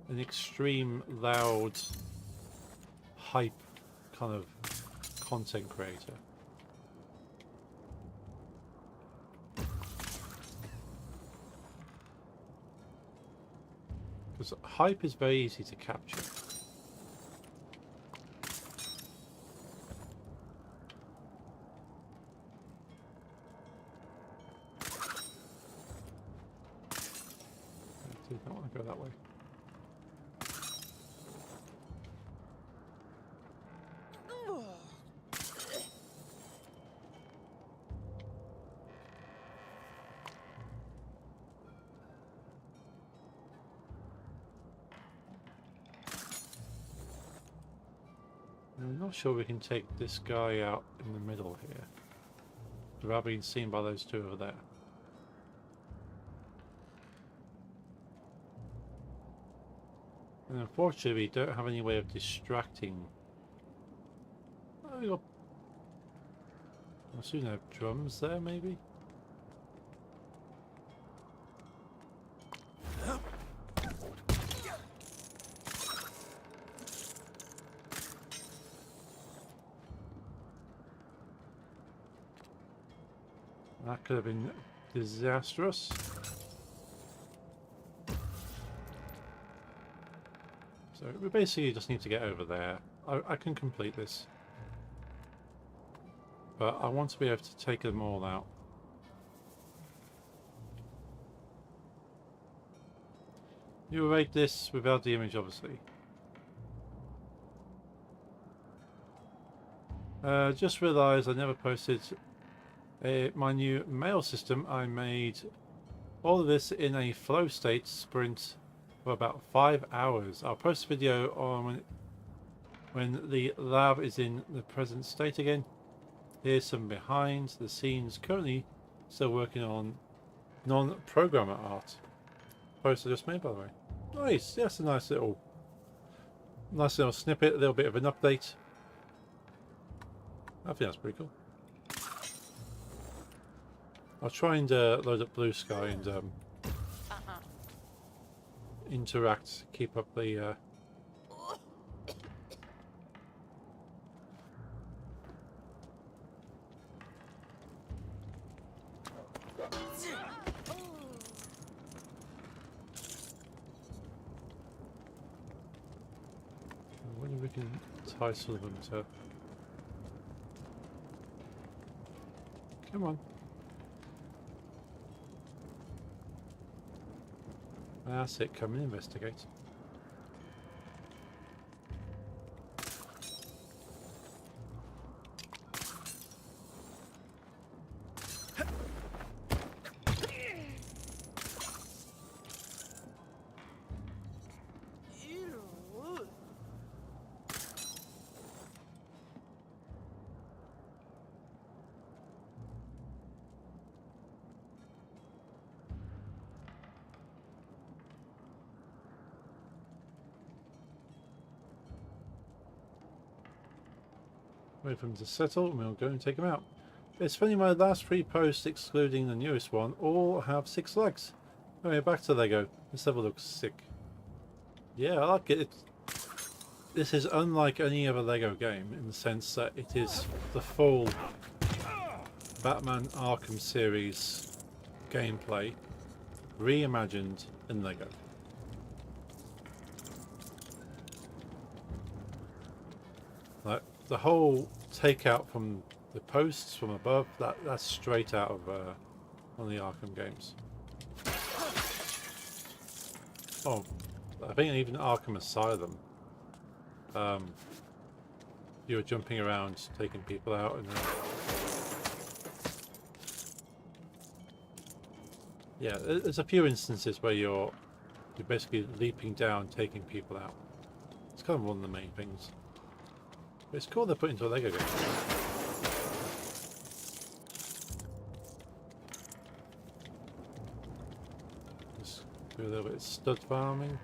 [SPEAKER 1] an extreme, loud, hype kind of content creator. Because hype is very easy to capture. I did not want to go that way. I'm not sure we can take this guy out in the middle here without being seen by those two over there. And unfortunately, we don't have any way of distracting. Oh, we got. I assume they have drums there, maybe? That could have been disastrous. So we basically just need to get over there. I can complete this. But I want to be able to take them all out. You will rate this without the image, obviously. Just realised I never posted my new mail system, I made all of this in a flow state sprint for about 5 hours. I'll post a video on when the lab is in the present state again. Here's some behind the scenes. Currently still working on non-programmer art. Post I just made, by the way. Nice. That's a nice little snippet. A little bit of an update. I think that's pretty cool. I'll try and load up Blue Sky and interact, keep up the I wonder if we can tie some of them to... Come on. That's it, come and investigate. Wait for them to settle and we'll go and take them out. It's funny, my last 3 posts, excluding the newest one, all have 6 legs. Anyway, back to Lego. This level looks sick. Yeah, I like it. This is unlike any other Lego game in the sense that it is the full Batman Arkham series gameplay reimagined in Lego. Like the whole takeout from the posts from above, that's straight out of one of the Arkham games. Oh, I think even Arkham Asylum. You were jumping around, taking people out, and yeah, there's a few instances where you're basically leaping down, taking people out. It's kind of one of the main things. But it's cool they're put into a Lego game. Just do a little bit of stud farming.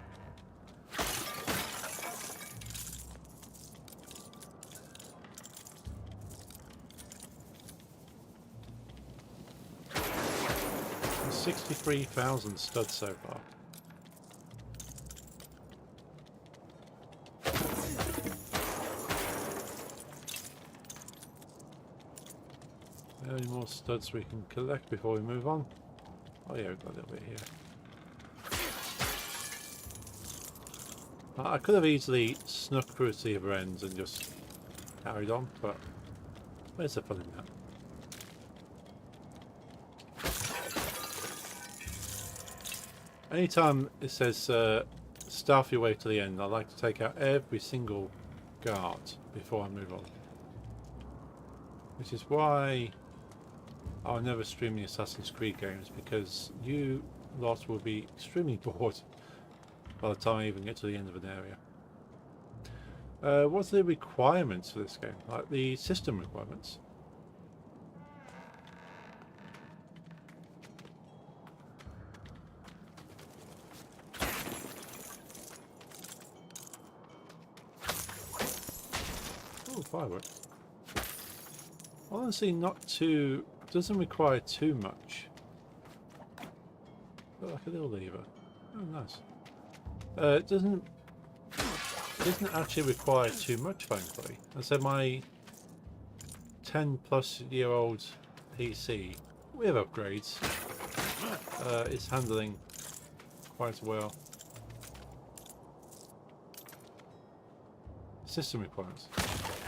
[SPEAKER 1] There's 63,000 studs so far. Any more studs we can collect before we move on? Oh yeah, we've got a little bit here. I could have easily snuck through to the other ends and just carried on, but where's the fun in that? Anytime it says staff your way to the end, I like to take out every single guard before I move on. Which is why I'll never stream the Assassin's Creed games, because you lot will be extremely bored by the time I even get to the end of an area. What's the requirements for this game? Like the system requirements? Oh, fireworks. Honestly, not too... doesn't require too much. But like a little lever. Oh, nice. It doesn't actually require too much, thankfully. I said my 10-plus-year-old PC, with upgrades, is handling quite well. System requirements.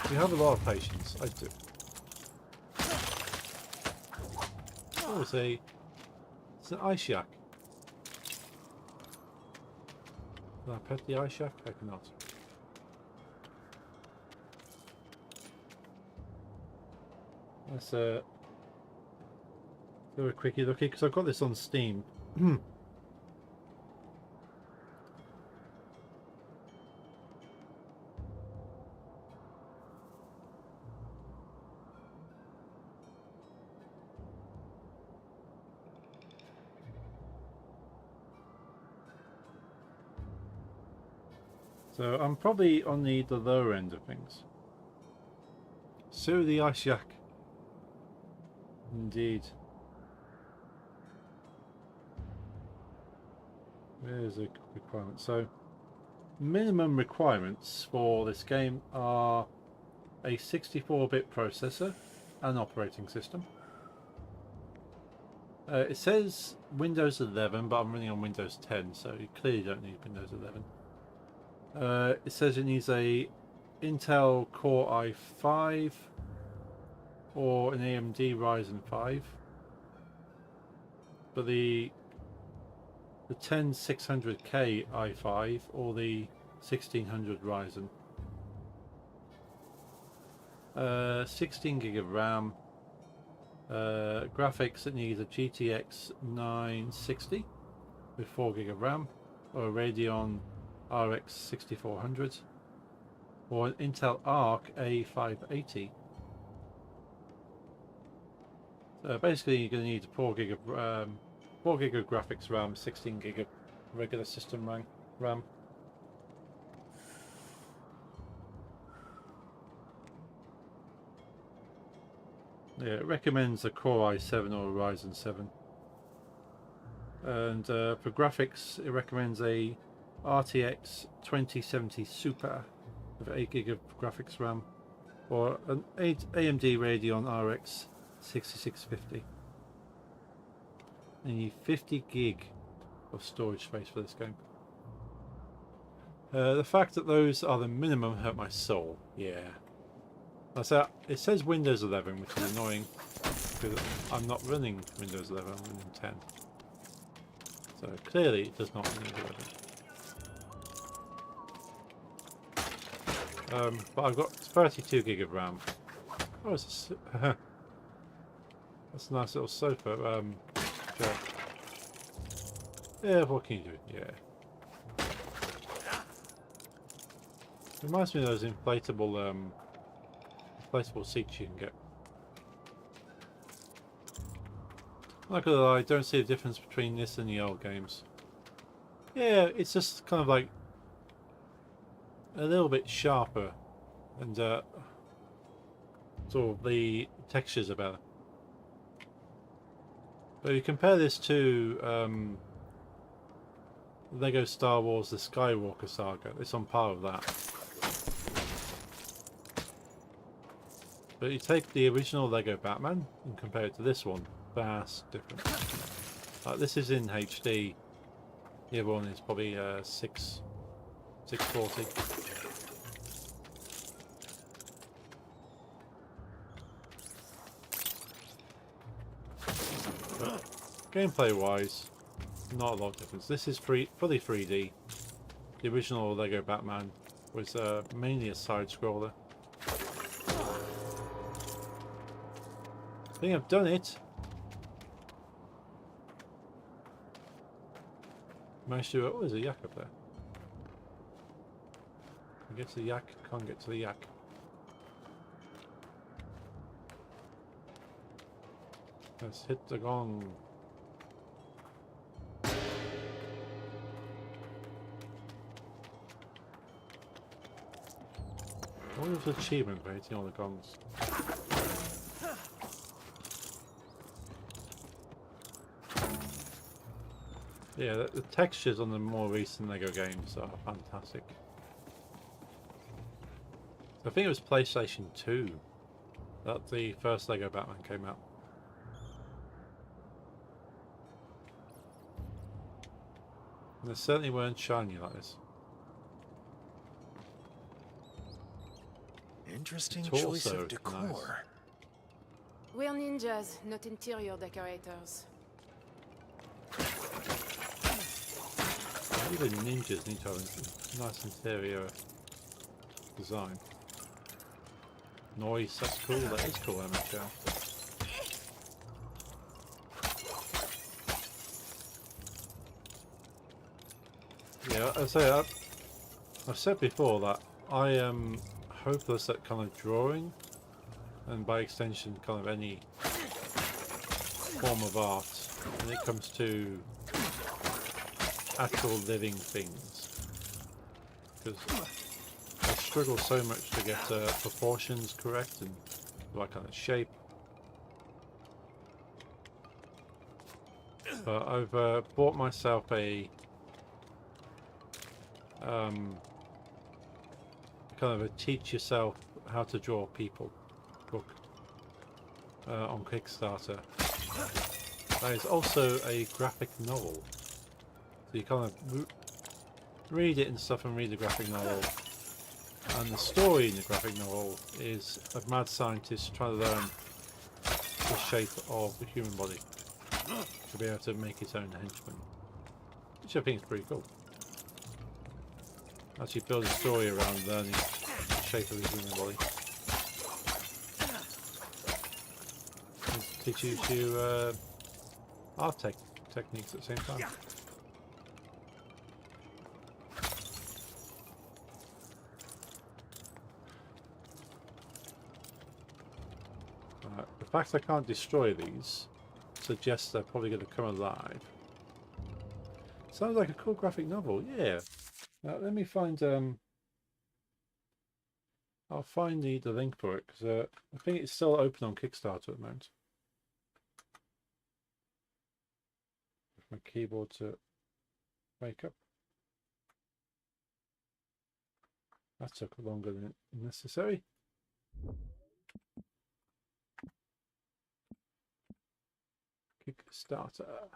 [SPEAKER 1] You have a lot of patience, I do. Oh, it's an ice yak. Can I pet the ice yak? I cannot. That's Do a quickie looky because I've got this on Steam. So I'm probably on the lower end of things. So the Ice Yak. Indeed. Where's the requirement? So minimum requirements for this game are a 64-bit processor and operating system. It says Windows 11, but I'm running on Windows 10, so you clearly don't need Windows 11. It says it needs a Intel Core i5 or an AMD Ryzen 5, but the 10600K i5 or the 1600 Ryzen. 16 gig of RAM. Graphics, it needs a GTX 960 with 4 gig of RAM, or a Radeon RX 6400, or an Intel Arc A580. So basically, you're going to need 4 gig of graphics RAM, 16 gig of regular system RAM. Yeah, it recommends a Core i7 or a Ryzen 7. And for graphics, it recommends a RTX 2070 Super with 8 gig of graphics RAM, or an AMD Radeon RX 6650. And you need 50 gig of storage space for this game. The fact that those are the minimum hurt my soul. Yeah. So it says Windows 11, which is annoying because I'm not running Windows 11, I'm running 10. So clearly it does not need 11. But I've got 32 gig of RAM. Oh, it's that's a nice little sofa. Yeah, what can you do? Yeah. Reminds me of those inflatable seats you can get. Not gonna lie, I don't see a difference between this and the old games. Yeah, it's just kind of like a little bit sharper, and sort of the textures are better. But if you compare this to Lego Star Wars The Skywalker Saga, it's on par with that. But you take the original Lego Batman and compare it to this one, vast difference. Like this is in HD, the other one is probably 640. But gameplay wise, not a lot of difference. This is fully 3D. The original Lego Batman was mainly a side scroller. I think I've done it. Managed to. Oh, there's a yak up there. Can get to the yak, can't get to the yak. Let's hit the gong. What was the achievement for hitting all the gongs? Yeah, the textures on the more recent Lego games are fantastic. I think it was PlayStation 2 that the first Lego Batman came out. And they certainly weren't shiny like this.
[SPEAKER 8] Interesting choice of decor.
[SPEAKER 1] Nice.
[SPEAKER 5] We're ninjas, not interior decorators.
[SPEAKER 1] Even ninjas need to have a nice interior design. Noise, that's cool, that is cool, MHL. Yeah, I've said before that I am hopeless at kind of drawing, and by extension kind of any form of art when it comes to actual living things, because I struggle so much to get proportions correct and the right kind of shape. But I've bought myself a kind of a teach yourself how to draw people book on Kickstarter. That is also a graphic novel, so you kind of read it and stuff and read the graphic novel, and the story in the graphic novel is a mad scientist trying to learn the shape of the human body to be able to make its own henchmen, which I think is pretty cool. Actually build a story around learning the shape of the human body. It teaches you art techniques at the same time. The fact I can't destroy these suggests they're probably going to come alive. Sounds like a cool graphic novel, yeah. Let me find I'll find the link for it, because I think it's still open on Kickstarter at the moment. If my keyboard to wake up. That took longer than necessary. Kickstarter.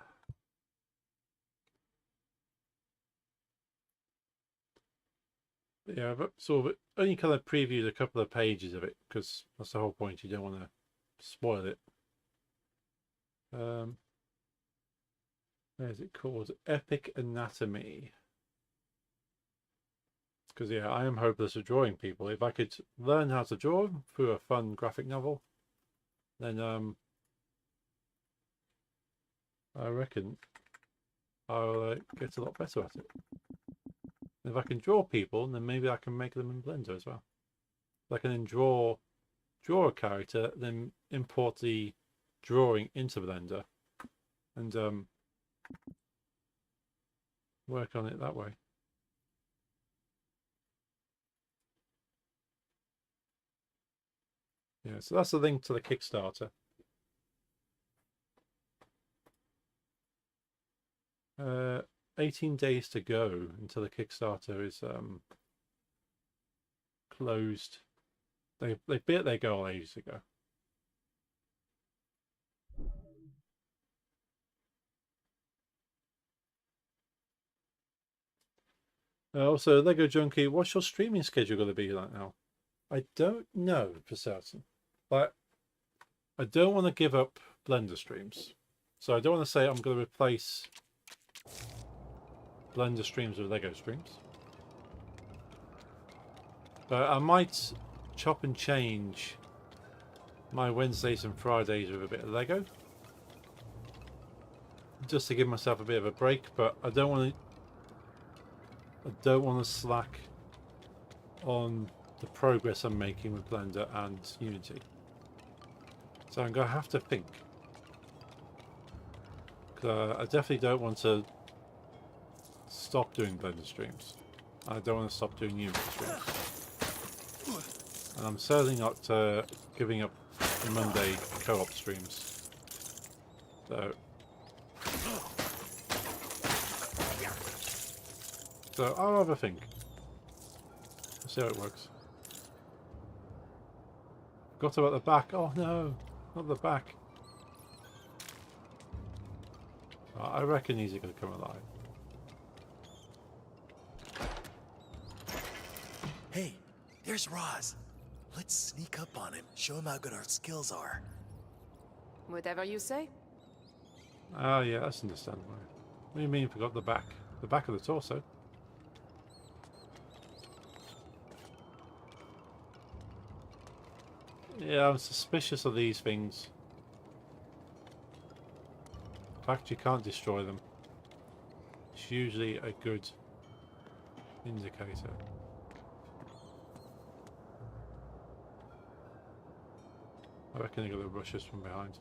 [SPEAKER 1] Yeah, I've sort of only kind of previewed a couple of pages of it, because that's the whole point. You don't want to spoil it. Where's it called? Epic Anatomy. Because yeah, I am hopeless at drawing people. If I could learn how to draw through a fun graphic novel, then I reckon I'll get a lot better at it. If I can draw people, then maybe I can make them in Blender as well. I can then draw a character, then import the drawing into Blender, and work on it that way. Yeah, so that's the link to the Kickstarter. 18 days to go until the Kickstarter is closed. They bit their goal ages ago. Also, Lego Junkie, what's your streaming schedule going to be like now? I don't know for certain, but I don't want to give up Blender streams. So I don't want to say I'm going to replace Blender streams with Lego streams. But I might chop and change my Wednesdays and Fridays with a bit of Lego, just to give myself a bit of a break. But I don't want to slack on the progress I'm making with Blender and Unity. So I'm going to have to think. I definitely don't want to stop doing Blender streams. I don't want to stop doing Unity streams. And I'm certainly not giving up Monday co-op streams. So I'll have a think. We'll see how it works. Forgot about the back. Oh no, not the back. I reckon these are going to come alive.
[SPEAKER 8] Hey, there's Roz. Let's sneak up on him, show him how good our skills are.
[SPEAKER 5] Whatever you say.
[SPEAKER 1] Oh yeah, that's understandable. What do you mean forgot the back? The back of the torso? Yeah, I'm suspicious of these things. The fact you can't destroy them. It's usually a good indicator. I reckon they're going to rush us from behind.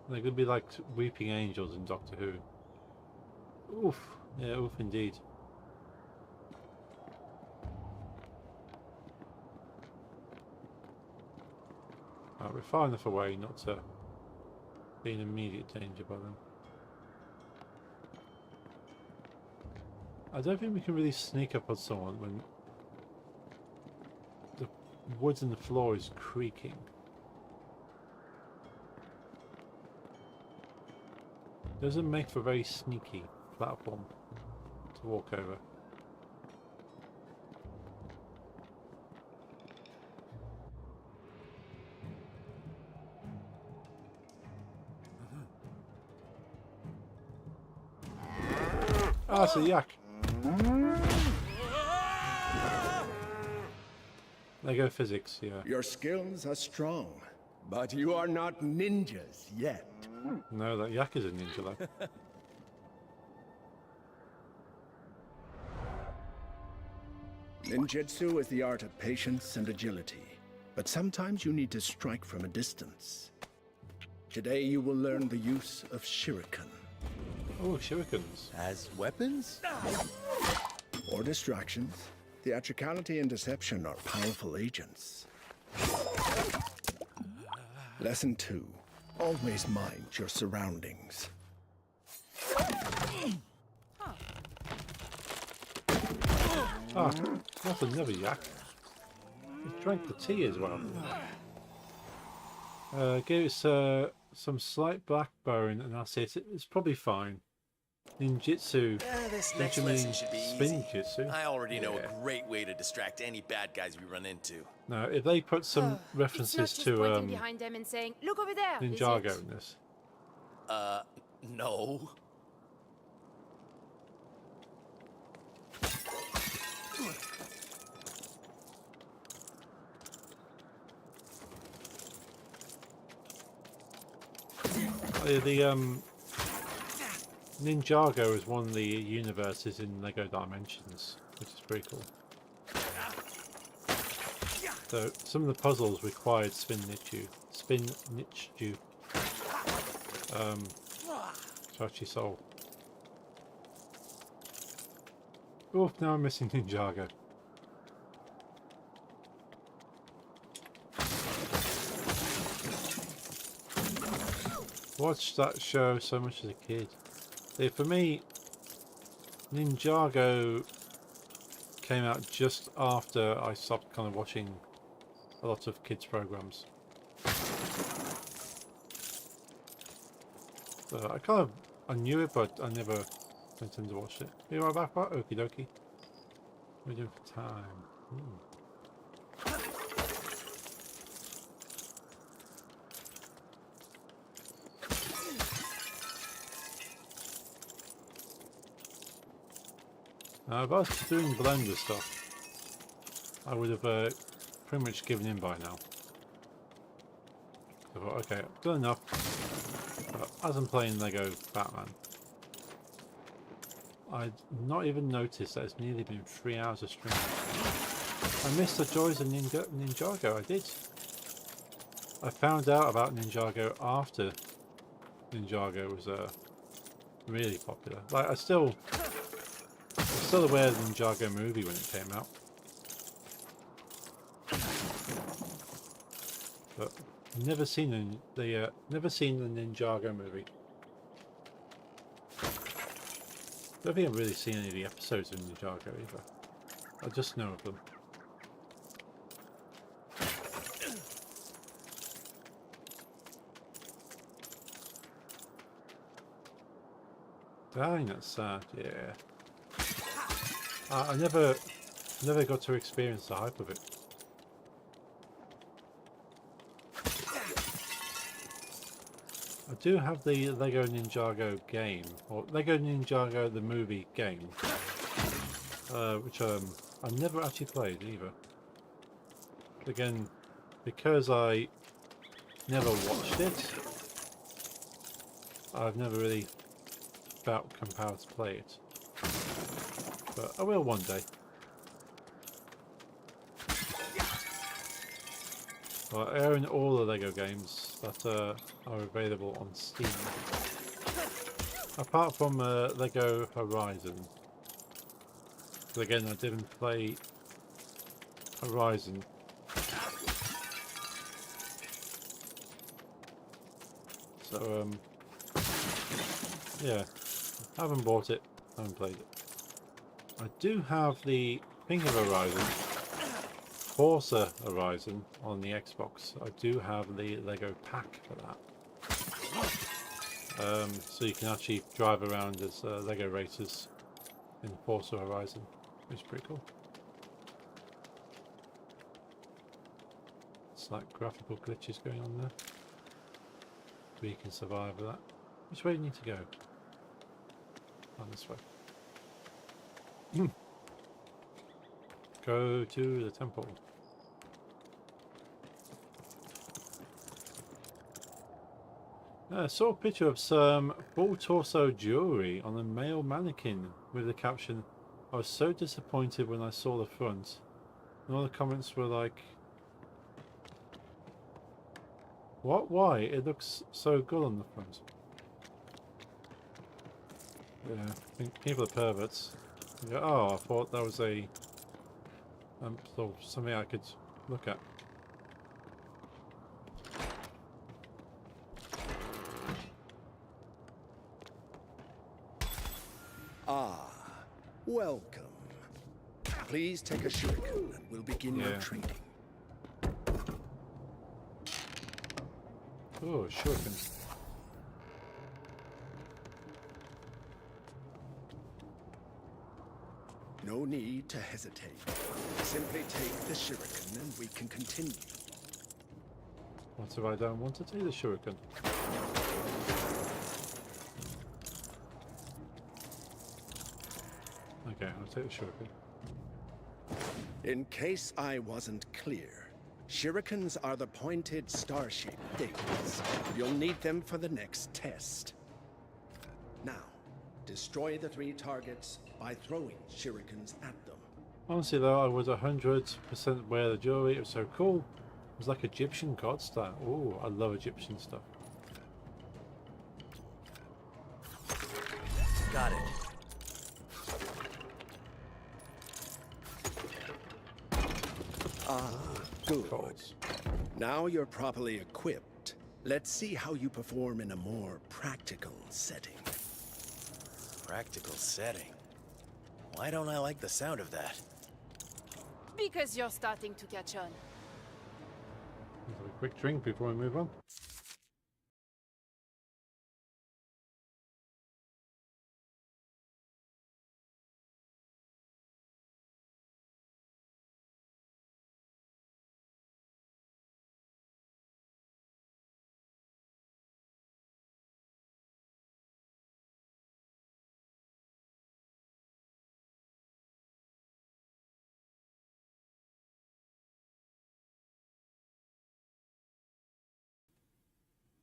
[SPEAKER 1] They're going to be like weeping angels in Doctor Who. Oof. Yeah, oof indeed. We're far enough away not to be in immediate danger by them. I don't think we can really sneak up on someone when the wood in the floor is creaking. Doesn't make for a very sneaky platform to walk over. Ah, it's a yak. Lego physics, yeah.
[SPEAKER 11] Your skills are strong, but you are not ninjas yet.
[SPEAKER 1] No, that yak is a ninja though.
[SPEAKER 11] Ninjutsu is the art of patience and agility, but sometimes you need to strike from a distance. Today you will learn the use of shuriken.
[SPEAKER 1] Oh, shurikens.
[SPEAKER 11] As weapons? Or distractions. Theatricality and deception are powerful agents. Lesson 2. Always mind your surroundings.
[SPEAKER 1] Ah, that's another yak. He drank the tea as well. Gave us some slight backbone and that's it. It's probably fine. Ninjutsu.
[SPEAKER 8] This
[SPEAKER 1] Don't
[SPEAKER 8] next
[SPEAKER 1] you mean
[SPEAKER 8] lesson should be easy.
[SPEAKER 1] spinning jutsu?
[SPEAKER 8] I already know a great way to distract any bad guys we run into.
[SPEAKER 1] No, if they put some
[SPEAKER 5] It's not
[SPEAKER 1] references
[SPEAKER 5] just
[SPEAKER 1] to
[SPEAKER 5] pointing behind them and saying, "Look over there." is
[SPEAKER 1] Ninjago
[SPEAKER 5] it?
[SPEAKER 1] in this.
[SPEAKER 8] No.
[SPEAKER 1] The Ninjago is one of the universes in Lego Dimensions, which is pretty cool. So some of the puzzles required Spin Nichu to actually solve. Oh, now I'm missing Ninjago. Watched that show so much as a kid. For me, Ninjago came out just after I stopped kind of watching a lot of kids programs. So I knew it, but I never intended to watch it. Are you right back? Okie dokie. What are we doing for time? If I was doing Blender stuff, I would have pretty much given in by now. So I thought, okay, I've done enough. But as I'm playing Lego Batman, I'd not even noticed that it's nearly been 3 hours of streaming. I missed the joys of Ninjago, I did. I found out about Ninjago after Ninjago was really popular. Like, I'm still aware of the Ninjago movie when it came out. But never seen the Ninjago movie. Don't think I've really seen any of the episodes of Ninjago either. I just know of them. Dang, that's sad. Yeah. I never got to experience the hype of it. I do have the Lego Ninjago game, or Lego Ninjago the movie game, which I never actually played either. Again, because I never watched it. I've never really felt compelled to play it. But I will one day. Well, I own all the LEGO games that are available on Steam. Apart from LEGO Horizon. But again, I didn't play Horizon. So, yeah. I haven't bought it, I haven't played it. I do have the, speaking of Horizon, Forza Horizon on the Xbox. I do have the LEGO pack for that. So you can actually drive around as LEGO racers in Forza Horizon, which is pretty cool. It's like graphical glitches going on there. But you can survive with that. Which way do you need to go? Oh, this way. Go to the temple. I saw a picture of some full torso jewellery on a male mannequin with the caption, "I was so disappointed when I saw the front." And all the comments were like, "What? Why? It looks so good on the front." Yeah, I think people are perverts. Yeah, oh, I thought that was a so something I could look at.
[SPEAKER 11] Ah, welcome. Please take a shuriken and we'll begin your training.
[SPEAKER 1] Oh, shuriken.
[SPEAKER 11] No need to hesitate. Simply take the shuriken and we can continue.
[SPEAKER 1] What if I don't want to take the shuriken? Okay, I'll take the shuriken.
[SPEAKER 11] In case I wasn't clear, shurikens are the pointed star-shaped things. You'll need them for the next test. Now, destroy the 3 targets by throwing shurikens at them.
[SPEAKER 1] Honestly though, I was 100% wear the jewelry. It was so cool. It was like Egyptian god style. Oh, I love Egyptian stuff.
[SPEAKER 8] Got it.
[SPEAKER 11] Ah, good. Now you're properly equipped. Let's see how you perform in a more practical setting.
[SPEAKER 8] Practical setting. Why don't I like the sound of that?
[SPEAKER 5] Because you're starting to catch on.
[SPEAKER 1] Let's have a quick drink before we move on.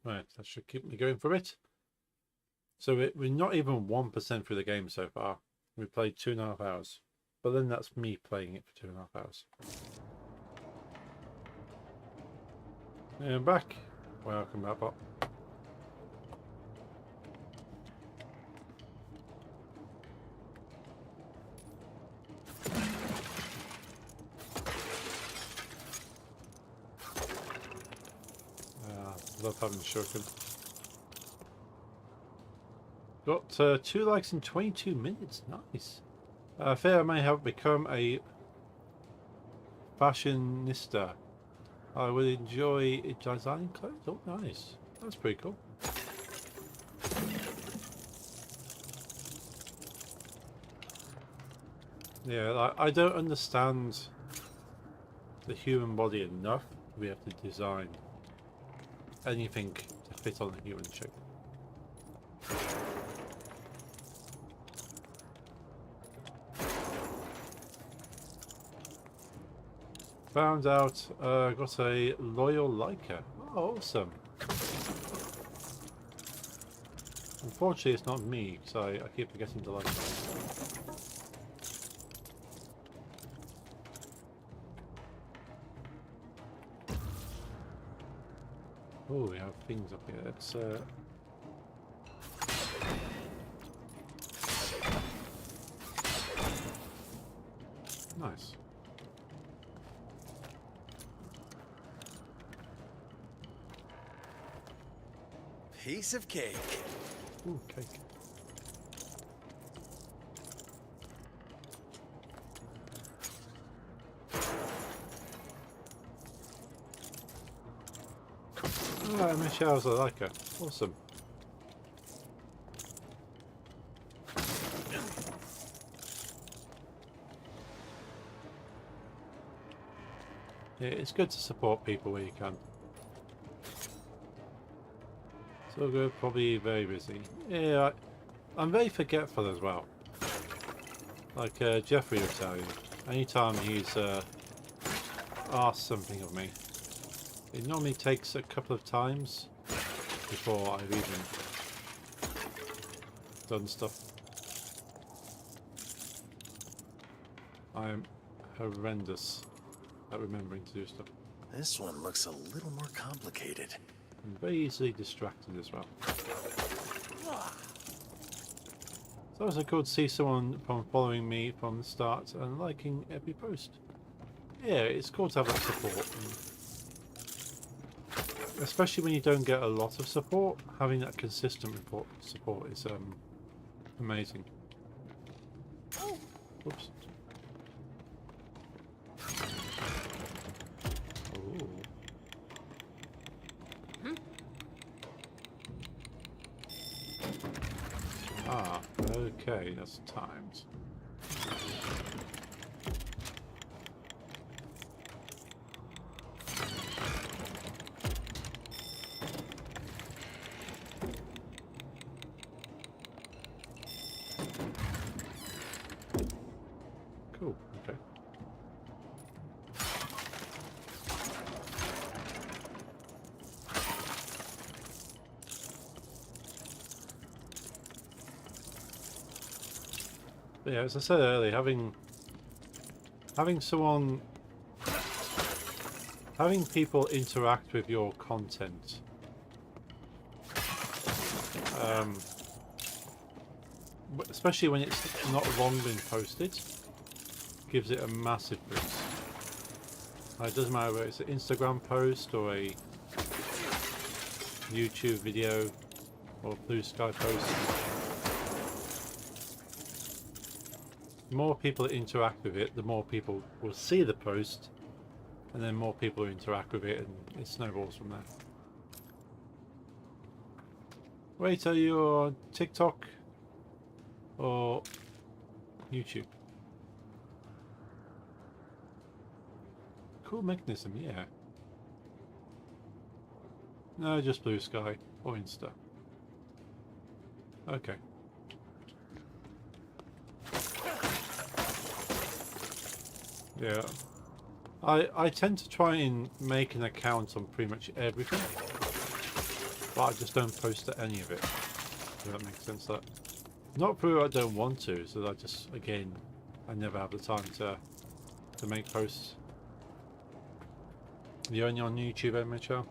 [SPEAKER 1] Right, that should keep me going for a bit. So we're not even 1% through the game so far. We played 2.5 hours. But then that's me playing it for 2.5 hours. And I'm back. Welcome back, Bob. Love having the shuriken. Got 2 likes in 22 minutes. Nice. I fear I may have become a fashionista. I would enjoy designing clothes. Oh, nice. That's pretty cool. Yeah, I don't understand the human body enough. We have to design anything to fit on a human shape. Found out, got a loyal liker. Oh, awesome. Unfortunately, it's not me, because I keep forgetting to like it. Oh, we have things up here. It's nice.
[SPEAKER 8] Piece of cake.
[SPEAKER 1] Ooh, cake. Oh, Michelle's I like her. Awesome. Yeah, it's good to support people where you can. So good, probably very busy. Yeah, I'm very forgetful as well. Like Jeffrey will tell you, anytime he's asked something of me, it normally takes a couple of times before I've even done stuff. I am horrendous at remembering to do stuff.
[SPEAKER 8] This one looks a little more complicated.
[SPEAKER 1] I'm very easily distracted as well. So it's cool to see someone from following me from the start and liking every post. Yeah, it's cool to have that support. And especially when you don't get a lot of support, having that consistent support is amazing. Oops. Ah, okay, that's timed. Cool, okay. But yeah, as I said earlier, having people interact with your content, especially when it's not long been posted, gives it a massive boost. It doesn't matter whether it's an Instagram post or a YouTube video or Blue Sky post. The more people that interact with it, the more people will see the post, and then more people will interact with it, and it snowballs from there. Wait, are you on TikTok or YouTube? Cool mechanism, yeah. No, just Blue Sky or Insta. Okay. Yeah, I tend to try and make an account on pretty much everything, but I just don't post to any of it. If that makes sense. That not through I don't want to, so that I just again I never have the time to make posts. You only on YouTube, Mitchell?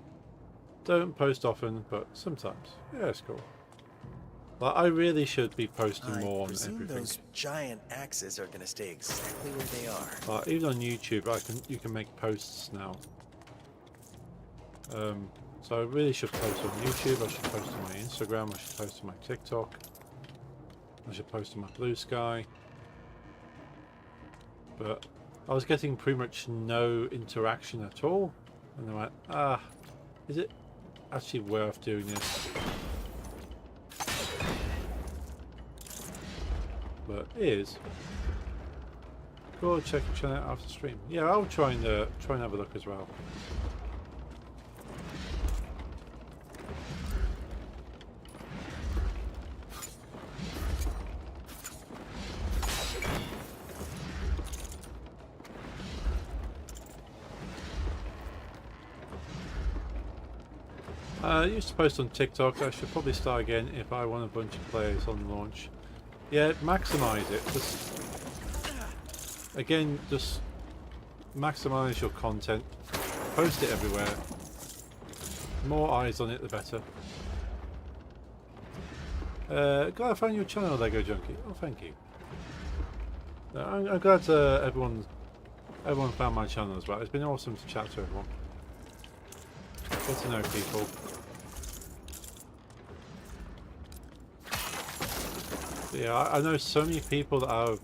[SPEAKER 1] Don't post often, but sometimes. Yeah, it's cool. Like, I really should be posting more on everything.
[SPEAKER 8] Those giant axes are going to stay exactly where they are.
[SPEAKER 1] Like, even on YouTube, you can make posts now. So I really should post on YouTube. I should post on my Instagram. I should post on my TikTok. I should post on my Blue Sky. But I was getting pretty much no interaction at all, and I went, is it actually worth doing this? But it is. Go check it out after stream. Yeah, I'll try and have a look as well. I used to post on TikTok. I should probably start again if I want a bunch of players on launch. Yeah, maximize it. Just maximize your content. Post it everywhere. More eyes on it, the better. Glad I found your channel, Lego Junkie. Oh, thank you. I'm glad everyone found my channel as well. It's been awesome to chat to everyone. Get to know people. But yeah, I know so many people that are,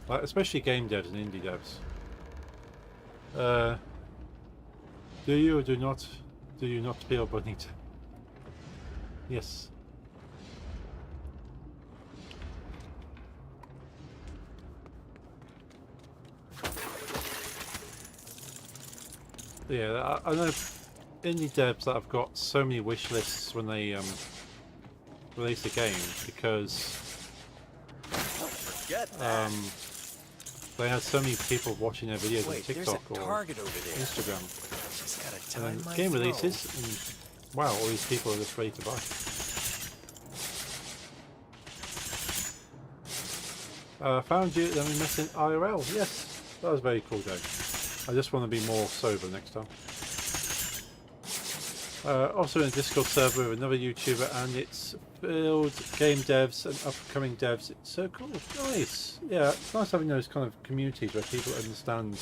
[SPEAKER 1] like, especially game devs and indie devs. Do you or do you not feel Bonita? Yes. Yeah, I know indie devs that have got so many wish lists when they release a game because they have so many people watching their videos on TikTok or Instagram. And then game releases and wow, all these people are just ready to buy. Found you, then we met in IRL. Yes, that was a very cool day. I just want to be more sober next time. Also in a Discord server with another YouTuber, and it's filled game devs and upcoming devs. It's so cool. Nice. Yeah, it's nice having those kind of communities where people understand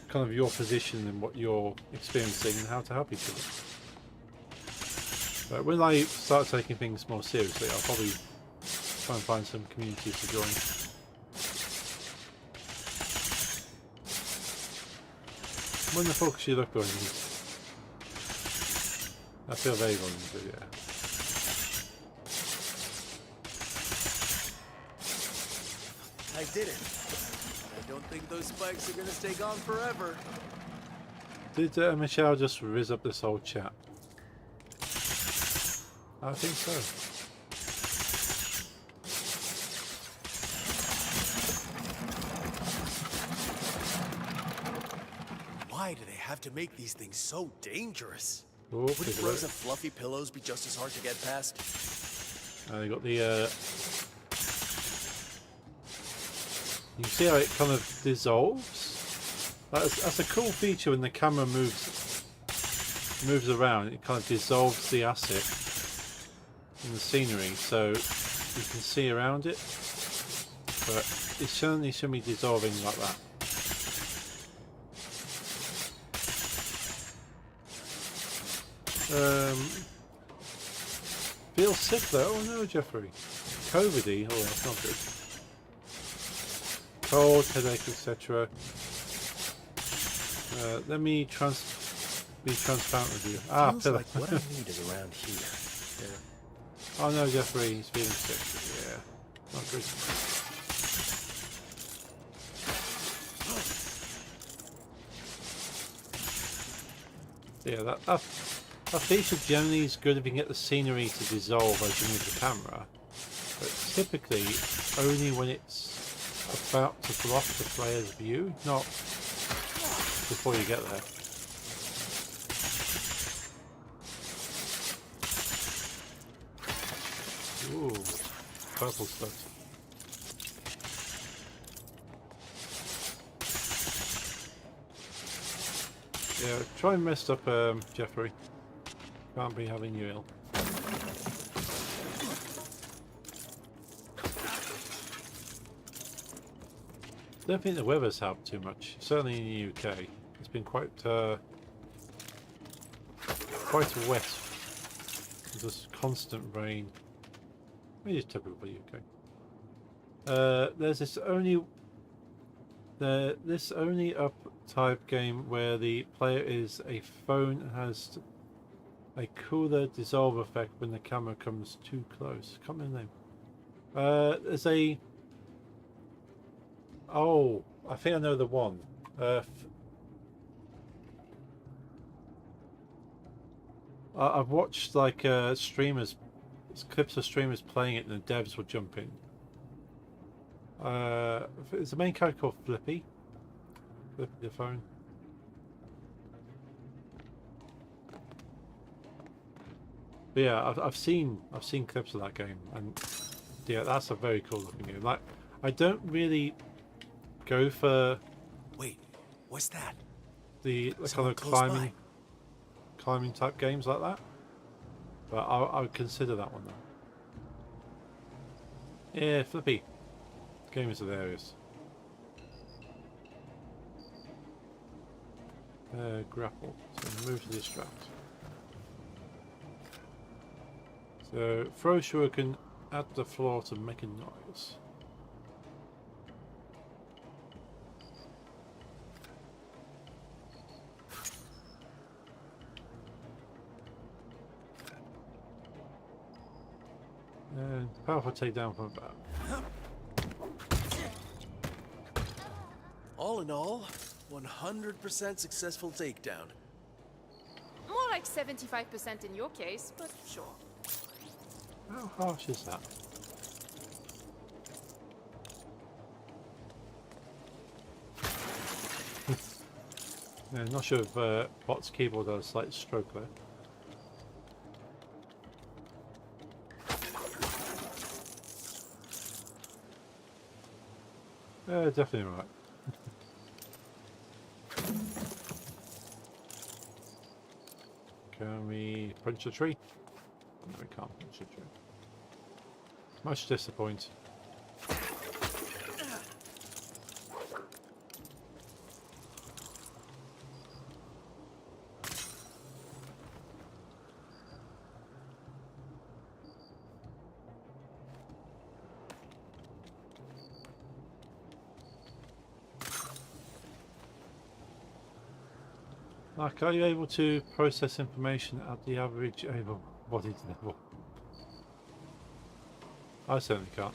[SPEAKER 1] kind of your position and what you're experiencing and how to help each other. But when I start taking things more seriously, I'll probably try and find some communities to join. When the fuck should you look on you? I feel very vulnerable, yeah.
[SPEAKER 8] I did it. I don't think those spikes are gonna stay gone forever.
[SPEAKER 1] Did Michelle just riz up this whole chat? I think so.
[SPEAKER 8] Why do they have to make these things so dangerous?
[SPEAKER 1] Oh,
[SPEAKER 8] Wouldn't rows of fluffy pillows be just as hard to get past?
[SPEAKER 1] They got the you see how it kind of dissolves? That's a cool feature when the camera moves around. It kind of dissolves the asset in the scenery, so you can see around it. But it certainly shouldn't be dissolving like that. Feel sick though? Oh no, Jeffrey. COVID-y? Oh, that's not good. Cold, headache, etc. Let me be transparent with you. Ah,
[SPEAKER 7] Feels
[SPEAKER 1] pillow.
[SPEAKER 7] like what I need is around here.
[SPEAKER 1] Yeah. Oh no, Jeffrey, he's feeling sick. Yeah, not good. Yeah, that feature generally is good if you can get the scenery to dissolve as you move the camera, but typically only when it's about to block the player's view, not before you get there. Ooh, purple stuff. Yeah, try and mess up Jeffrey. Can't be having you ill. Don't think the weather's helped too much. Certainly in the UK, it's been quite wet. Just constant rain. It is typical UK. There's this only up type game where the player is a phone and has a cooler dissolve effect when the camera comes too close. Can't remember the name. There's a... Oh, I think I know the one. I've watched like streamers, clips of streamers playing it, and the devs will jump in. It's a main character called Flippy. Flippy the phone. But yeah, I've seen clips of that game, and yeah, that's a very cool looking game. Like, I don't really go for
[SPEAKER 8] Wait, what's that?
[SPEAKER 1] the kind
[SPEAKER 8] Someone
[SPEAKER 1] of
[SPEAKER 8] close
[SPEAKER 1] climbing type games like that, but I would consider that one though. Yeah, flippy. Game is hilarious. Grapple. So move to distract. So throw shuriken at the floor to make a noise. And powerful takedown from above.
[SPEAKER 8] All in all, 100% successful takedown.
[SPEAKER 5] More like 75% in your case, but sure.
[SPEAKER 1] How harsh is that? Yeah, not sure if Bot's keyboard has a slight stroke there. Definitely right. Can we punch a tree? No, we can't punch a tree. Much disappointing. Like, are you able to process information at the average able-bodied level? I certainly can't.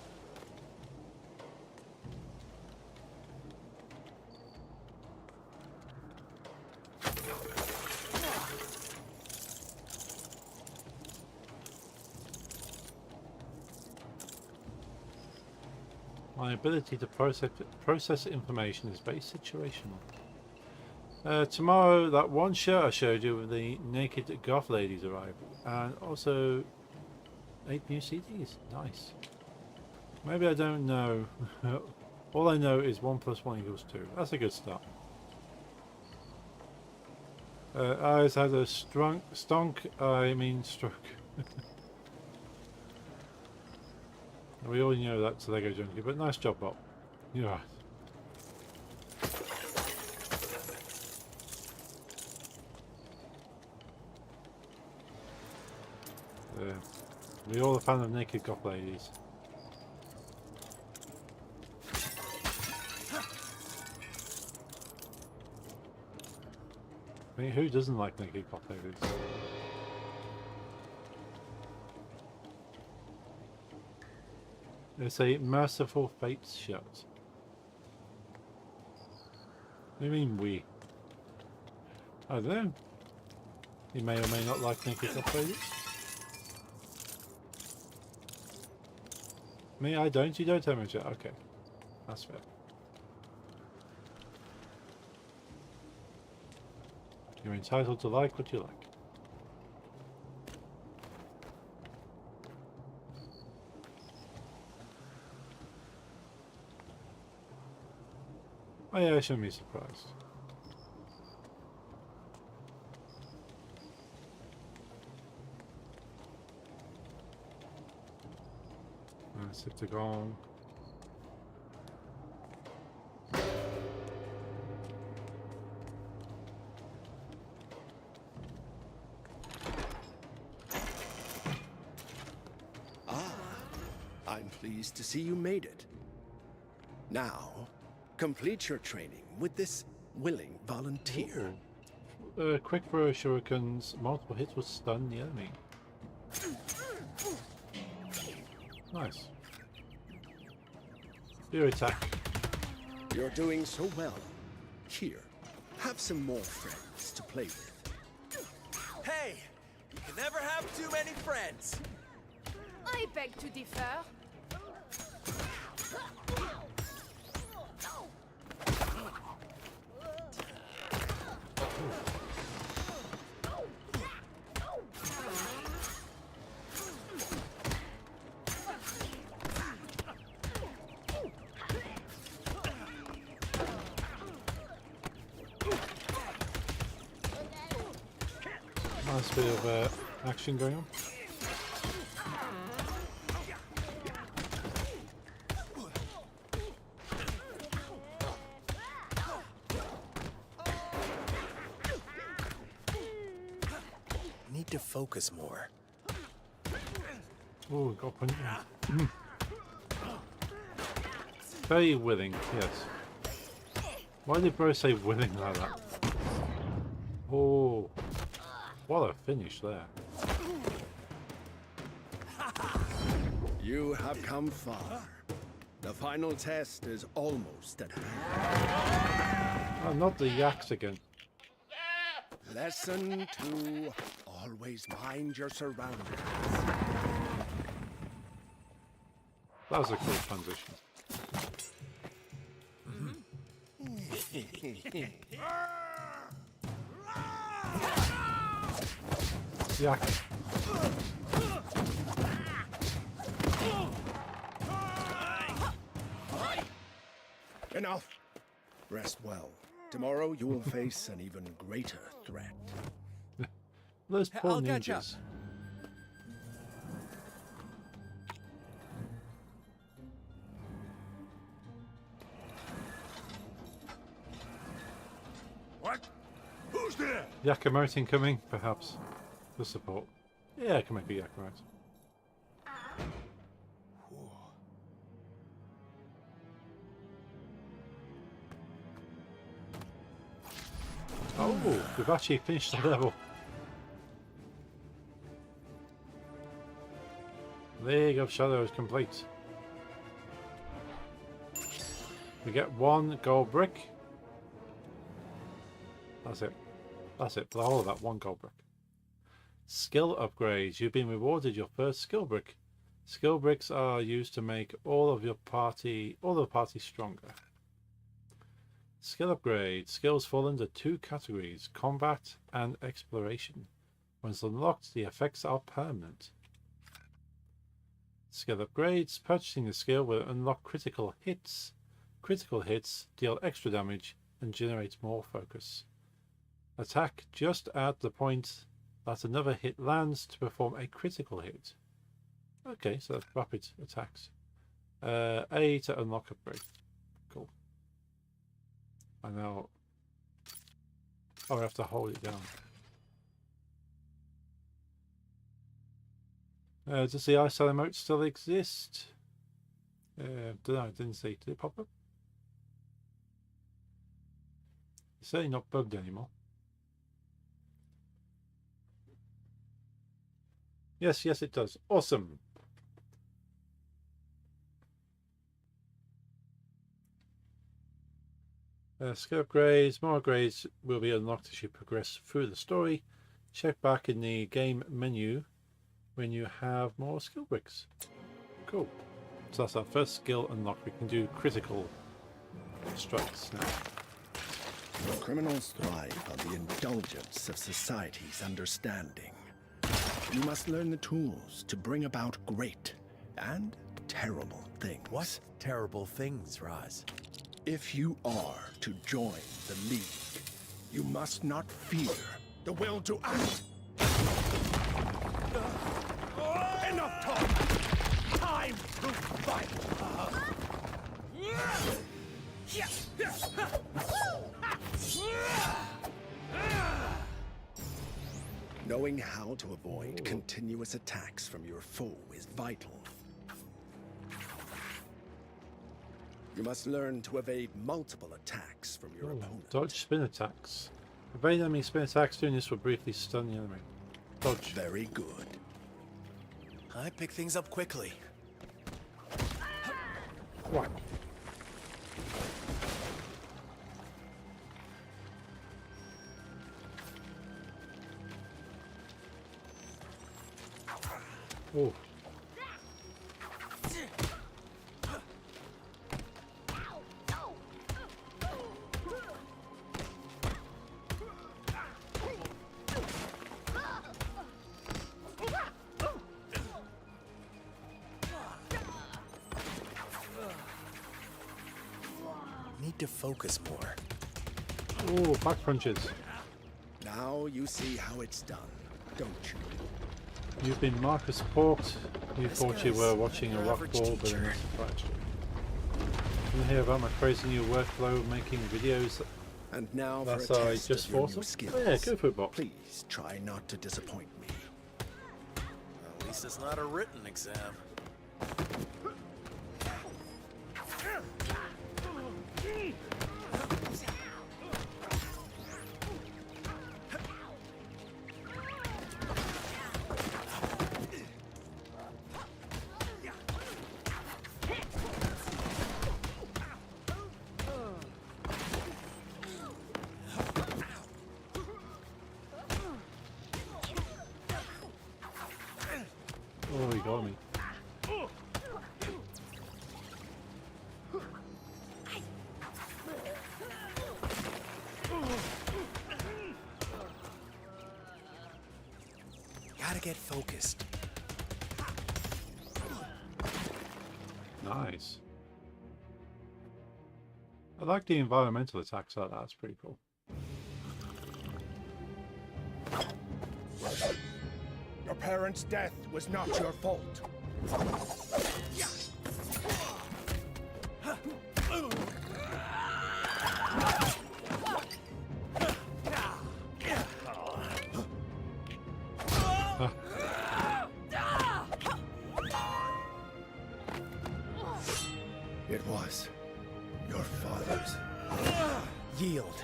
[SPEAKER 1] My ability to process information is very situational. Tomorrow, that one shirt I showed you with the naked goth ladies arrive, and also 8 new CDs. Nice. Maybe I don't know. All I know is 1 + 1 = 2. That's a good start. Eyes had a stroke. We all know that's Lego Junkie, but nice job, Bob. You're right. We're all a fan of naked goth ladies. I mean, who doesn't like naked goth ladies? It's a Merciful Fates shirt. What do you mean we? I don't know. You may or may not like naked goth ladies. Me, I don't. You don't tell me to. Okay, that's fair. You're entitled to like what you like. Oh yeah, I shouldn't be surprised. Hit the gong.
[SPEAKER 11] I'm pleased to see you made it. Now, complete your training with this willing volunteer.
[SPEAKER 1] Quick throw shurikens, multiple hits will stun the enemy. Nice. Your attack.
[SPEAKER 11] You're doing so well. Here, have some more friends to play with.
[SPEAKER 8] Hey, you can never have too many friends.
[SPEAKER 5] I beg to differ.
[SPEAKER 1] Nice bit of action going on.
[SPEAKER 8] Need to focus more.
[SPEAKER 1] Oh, got punched. Very willing, yes. Why did bro say willing like that? Oh, what a finish there.
[SPEAKER 11] You have come far. The final test is almost at hand.
[SPEAKER 1] Oh, not the yaks again.
[SPEAKER 11] Lesson 2. Always mind your surroundings.
[SPEAKER 1] That was a cool transition. Yak.
[SPEAKER 11] Enough. Rest well. Tomorrow you will face an even greater threat.
[SPEAKER 1] Those poor
[SPEAKER 8] I'll catch up.
[SPEAKER 1] ninjas.
[SPEAKER 7] What? Who's there?
[SPEAKER 1] Yakamote incoming, perhaps. For support. Yeah, I can make a Yakamote. Oh, we've actually finished the level. League of Shadows complete. We get 1 gold brick. That's it. That's it. For the whole of that, 1 gold brick. Skill upgrades. You've been rewarded your first skill brick. Skill bricks are used to make all of the party stronger. Skill upgrades. Skills fall under 2 categories: combat and exploration. Once unlocked, the effects are permanent. Skill upgrades. Purchasing the skill will unlock critical hits. Critical hits deal extra damage and generate more focus. Attack just at the point that another hit lands to perform a critical hit. Okay, so that's rapid attacks. A to unlock upgrade. Cool. And now... oh, I have to hold it down. Does the ice emote still exist? Don't know, I didn't see. Did it pop up? It's certainly not bugged anymore. Yes, yes it does. Awesome. Skill upgrades. More upgrades will be unlocked as you progress through the story. Check back in the game menu when you have more skill bricks. Cool. So that's our first skill unlocked. We can do critical strikes now.
[SPEAKER 11] Criminals thrive on the indulgence of society's understanding. You must learn the tools to bring about great and terrible things.
[SPEAKER 8] What terrible things, Raz?
[SPEAKER 11] If you are to join the League, you must not fear the will to act. Enough talk! Time to fight! Knowing how to avoid continuous attacks from your foe is vital. You must learn to evade multiple attacks from your opponent.
[SPEAKER 1] Dodge spin attacks. Evade enemy spin attacks. Doing this will briefly stun the enemy. Dodge.
[SPEAKER 11] Very good.
[SPEAKER 8] I pick things up quickly.
[SPEAKER 1] What? Oh.
[SPEAKER 8] Need to focus more.
[SPEAKER 1] Oh, back punches.
[SPEAKER 11] Now you see how it's done. don't you?
[SPEAKER 1] You've been Marcus Port. You
[SPEAKER 8] This
[SPEAKER 1] thought you
[SPEAKER 8] guy's
[SPEAKER 1] were watching a
[SPEAKER 8] your
[SPEAKER 1] rock
[SPEAKER 8] average
[SPEAKER 1] ball, but
[SPEAKER 8] teacher.
[SPEAKER 1] then it surprised you. You hear about my crazy new workflow making videos?
[SPEAKER 11] And now
[SPEAKER 1] That's
[SPEAKER 11] for a
[SPEAKER 1] I
[SPEAKER 11] test
[SPEAKER 1] just
[SPEAKER 11] of your
[SPEAKER 1] thought
[SPEAKER 11] new
[SPEAKER 1] of.
[SPEAKER 11] skills.
[SPEAKER 1] Yeah, go for it, Bob.
[SPEAKER 11] Please try not to disappoint me.
[SPEAKER 8] At least it's not a written exam.
[SPEAKER 1] Oh, he got me.
[SPEAKER 8] Gotta get focused.
[SPEAKER 1] Nice. I like the environmental attacks like that. That's pretty cool.
[SPEAKER 11] Your parents' death was not your fault. It was your father's.
[SPEAKER 8] Yield.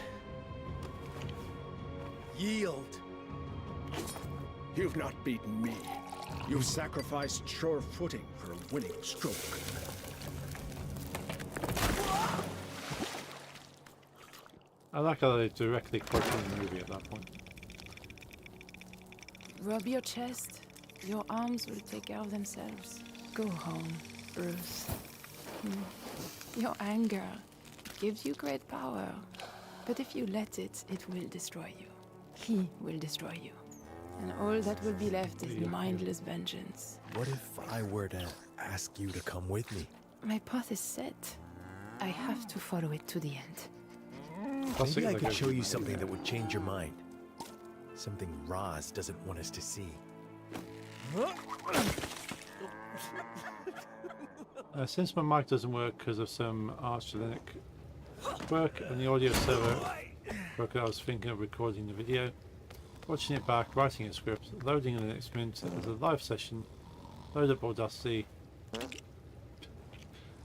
[SPEAKER 8] Yield.
[SPEAKER 11] You've not beaten me. You've sacrificed sure footing for a winning stroke.
[SPEAKER 1] I like how they directly quote in the movie at that point.
[SPEAKER 5] Rub your chest. Your arms will take care of themselves. Go home, Bruce. Your anger gives you great power. But if you let it, it will destroy you. He will destroy you. And all that will be left is mindless vengeance.
[SPEAKER 8] What if I were to ask you to come with me?
[SPEAKER 5] My path is set. I have to follow it to the end.
[SPEAKER 8] Maybe I could show you something that would change your mind. Something Roz doesn't want us to see.
[SPEAKER 1] Since my mic doesn't work because of some Arch Linux work and the audio server broke, I was thinking of recording the video, watching it back, writing a script, loading in Linux Mint as a live session, load up Audacity,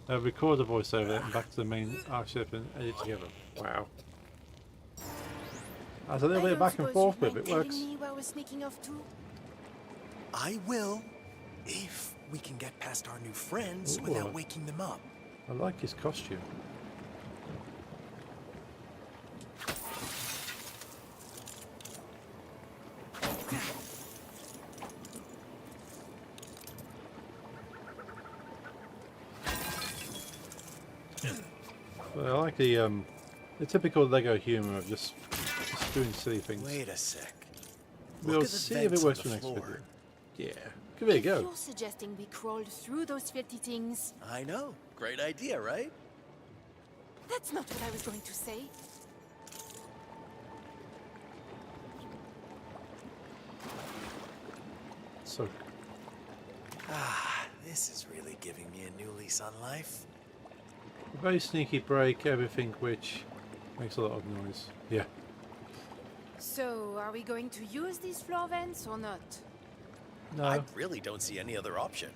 [SPEAKER 1] record a voiceover, and back to the main archive and edit together. Wow. That's a little bit of back and forth, but it works.
[SPEAKER 2] Where we're sneaking off to?
[SPEAKER 8] I will, if we can get past our new friends
[SPEAKER 1] Ooh.
[SPEAKER 8] without waking them up.
[SPEAKER 1] I like his costume. But I like the typical Lego humor of just doing silly things.
[SPEAKER 8] Wait a sec.
[SPEAKER 1] We'll
[SPEAKER 8] Look at the
[SPEAKER 1] see if
[SPEAKER 8] vents
[SPEAKER 1] it
[SPEAKER 8] on
[SPEAKER 1] works
[SPEAKER 8] the
[SPEAKER 1] for next
[SPEAKER 8] floor.
[SPEAKER 1] video. Yeah, give it a go.
[SPEAKER 2] You're suggesting we crawled through those filthy things.
[SPEAKER 8] I know. Great idea, right?
[SPEAKER 2] That's not what I was going to say.
[SPEAKER 1] So
[SPEAKER 8] Ah, this is really giving me a new lease on life.
[SPEAKER 1] a very sneaky break, everything which makes a lot of noise. Yeah.
[SPEAKER 5] So, are we going to use these floor vents or not?
[SPEAKER 1] No.
[SPEAKER 8] I really don't see any other option.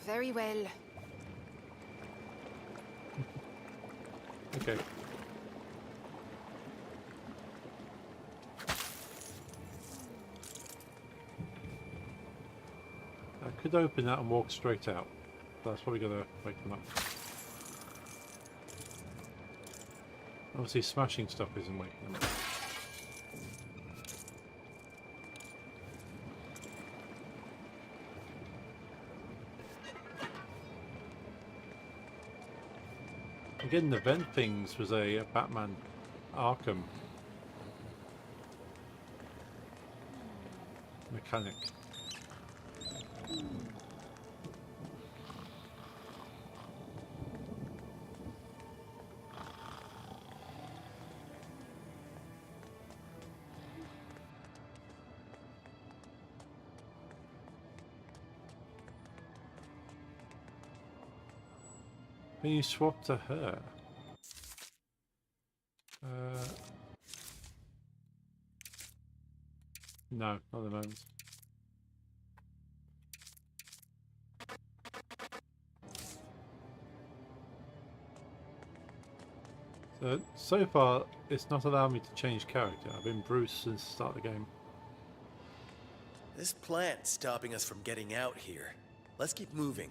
[SPEAKER 5] Very well.
[SPEAKER 1] Okay. I could open that and walk straight out. That's probably gonna wake them up. Obviously smashing stuff isn't waking them up. Again, the vent things was a Batman Arkham mechanic. Can you swap to her? No, not at the moment. So far, it's not allowed me to change character. I've been Bruce since the start of the game.
[SPEAKER 8] This plant's stopping us from getting out here. Let's keep moving.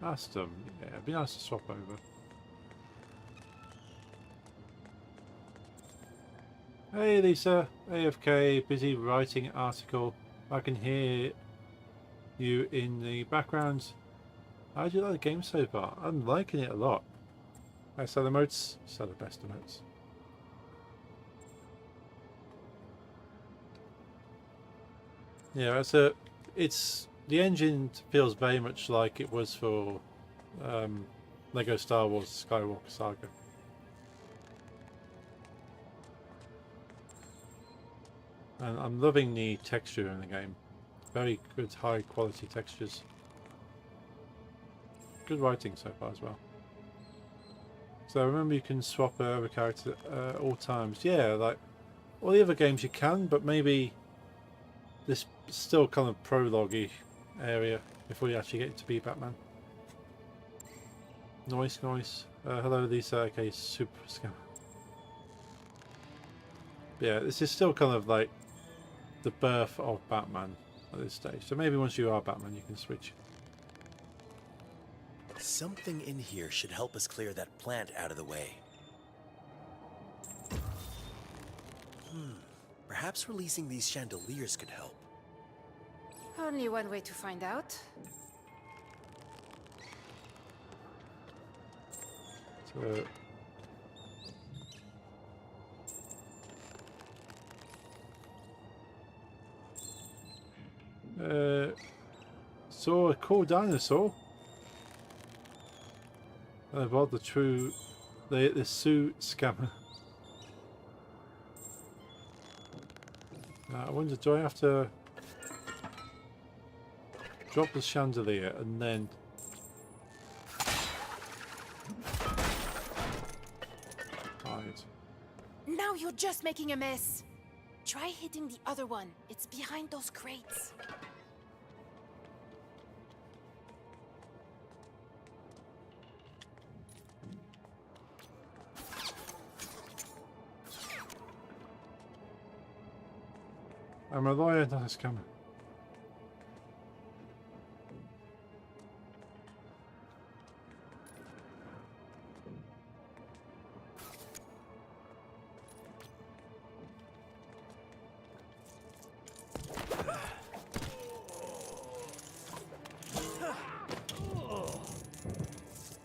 [SPEAKER 1] Ask them. Yeah, it'd be nice to swap over. Hey Lisa, AFK, busy writing article. I can hear you in the background. How do you like the game so far? I'm liking it a lot. I sell emotes, sell the best emotes. Yeah, it's the engine feels very much like it was for Lego Star Wars Skywalker Saga. And I'm loving the texture in the game. Very good, high quality textures. Good writing so far as well. So remember, you can swap over character at all times. Yeah, like all the other games you can, but maybe this still kind of prologue-y area before you actually get to be Batman. Noise. Hello Lisa, okay, super scam. Yeah, this is still kind of like the birth of Batman at this stage. So maybe once you are Batman, you can switch.
[SPEAKER 8] Something in here should help us clear that plant out of the way. Perhaps releasing these chandeliers could help.
[SPEAKER 5] Only one way to find out.
[SPEAKER 1] Saw a cool dinosaur. About the Sioux scammer. I wonder, do I have to drop the chandelier and then hide?
[SPEAKER 5] Now you're just making a mess. Try hitting the other one. It's behind those crates.
[SPEAKER 1] I'm a lawyer, not a scammer.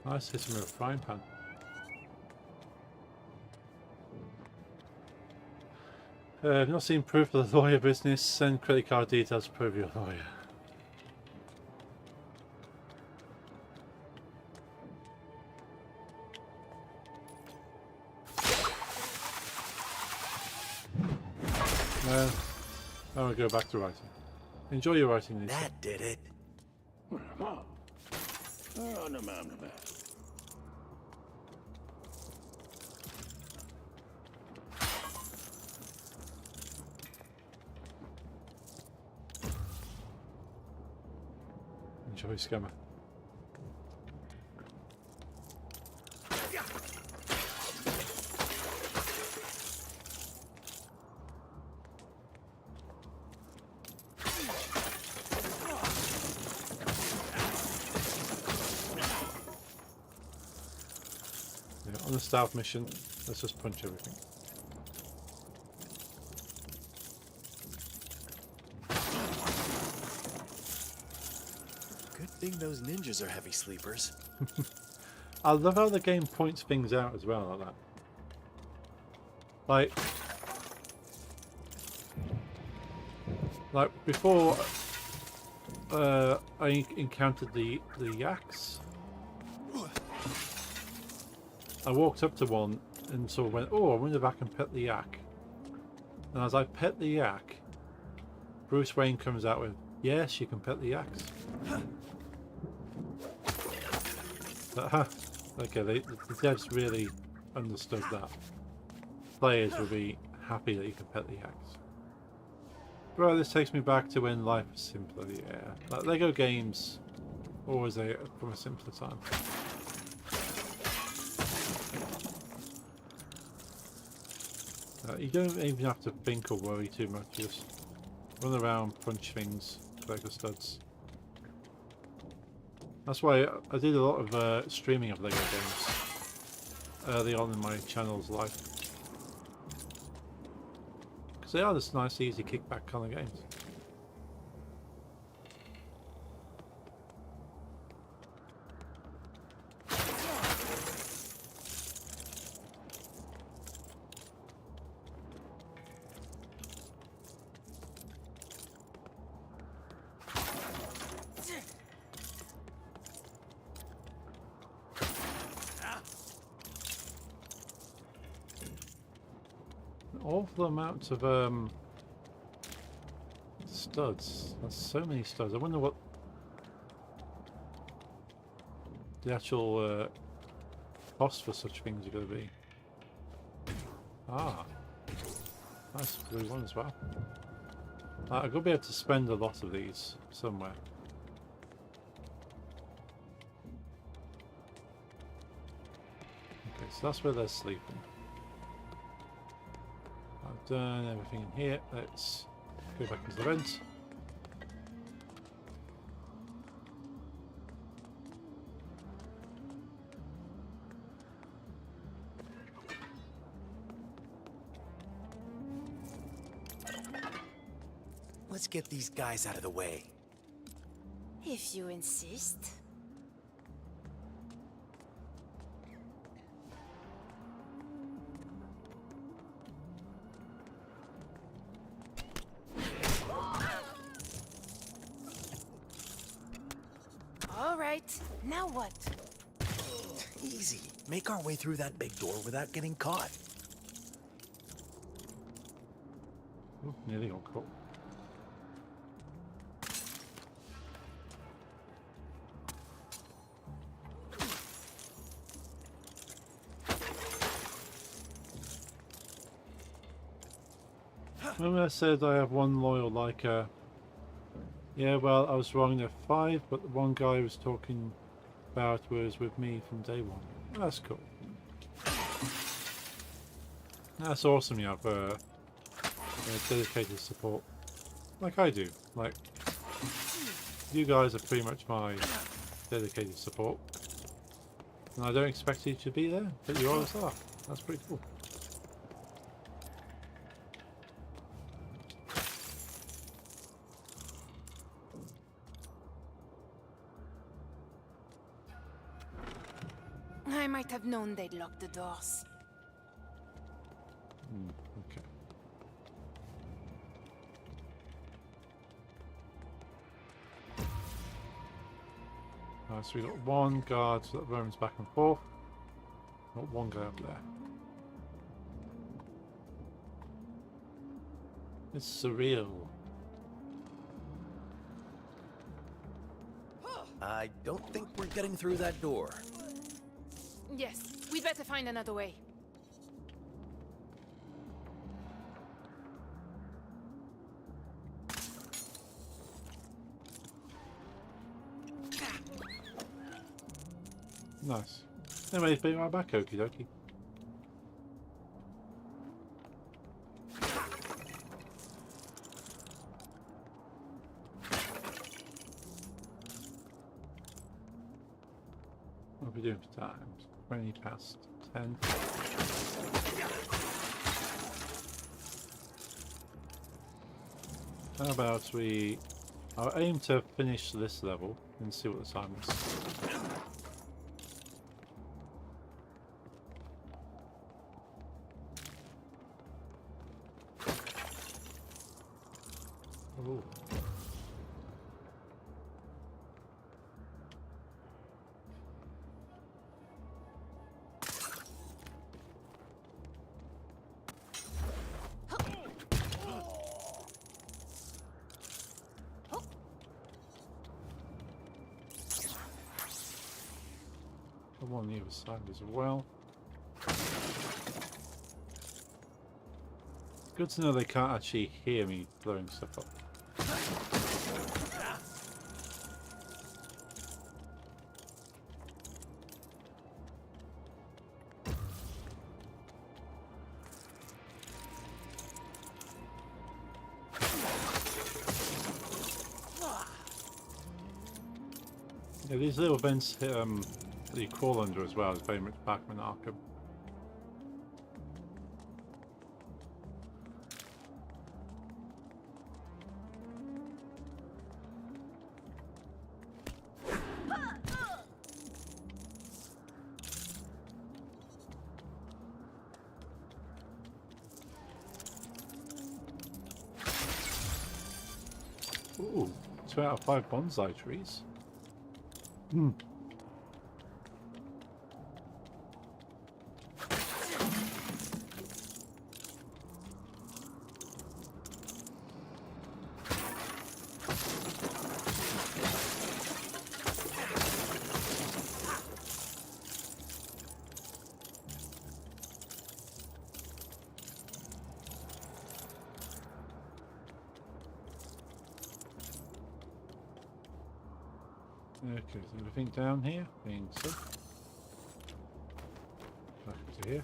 [SPEAKER 1] Nice, hit him with a frying pan. I've not seen proof of the lawyer business. Send credit card details to prove you're a lawyer. No, I want to go back to writing. Enjoy your writing, Lisa.
[SPEAKER 8] That did it.
[SPEAKER 1] Enjoy, scammer. Yeah, on the stealth mission, let's just punch everything.
[SPEAKER 8] Good thing those ninjas are heavy sleepers.
[SPEAKER 1] I love how the game points things out as well like that. Like before I encountered the yaks, I walked up to one and sort of went, oh, I wonder if I can pet the yak. And as I pet the yak, Bruce Wayne comes out with, yes, you can pet the yaks. Okay, the devs really understood that. Players will be happy that you can pet the yaks. Bro, this takes me back to when life was simpler, yeah. Like Lego games, always from a simpler time. You don't even have to think or worry too much, you just run around, punch things, collect the studs. That's why I did a lot of streaming of Lego games early on in my channel's life. Because they are just nice, easy kickback kind of games. Awful amounts of studs. That's so many studs. I wonder what the actual cost for such things are going to be. Ah, nice blue one as well. I'm going to be able to spend a lot of these somewhere. Okay, so that's where they're sleeping. I've done everything in here. Let's go back into the vent.
[SPEAKER 8] Let's get these guys out of the way.
[SPEAKER 2] If you insist. All right, now what?
[SPEAKER 8] Easy. Make our way through that big door without getting caught.
[SPEAKER 1] Ooh, nearly got caught. Remember I said I have one loyal liker? Yeah, well, I was wrong. There are 5, but the one guy I was talking about was with me from day one. That's cool. That's awesome. You have dedicated support, like I do. Like you guys are pretty much my dedicated support, and I don't expect you to be there, but you always are. That's pretty cool.
[SPEAKER 2] I might have known they'd lock the doors.
[SPEAKER 1] Okay. So we got one guard that roams back and forth. Got one guy up there. It's surreal.
[SPEAKER 8] I don't think we're getting through that door.
[SPEAKER 5] Yes, we'd better find another way.
[SPEAKER 1] Nice. Anyway, be right back, okie dokie. What are we doing for time? 20 past 10. How about we... I'll aim to finish this level and see what the time is. Ooh. I'm on the other side as well. Good to know they can't actually hear me blowing stuff up. Yeah, these little vents that you crawl under as well is very much Batman Arkham. Ooh, 2 out of 5 bonsai trees. Hmm. Okay, is everything down here? Being so. Back to here.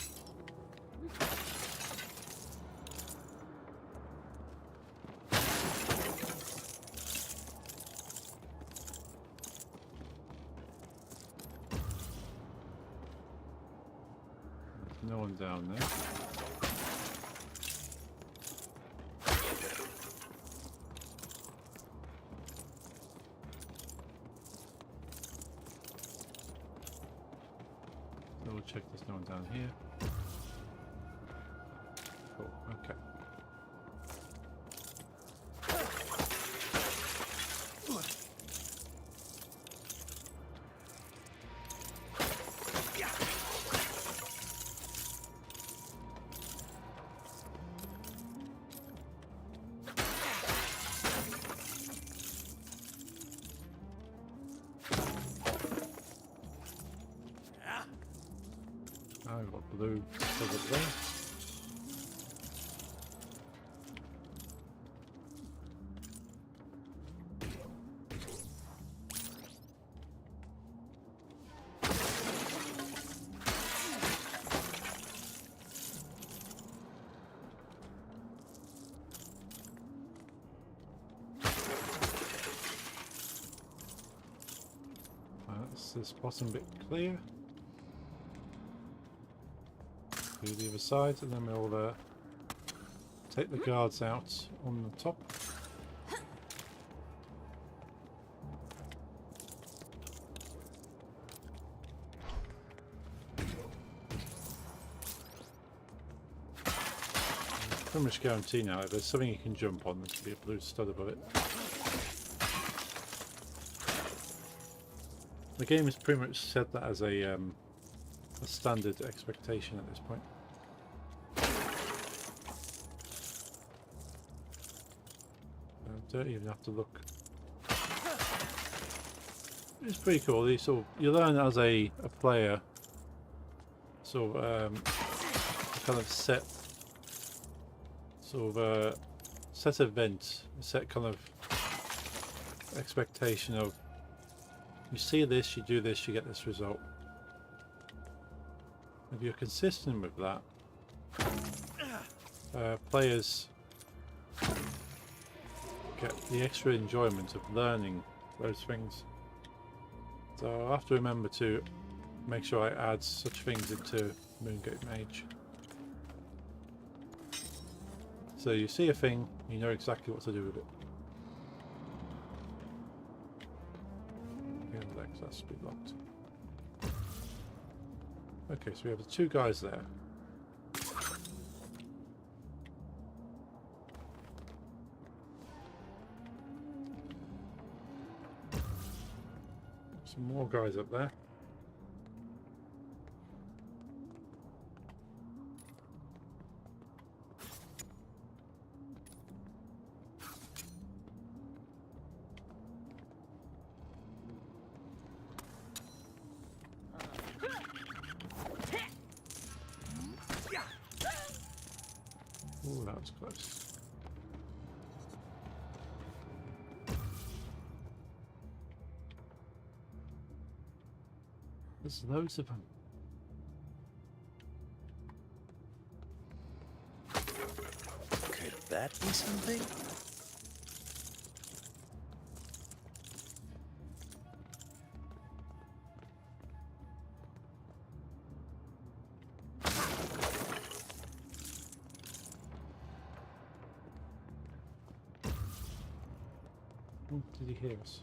[SPEAKER 1] There's no one down there. Double check there's no one down here. Cool, okay. I've got blue over there. That's this bottom bit clear. Do the other side, and then we'll take the guards out on the top. Pretty much guarantee now if there's something you can jump on, there's going to be a blue stud above it. The game has pretty much set that as a standard expectation at this point. Don't even have to look. It's pretty cool. These sort of, you learn as a player, sort of kind of set event, set kind of expectation of you see this, you do this, you get this result. If you're consistent with that, players get the extra enjoyment of learning those things. So I'll have to remember to make sure I add such things into Moongate Mage. So you see a thing, you know exactly what to do with it. Again, that's speed locked. Okay, so we have the 2 guys there. Some more guys up there. Oh, that was close. There's loads of them.
[SPEAKER 8] Could that be something?
[SPEAKER 1] Oh, did he hear us?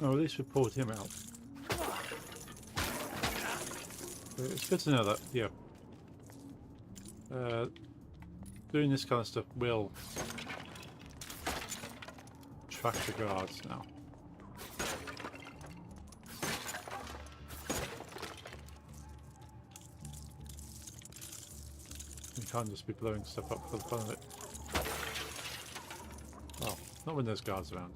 [SPEAKER 1] Oh, at least we pulled him out. But it's good to know that, yeah. Doing this kind of stuff will track the guards now. You can't just be blowing stuff up for the fun of it. Well, not when there's guards around.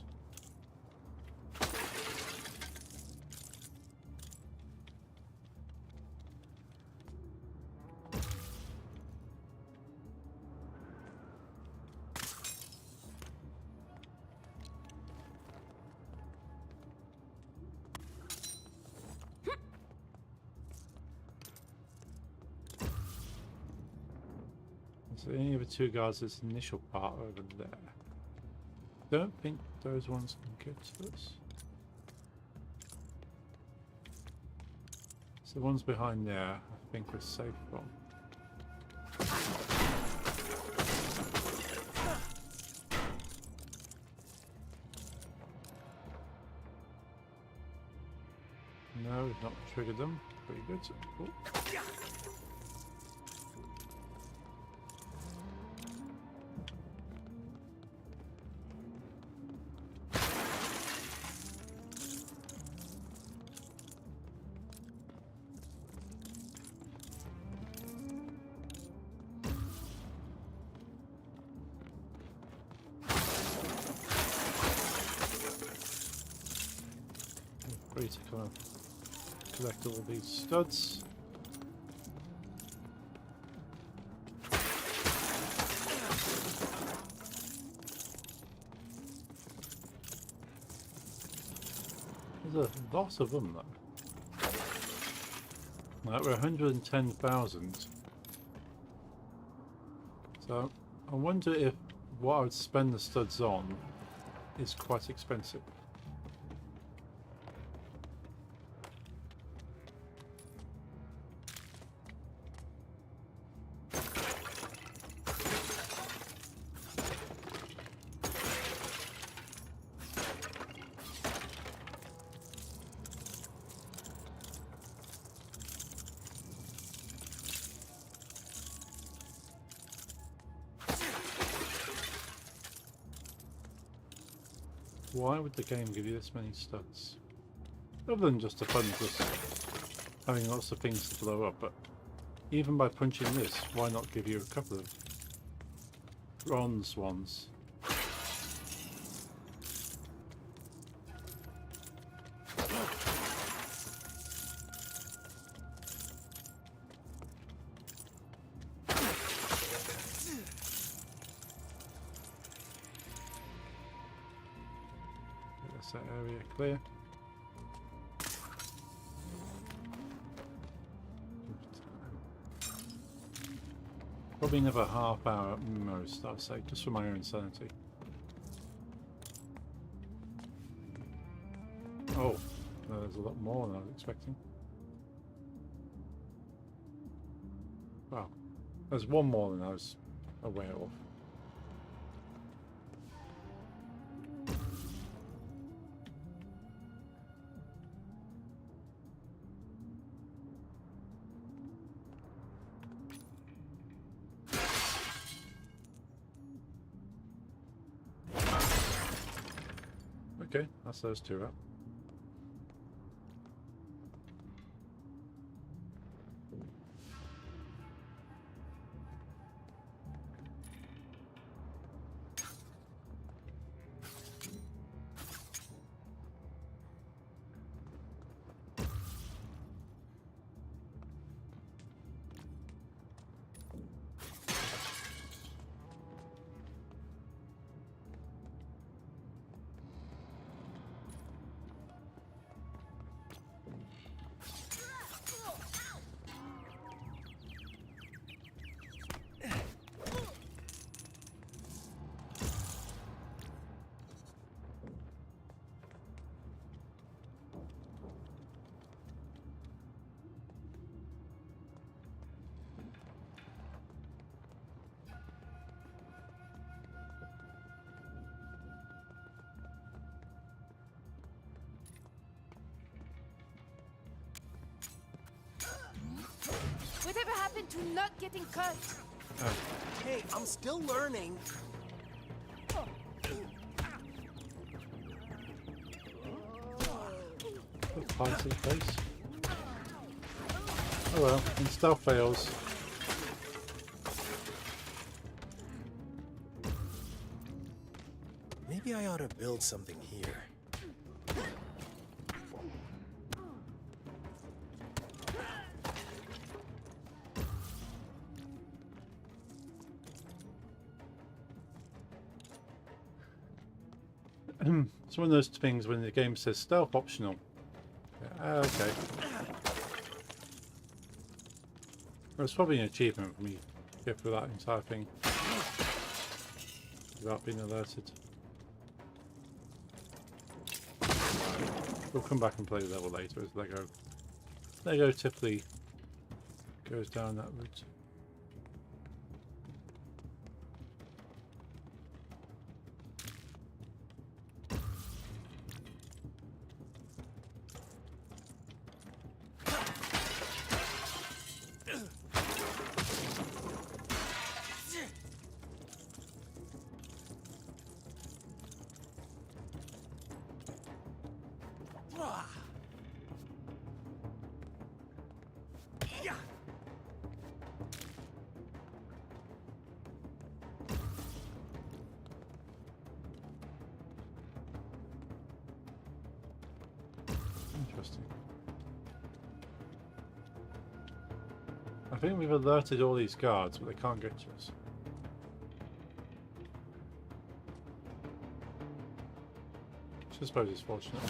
[SPEAKER 1] So any of the two guards, this initial part over there. Don't think those ones can get to us. So the ones behind there, I think we're safe from. No, we've not triggered them. Pretty good. Oh. Free to kind of collect all these studs. There's a lot of them though. Like we're 110,000. So I wonder if what I would spend the studs on is quite expensive. Why would the game give you this many studs? Other than just the fun of just having lots of things to blow up, but even by punching this, why not give you a couple of bronze ones? That area clear. Probably another half hour at most, I'd say, just for my own sanity. a lot more than I was expecting. Wow. There's one more than I was aware of. Okay, that's those two up.
[SPEAKER 5] Whatever happened to not getting cut?
[SPEAKER 8] Hey, I'm still learning.
[SPEAKER 1] Pie to the face. Oh well, and stealth fails.
[SPEAKER 8] Maybe I ought to build something here.
[SPEAKER 1] It's one of those things when the game says stealth optional. Yeah, okay. Well, it's probably an achievement for me to get through that entire thing without being alerted. We'll come back and play the level later as Lego typically goes down that route. Interesting. I think we've alerted all these guards, but they can't get to us. Which I suppose is fortunate.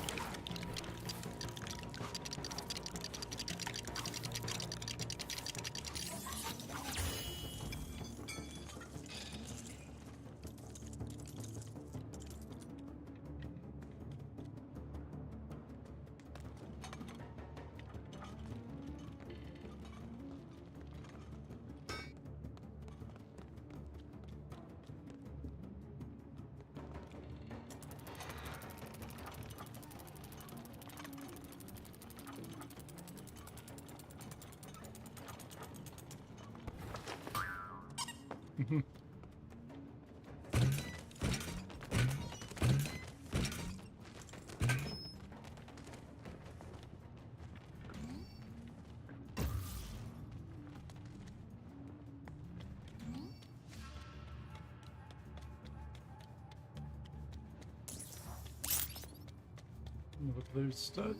[SPEAKER 1] Another blue stud.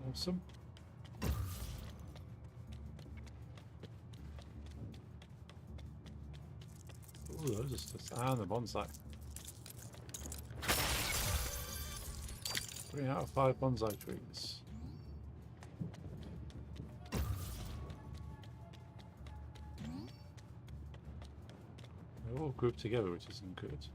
[SPEAKER 1] Awesome. Ooh, those are stuff. Ah, the bonsai. 3 out of 5 bonsai trees. They're all grouped together, which isn't good.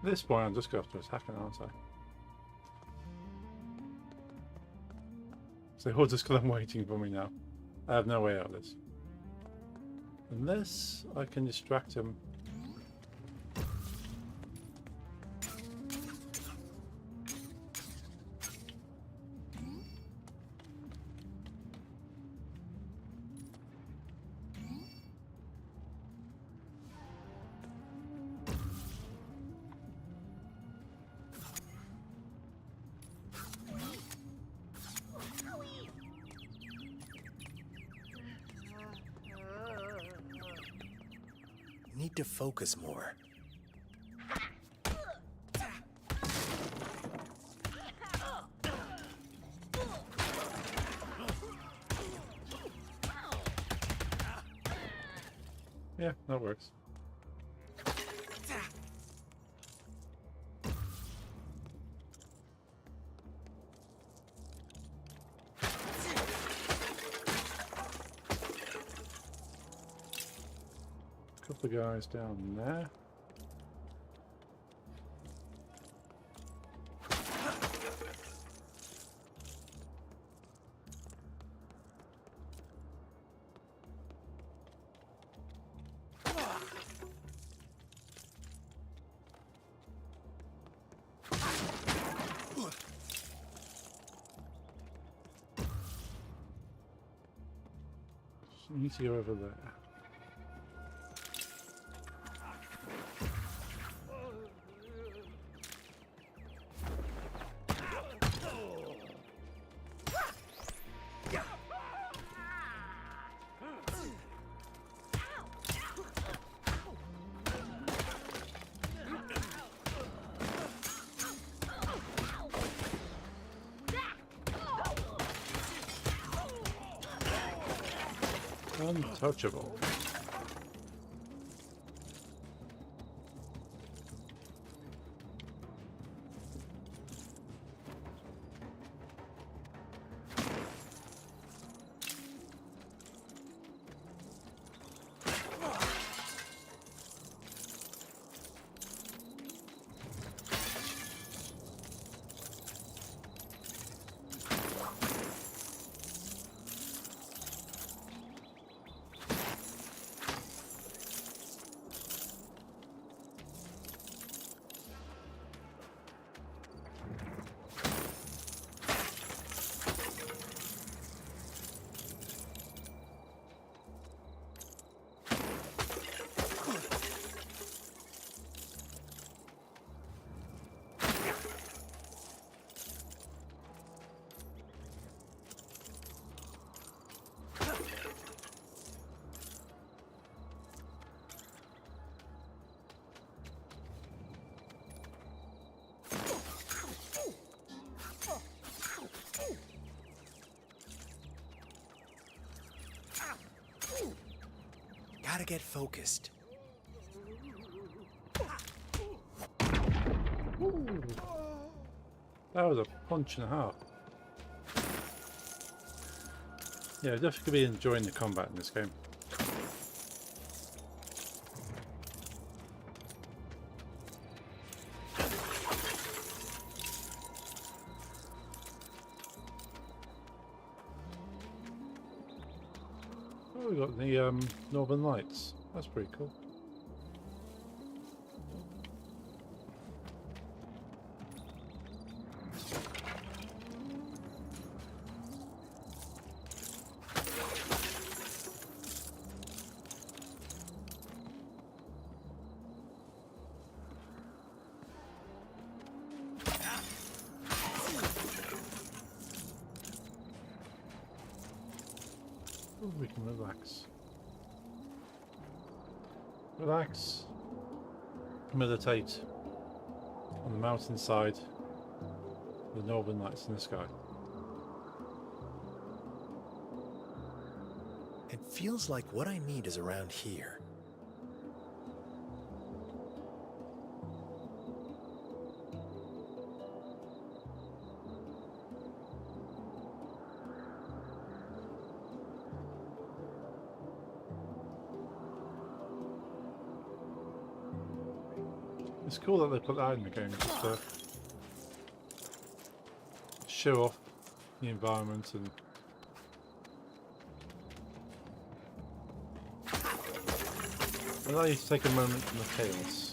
[SPEAKER 1] At this point, I'm just going to have to attack it, aren't I? So, just because I'm waiting for me now. I have no way out of this. Unless I can distract him.
[SPEAKER 8] Need to focus more.
[SPEAKER 1] Yeah, that works. Couple of guys down there. Need to go over there. Untouchable.
[SPEAKER 8] Gotta get focused.
[SPEAKER 1] Ooh. That was a punch and a half. Yeah, definitely be enjoying the combat in this game. Oh, we got the Northern Lights. That's pretty cool. Oh, we can relax. Relax. Meditate on the mountainside, the northern lights in the sky.
[SPEAKER 8] It feels like what I need is around here.
[SPEAKER 1] It's cool that they put that in the game, just to show off the environment and allow you to take a moment from the chaos.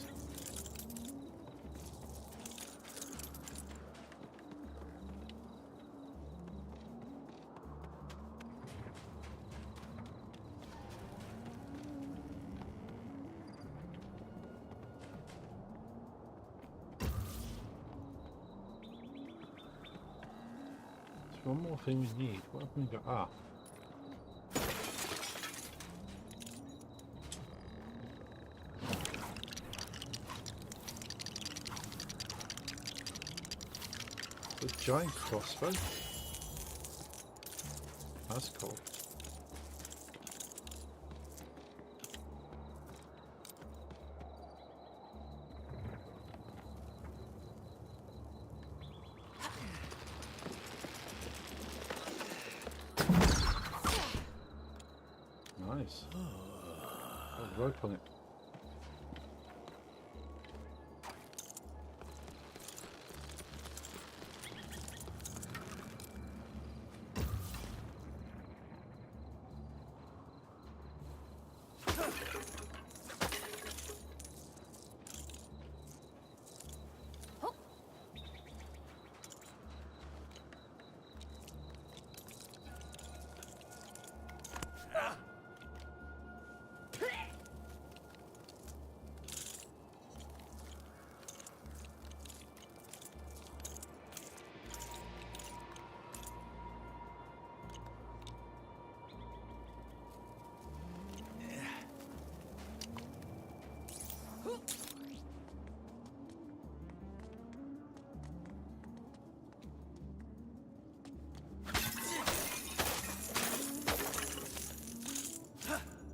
[SPEAKER 1] One more thing we need. What have we got? Ah. The giant crossbow. That's cool. Nice. Oh, rope on it.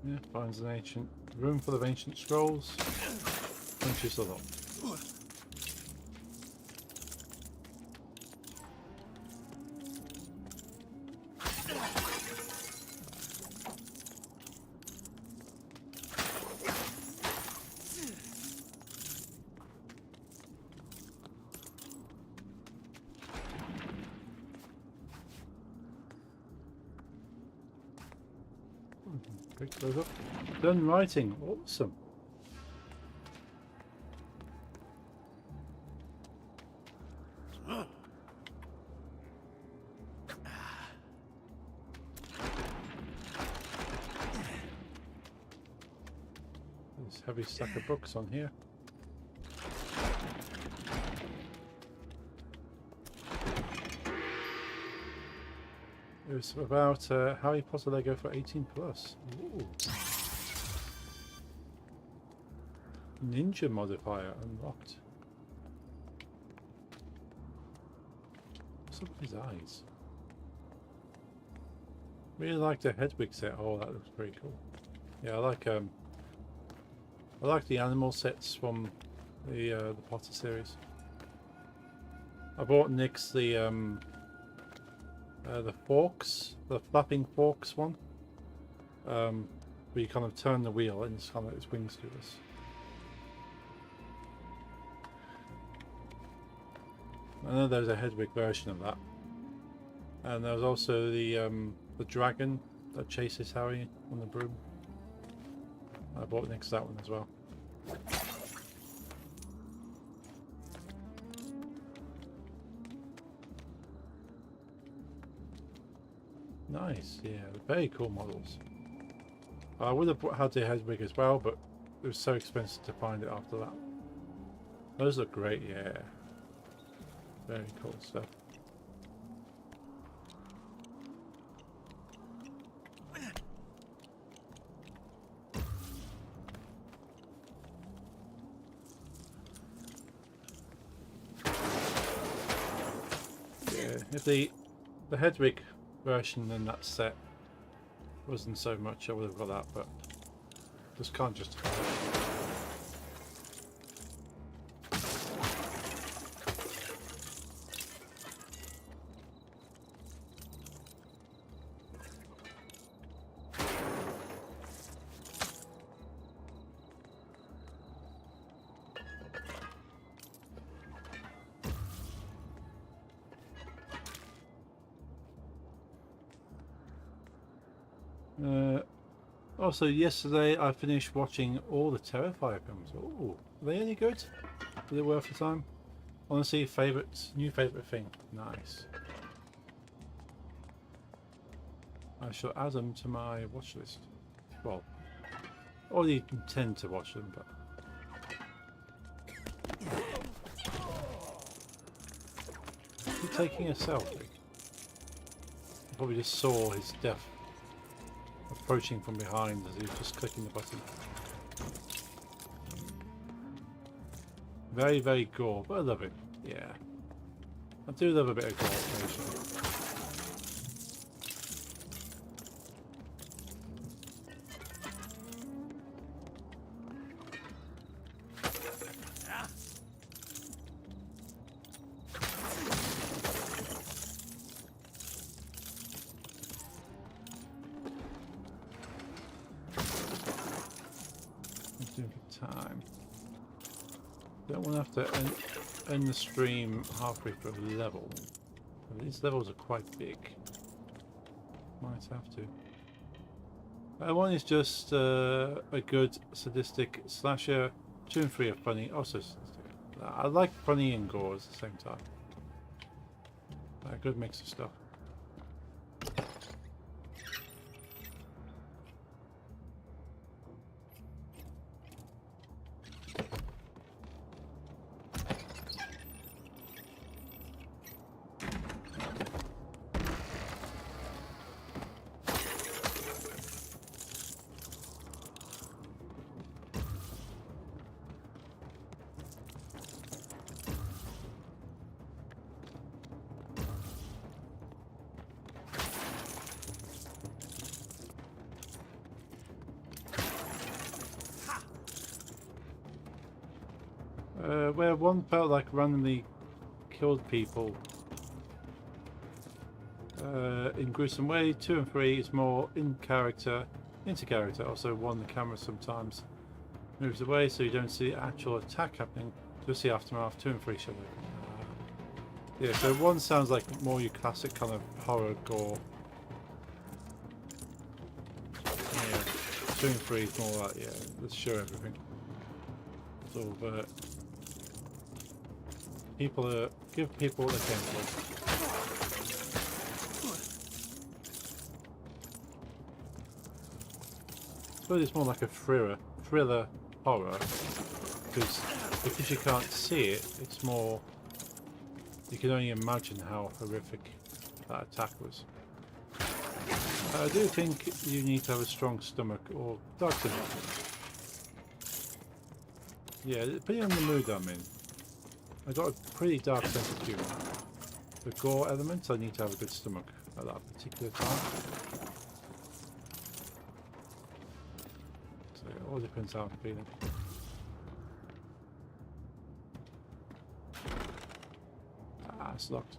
[SPEAKER 1] Yeah, finds an ancient room full of ancient scrolls. Punches a lot. Pick those up. Done writing. Awesome. There's a heavy stack of books on here. It was about Harry Potter Lego for 18 plus. Ooh. Ninja modifier unlocked. What's up with his eyes? Really like the Hedwig set. Oh, that looks pretty cool. Yeah, I like the animal sets from the Potter series. I bought Nyx the forks, the flapping forks one, where you kind of turn the wheel and it's kind of its wings do this. I know there's a Hedwig version of that, and there's also the dragon that chases Harry on the broom. I bought Nyx that one as well. Nice, yeah, very cool models. I would have had the Hedwig as well, but it was so expensive to find it after that. Those look great, yeah. Very cool stuff. Yeah, if the Hedwig version in that set wasn't so much, I would have got that, but just can't justify it. Also, yesterday I finished watching all the Terrifier films. Oh, are they any good? Are they worth the time? Honestly, new favourite thing. Nice. I shall add them to my watch list. Well, already intend to watch them, but... He's taking a selfie. He probably just saw his death approaching from behind as he was just clicking the button. Very, very gore, but I love it. Yeah. I do love a bit of gore occasionally. Time. Don't want to have to end the stream halfway through a level. These levels are quite big. Might have to. One is just a good sadistic slasher. 2 and 3 are funny. Also sadistic. I like funny and gore at the same time. A good mix of stuff. Where one felt like randomly killed people in gruesome way, 2 and 3 is more into character. Also, the camera sometimes moves away so you don't see the actual attack happening, just the aftermath. 2 and 3 show it. Yeah, so 1 sounds like more your classic kind of horror gore. Yeah, 2 and 3 is more like, yeah, let's show everything. Sort of give people what they came for. I suppose it's more like a thriller horror, because you can't see it, it's more, you can only imagine how horrific that attack was. I do think you need to have a strong stomach or dark stomach. Yeah, depending on the mood I'm in. I got a pretty dark sense of humour. The gore elements, I need to have a good stomach at that particular time. So it all depends how I'm feeling. Ah, it's locked.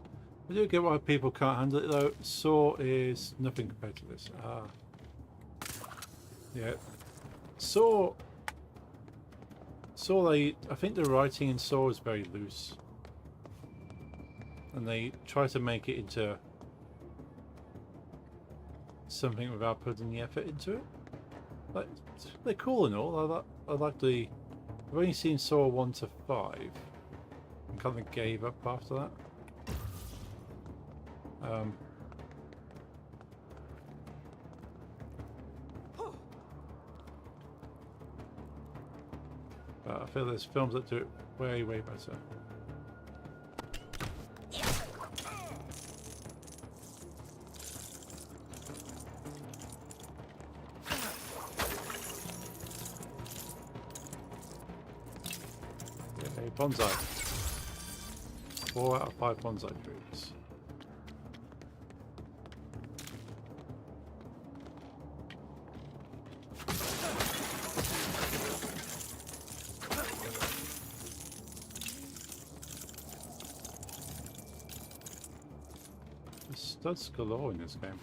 [SPEAKER 1] I do get why people can't handle it though. Saw is nothing compared to this. Ah. Yeah. Saw, I think the writing in Saw is very loose. And they try to make it into something without putting the effort into it. Like, they're cool and all. I like the... I've only seen Saw 1 to 5. And kind of gave up after that. But I feel there's films that do it way, way better. Okay, bonsai. 4 out of 5 bonsai trees. Studs galore in this game.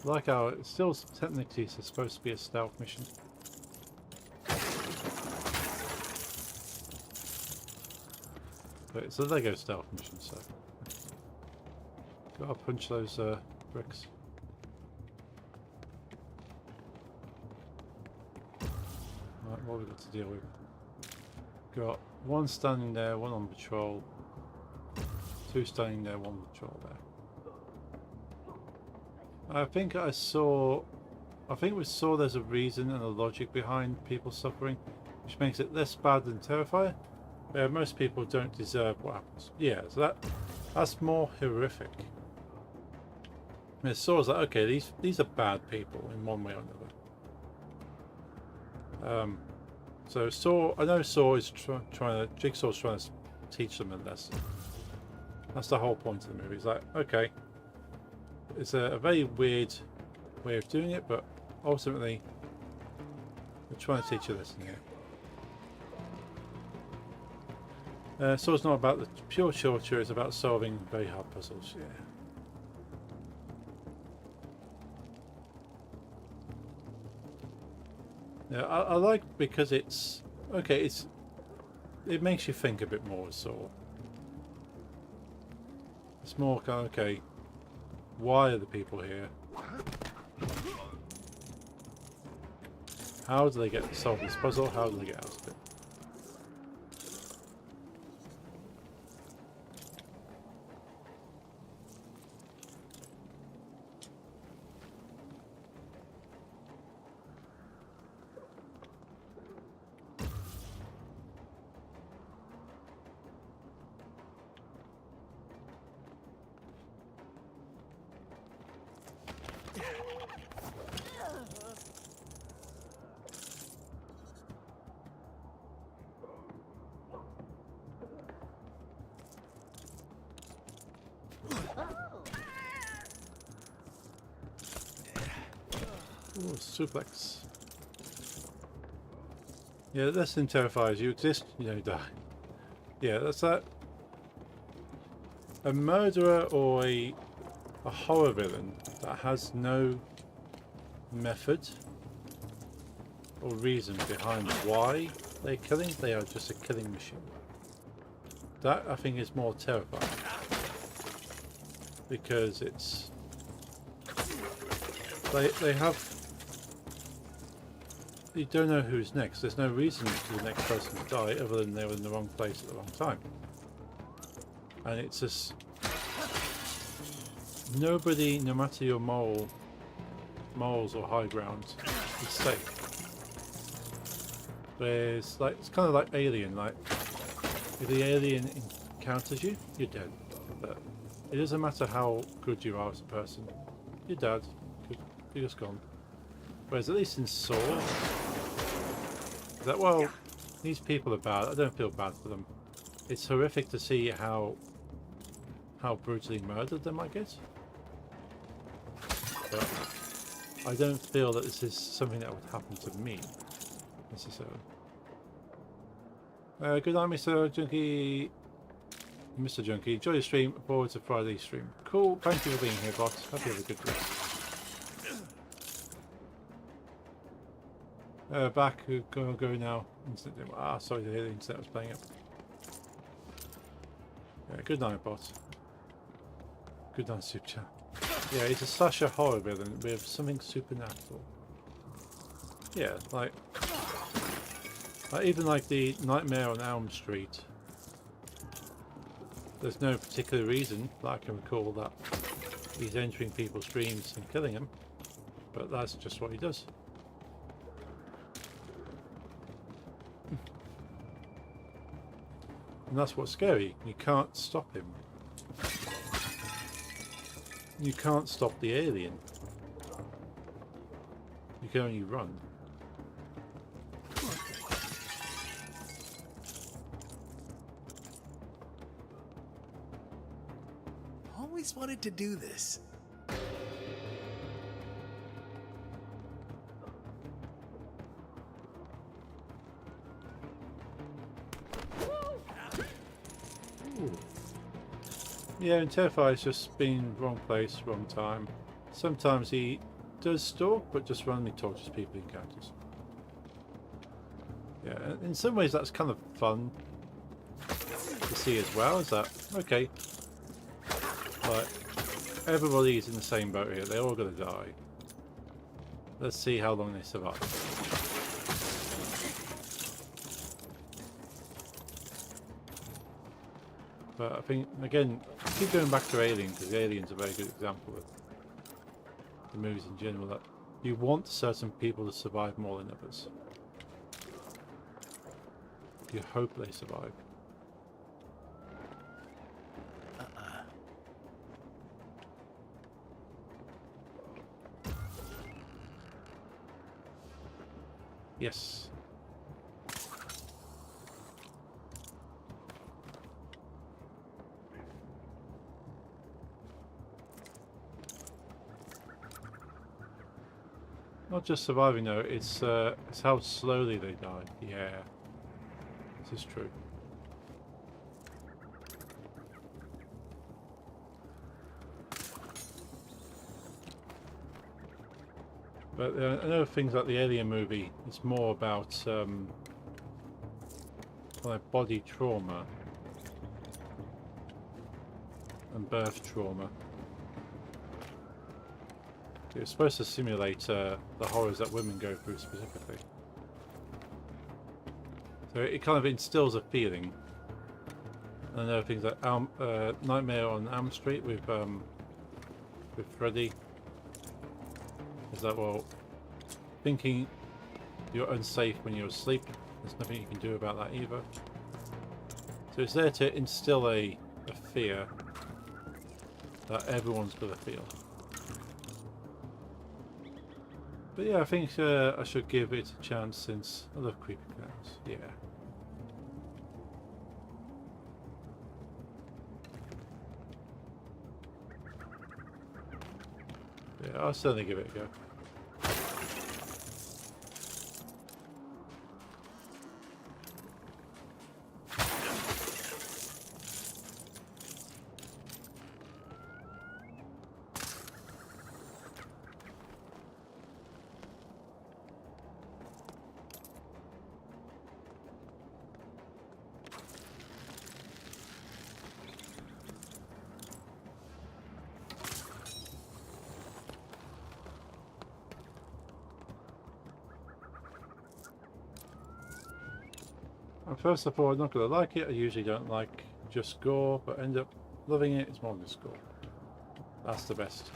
[SPEAKER 1] I like how it's still technically supposed to be a stealth mission. But it's a Lego stealth mission, so gotta punch those bricks. Right, what have we got to deal with? Got one standing there, one on patrol, two standing there, one on patrol there. I think we saw there's a reason and a logic behind people suffering, which makes it less bad than Terrifier, where most people don't deserve what happens. Yeah, so that's more horrific. I mean, Saw's like, okay, these are bad people in one way or another. So Saw, I know Saw is Jigsaw's trying to teach them a lesson. That's the whole point of the movie. It's like, okay, it's a very weird way of doing it, but ultimately we're trying to teach a lesson here. So it's not about the pure torture, it's about solving very hard puzzles. Yeah, I like, because it's okay, it makes you think a bit more. So it's more kind of, okay, why are the people here? How do they get to solve this puzzle? How do they get out of it? Ooh, suplex. Yeah, this thing terrifies you. Exist, you don't die. Yeah, that's that. A murderer or a horror villain that has no method or reason behind why they're killing. They are just a killing machine. That, I think, is more terrifying, because it's they have. You don't know who's next. There's no reason for the next person to die other than they were in the wrong place at the wrong time. And it's just nobody, no matter your morals or high ground, is safe. There's like, it's kind of like Alien. Like, if the alien encounters you, you're dead. But it doesn't matter how good you are as a person. You're dead. You're just gone. Whereas at least in Saw, that, well, these people are bad. I don't feel bad for them. It's horrific to see how brutally murdered they might get. But I don't feel that this is something that would happen to me necessarily. Good night, Mr. Junkie. Mr. Junkie, enjoy your stream. Look forward to Friday's stream. Cool. Thank you for being here, boss. Hope you have a good day. Back, go now. Instantly. Ah, sorry to hear the internet was playing up. Yeah, good night, bot. Good night, Super Chat. Yeah, it's a slasher horror villain with something supernatural. Yeah, like even like the Nightmare on Elm Street. There's no particular reason that I can recall that he's entering people's dreams and killing them, but that's just what he does. And that's what's scary. You can't stop him. You can't stop the alien. You can only run.
[SPEAKER 8] Always wanted to do this.
[SPEAKER 1] Yeah, and Terrifier's just been wrong place, wrong time. Sometimes he does stalk, but just randomly tortures people he encounters. Yeah, in some ways that's kind of fun to see as well. Is that okay? But everybody's in the same boat here. They're all gonna die. Let's see how long they survive. But I think, again, I keep going back to Alien, because Alien's a very good example of the movies in general, that you want certain people to survive more than others. You hope they survive. Yes. Not just surviving though, it's how slowly they die. Yeah. This is true. But I know things like the Alien movie, it's more about like body trauma and birth trauma. It's supposed to simulate the horrors that women go through specifically. So it kind of instills a feeling. And I know things like Nightmare on Elm Street with Freddy. Is that, well, thinking you're unsafe when you're asleep, there's nothing you can do about that either. So it's there to instill a fear that everyone's going to feel. But yeah, I think I should give it a chance since I love creepy clowns. Yeah. Yeah, I'll certainly give it a go. At first I thought I'm not going to like it. I usually don't like just gore, but end up loving it. It's more than just gore. That's the best.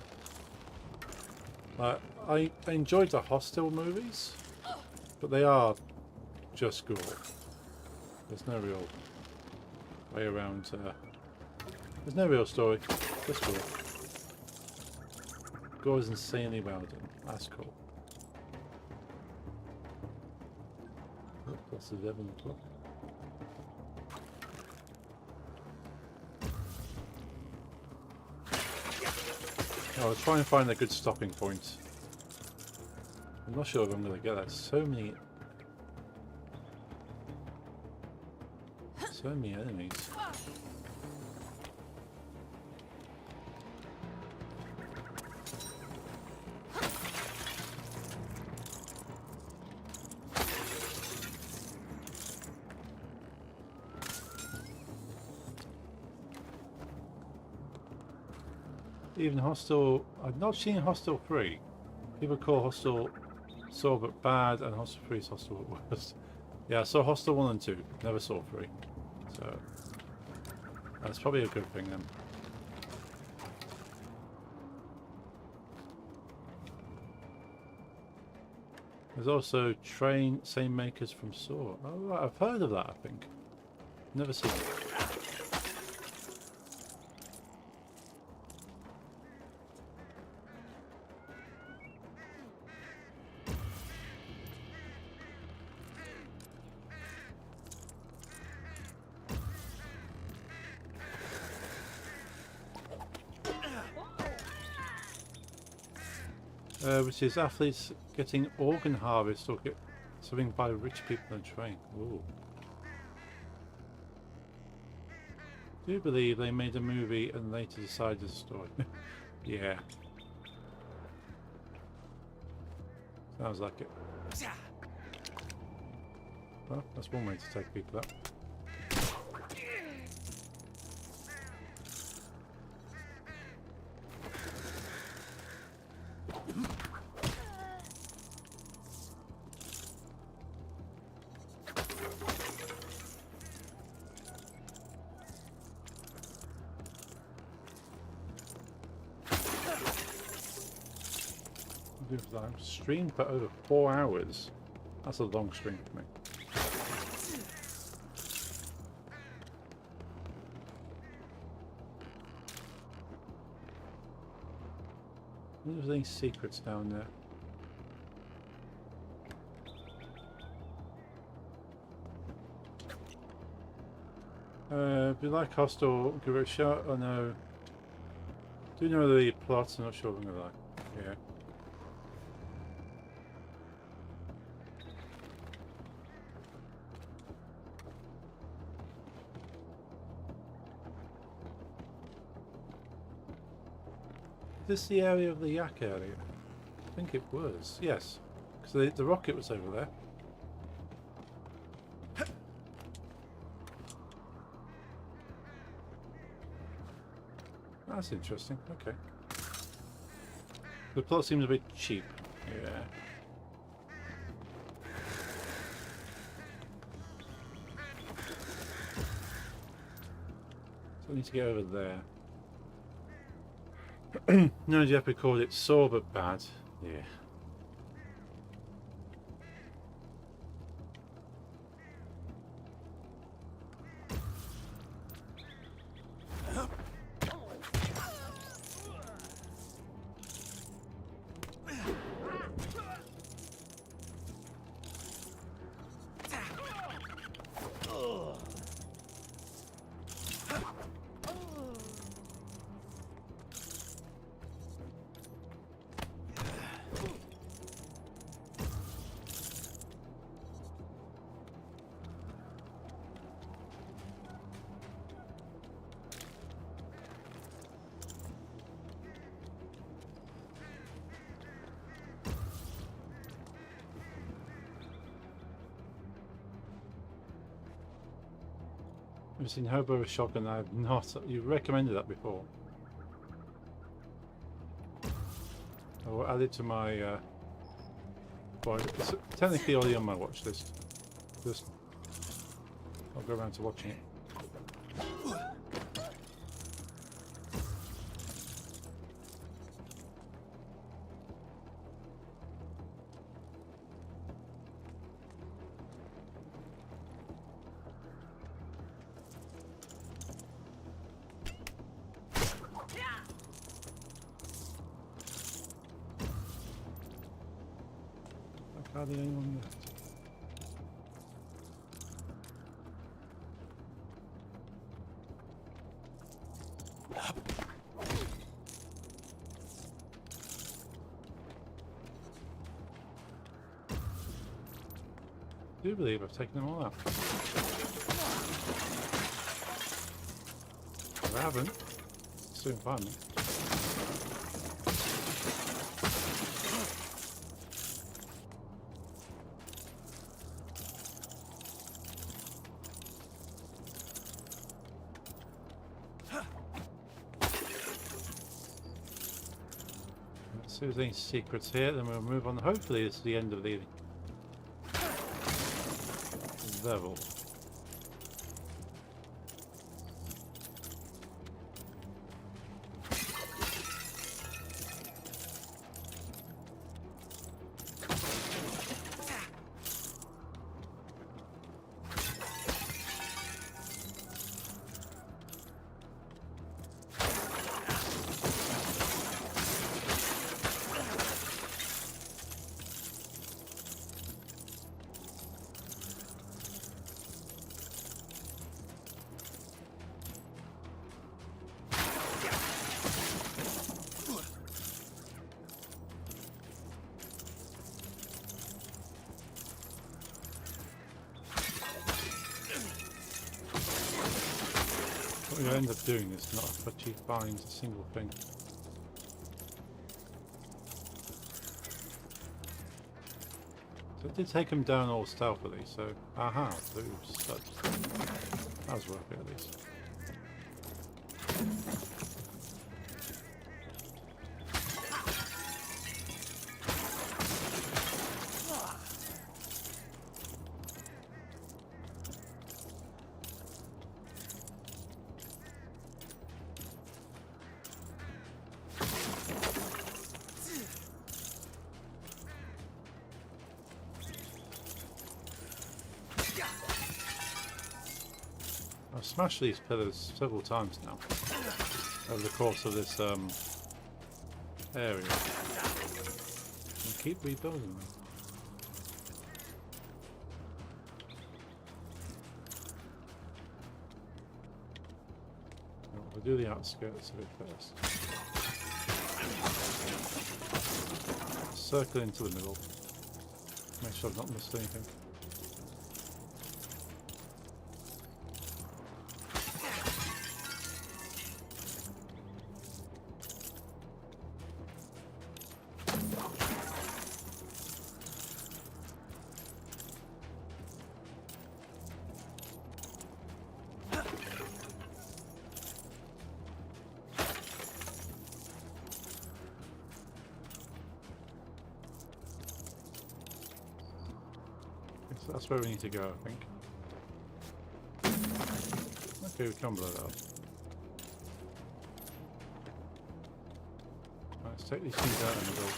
[SPEAKER 1] I enjoyed the Hostel movies, but they are just gore. There's no real way around. There's no real story. Just gore. Gore is insanely well done. That's cool. Oh, that's 11 o'clock. I'll try and find a good stopping point. I'm not sure if I'm going to get that. So many enemies. Even Hostel, I've not seen Hostel 3. People call Hostel Saw but bad, and Hostel 3 is Hostel but worse. Yeah, I saw Hostel 1 and 2, never saw 3. So, that's probably a good thing then. There's also Train, same makers from Saw. Oh, right, I've heard of that, I think. Never seen it. Which is athletes getting organ harvest or get something by rich people on a train. Ooh. Do you believe they made a movie and later decided a story? Yeah. Sounds like it. Well, that's one way to take people out. I've streamed for over 4 hours. That's a long stream for me. I wonder if there's any secrets down there. If you like Hostel, give it a shot. Oh no. Do you know the plots? I'm not sure if I'm gonna like. Yeah. Is this the area of the yak area? I think it was. Yes. Because the rocket was over there. That's interesting. Okay. The plot seems a bit cheap. Yeah. So I need to get over there. No, Jeff called it sore but bad. Yeah. I've seen Hobo with Shotgun. I have not. You recommended that before. I will add it to my. Well, it's technically already on my watch list. Just, I'll go around to watching it. Hardly anyone left. I do believe I've taken them all out. If I haven't, soon find me. See if there's any secrets here, then we'll move on. Hopefully it's the end of the level. What you end up doing is not but she finds a single thing. So it did take him down all stealthily, so aha, those studs. That was worth it at least. I've smashed these pillars several times now over the course of this area. And keep rebuilding them. Well, we'll do the outskirts of it first. Circle into the middle. Make sure I've not missed anything. So that's where we need to go, I think. Okay, we can blow that up. Right, let's take these things out in the middle.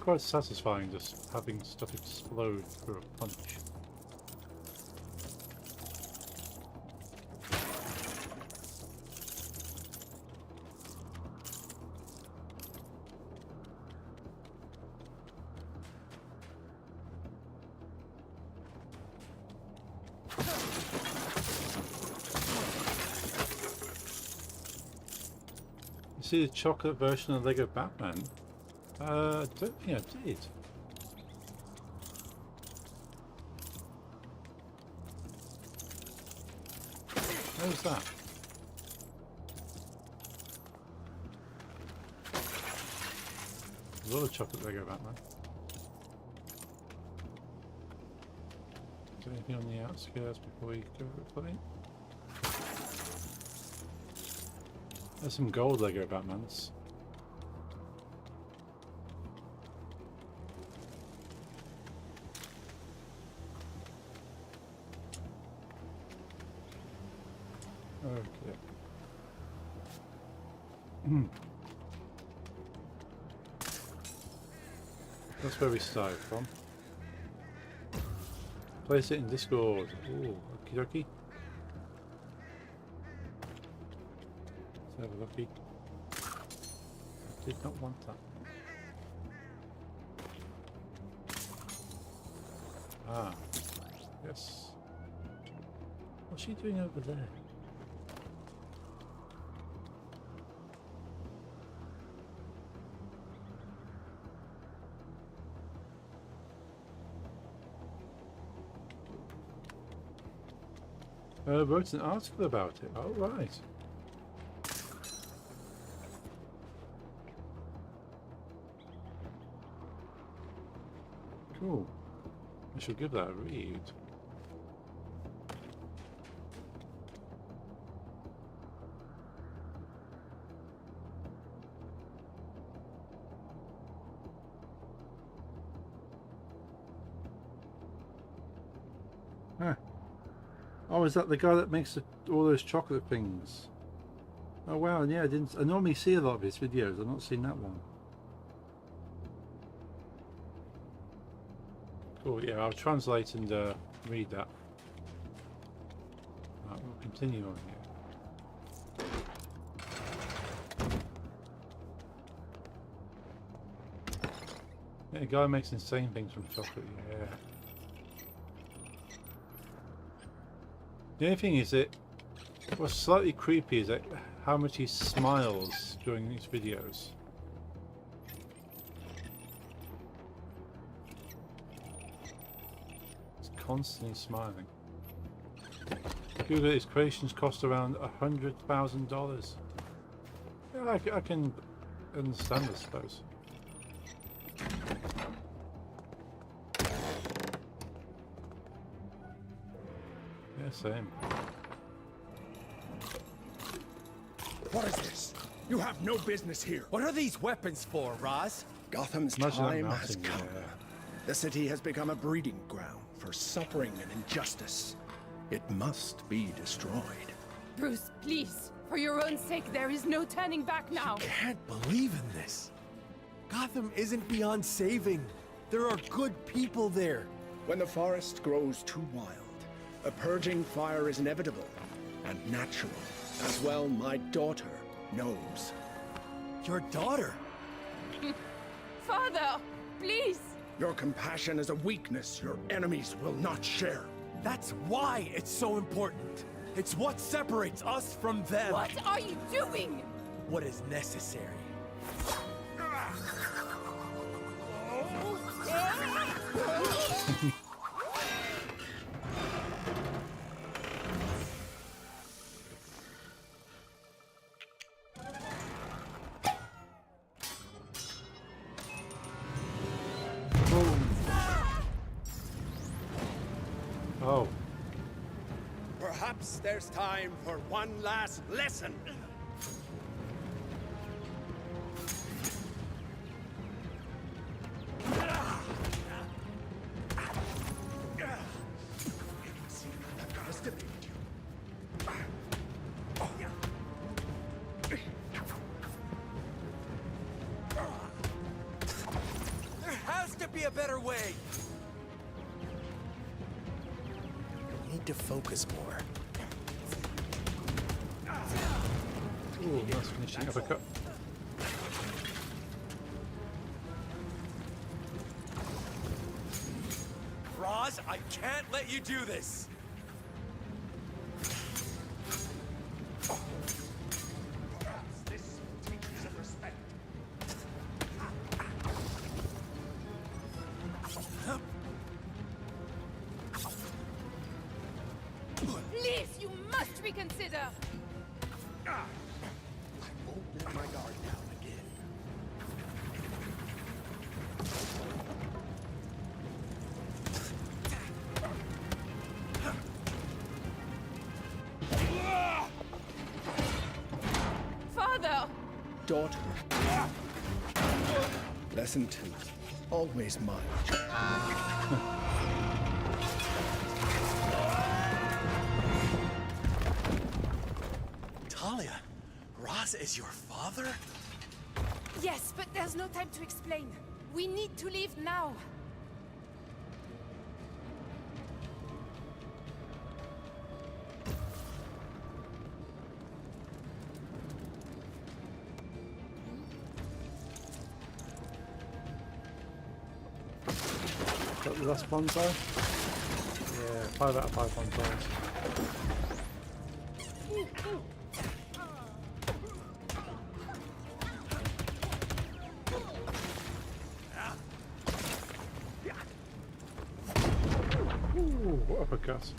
[SPEAKER 1] Quite satisfying just having stuff explode for a punch. You see the chocolate version of Lego Batman? I don't think I did. Where's that? There's a lot of chocolate Lego Batman. Is there anything on the outskirts before we go fully? There's some gold Lego Batmans. Okay. That's where we started from. Place it in Discord. Ooh, okie dokie. Let's have a looky. I did not want that. Ah, yes. What's she doing over there? Wrote an article about it. Oh, right. Cool. I should give that a read. Huh. Oh, is that the guy that makes all those chocolate things? Oh wow, yeah, I normally see a lot of his videos. I've not seen that one. Cool, yeah, I'll translate and read that. Right, we'll continue on here. Yeah, the guy makes insane things from chocolate, yeah. The only thing is that what's slightly creepy is that how much he smiles during these videos. constantly smiling. Google, his creations cost around $100,000. Yeah, I can understand, I suppose. Yeah, same.
[SPEAKER 11] What is this? You have no business here.
[SPEAKER 8] What are these weapons for, Roz?
[SPEAKER 11] Gotham's
[SPEAKER 1] Imagine that
[SPEAKER 11] time has
[SPEAKER 1] mounting,
[SPEAKER 11] come.
[SPEAKER 1] yeah.
[SPEAKER 11] The city has become a breeding ground for suffering and injustice. It must be destroyed.
[SPEAKER 5] Bruce, please. For your own sake, there is no turning back now.
[SPEAKER 8] Can't believe in this. Gotham isn't beyond saving. There are good people there.
[SPEAKER 11] When the forest grows too wild, a purging fire is inevitable and natural, as well my daughter knows.
[SPEAKER 8] Your daughter?
[SPEAKER 5] Father, please.
[SPEAKER 11] Your compassion is a weakness your enemies will not share.
[SPEAKER 8] That's why it's so important. It's what separates us from them.
[SPEAKER 5] What are you doing?
[SPEAKER 8] What is necessary.
[SPEAKER 1] Oh,
[SPEAKER 11] Perhaps there's time for one last lesson.
[SPEAKER 8] There has to be a better way. We need to focus more.
[SPEAKER 1] ooh, nice finishing uppercut.
[SPEAKER 8] Roz, I can't let you do this.
[SPEAKER 5] Please, you must reconsider.
[SPEAKER 11] I won't let my guard down again.
[SPEAKER 5] Father!
[SPEAKER 11] Daughter. Lesson 2. Always mind.
[SPEAKER 8] Talia, Roz is your father?
[SPEAKER 5] Yes, but there's no time to explain. We need to leave now.
[SPEAKER 1] Got the last bonsai? Yeah, 5 out of 5 bonsais. Ooh, what uppercut.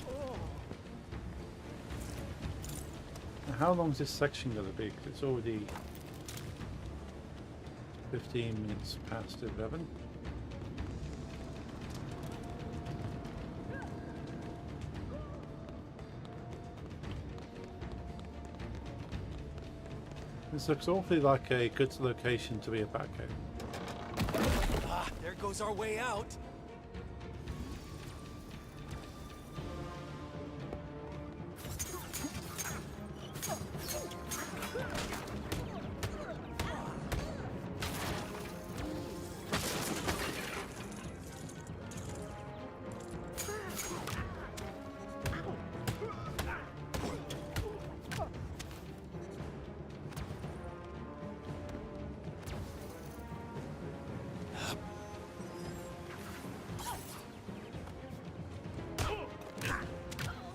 [SPEAKER 1] Now, how long is this section going to be? 'Cause it's already 15 minutes past 11. This looks awfully like a good location to be a Batcave.
[SPEAKER 8] Ah, there goes our way out.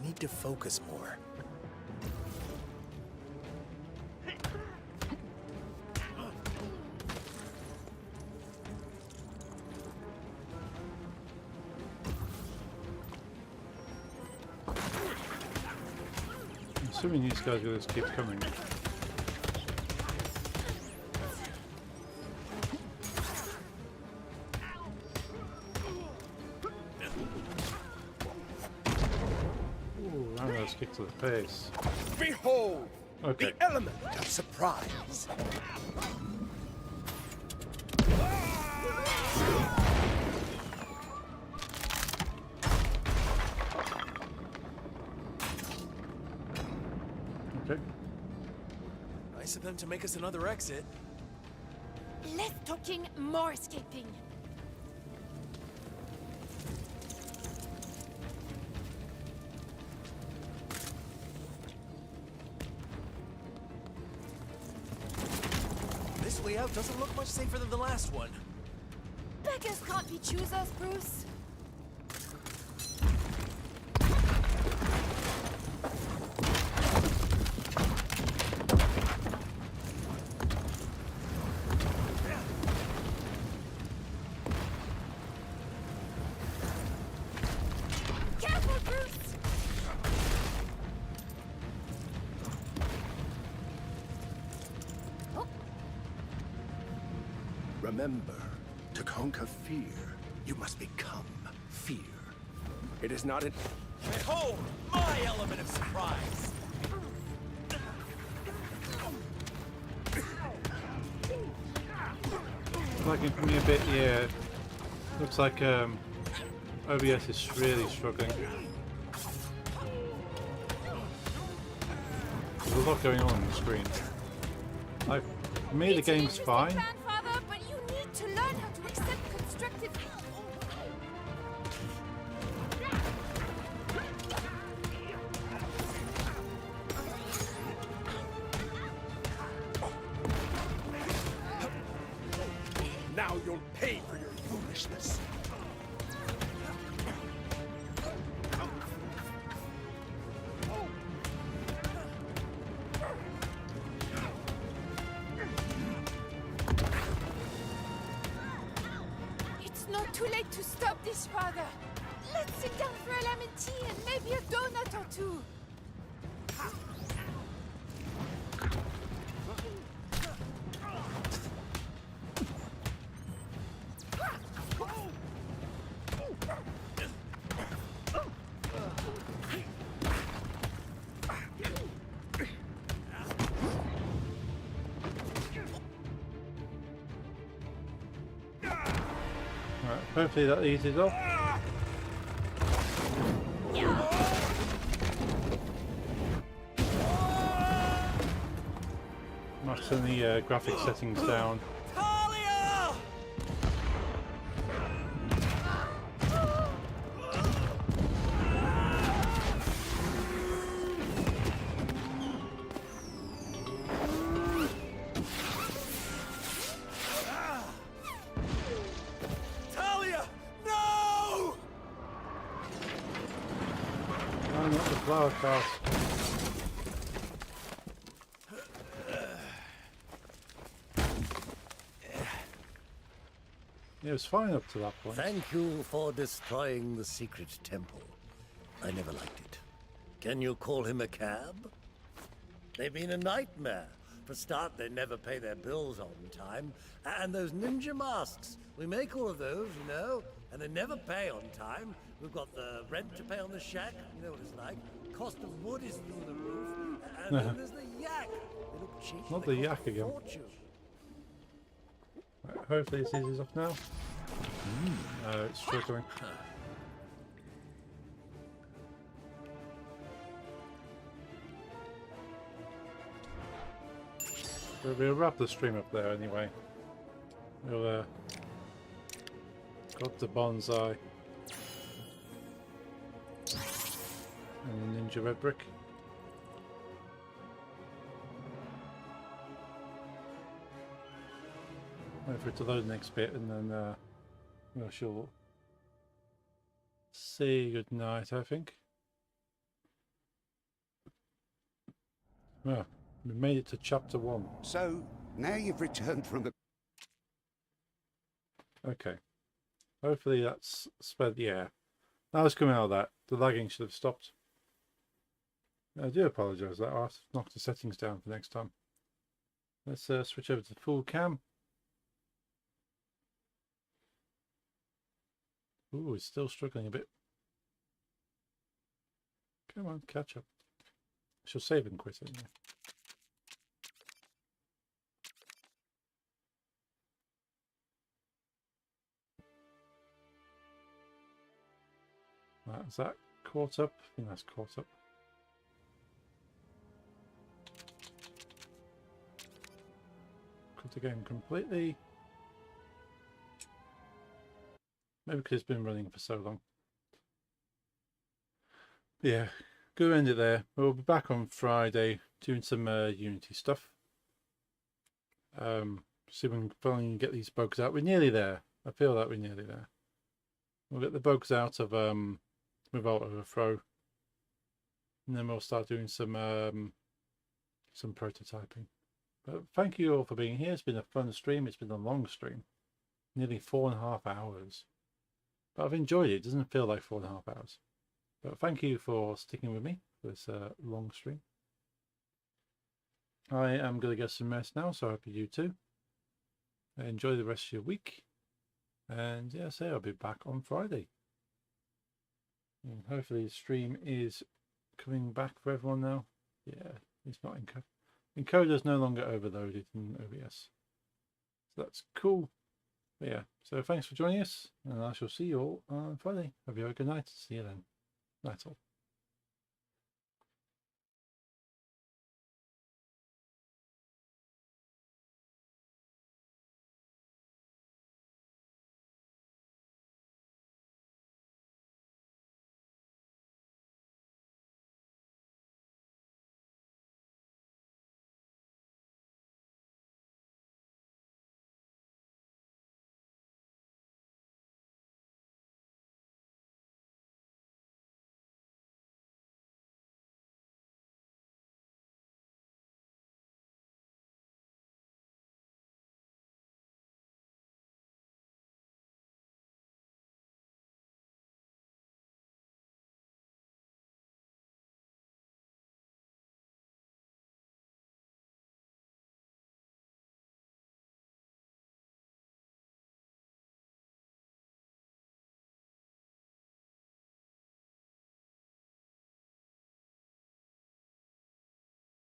[SPEAKER 8] Need to focus more.
[SPEAKER 1] Assuming these guys will just keep coming. Ooh, Rambo's kick to the face.
[SPEAKER 11] Behold!
[SPEAKER 1] Okay.
[SPEAKER 11] The element of surprise!
[SPEAKER 1] Okay.
[SPEAKER 8] Nice of them to make us another exit.
[SPEAKER 5] Less talking, more escaping.
[SPEAKER 8] This way out doesn't look much safer than the last one.
[SPEAKER 5] Beggars can't be choosers, Bruce. Careful, Bruce!
[SPEAKER 11] Remember, to conquer fear, you must become fear. It is not an...
[SPEAKER 8] Behold, my element of surprise!
[SPEAKER 1] Lagging for me a bit, yeah. Looks like OBS is really struggling. There's a lot going on the screen. Like, for me the game's fine.
[SPEAKER 5] Grandfather, but you need to learn how to accept constructive.
[SPEAKER 11] Now you'll pay for your foolishness.
[SPEAKER 5] It's not too late to stop this, father. Let's sit down for a lemon tea and maybe a donut or two.
[SPEAKER 1] Right, hopefully that eases off. Might turn the graphic settings down.
[SPEAKER 8] Talia! Talia! No!
[SPEAKER 1] No, not the flower cast. It was fine up to that point.
[SPEAKER 7] Thank you for destroying the secret temple. I never liked it. Can you call him a cab? They've been a nightmare. For start, they never pay their bills on time. And those ninja masks. We make all of those, you know, and they never pay on time. We've got the rent to pay on the shack. You know what it's like. Cost of wood is through the roof. And then there's the yak. They look cheap.
[SPEAKER 1] Not
[SPEAKER 7] they
[SPEAKER 1] the
[SPEAKER 7] cost
[SPEAKER 1] yak
[SPEAKER 7] a
[SPEAKER 1] again.
[SPEAKER 7] fortune.
[SPEAKER 1] Right, hopefully this eases off now. No, it's struggling. We'll wrap the stream up there anyway. We'll got the bonsai and the ninja red brick. Wait for it to load the next bit and then we shall say good night, I think. Well, we made it to chapter 1.
[SPEAKER 4] So, now you've returned from the...
[SPEAKER 1] Okay. Hopefully that's sped. Yeah. Now it's coming out of that. The lagging should have stopped. I do apologise. I'll have to knock the settings down for next time. Let's switch over to full cam. Ooh, it's still struggling a bit. Come on, catch up. I shall save and quit anyway. Right, is that caught up? I think that's caught up. Quit the game completely. Maybe because it's been running for so long. But yeah, go end it there. We'll be back on Friday doing some Unity stuff. See if we can finally get these bugs out. We're nearly there. I feel like we're nearly there. We'll get the bugs out of Revolt Overthrow, and then we'll start doing some prototyping. But thank you all for being here. It's been a fun stream. It's been a long stream, nearly 4.5 hours. But I've enjoyed it. It doesn't feel like 4.5 hours. But thank you for sticking with me for this long stream. I am going to get some rest now, so I hope you do too. Enjoy the rest of your week. And yeah, I'll be back on Friday. And hopefully the stream is coming back for everyone now. Yeah, it's not encoder's no longer overloaded in OBS. So that's cool. But yeah, so thanks for joining us, and I shall see you all on Friday. Hope you have a good night. See you then. Night all.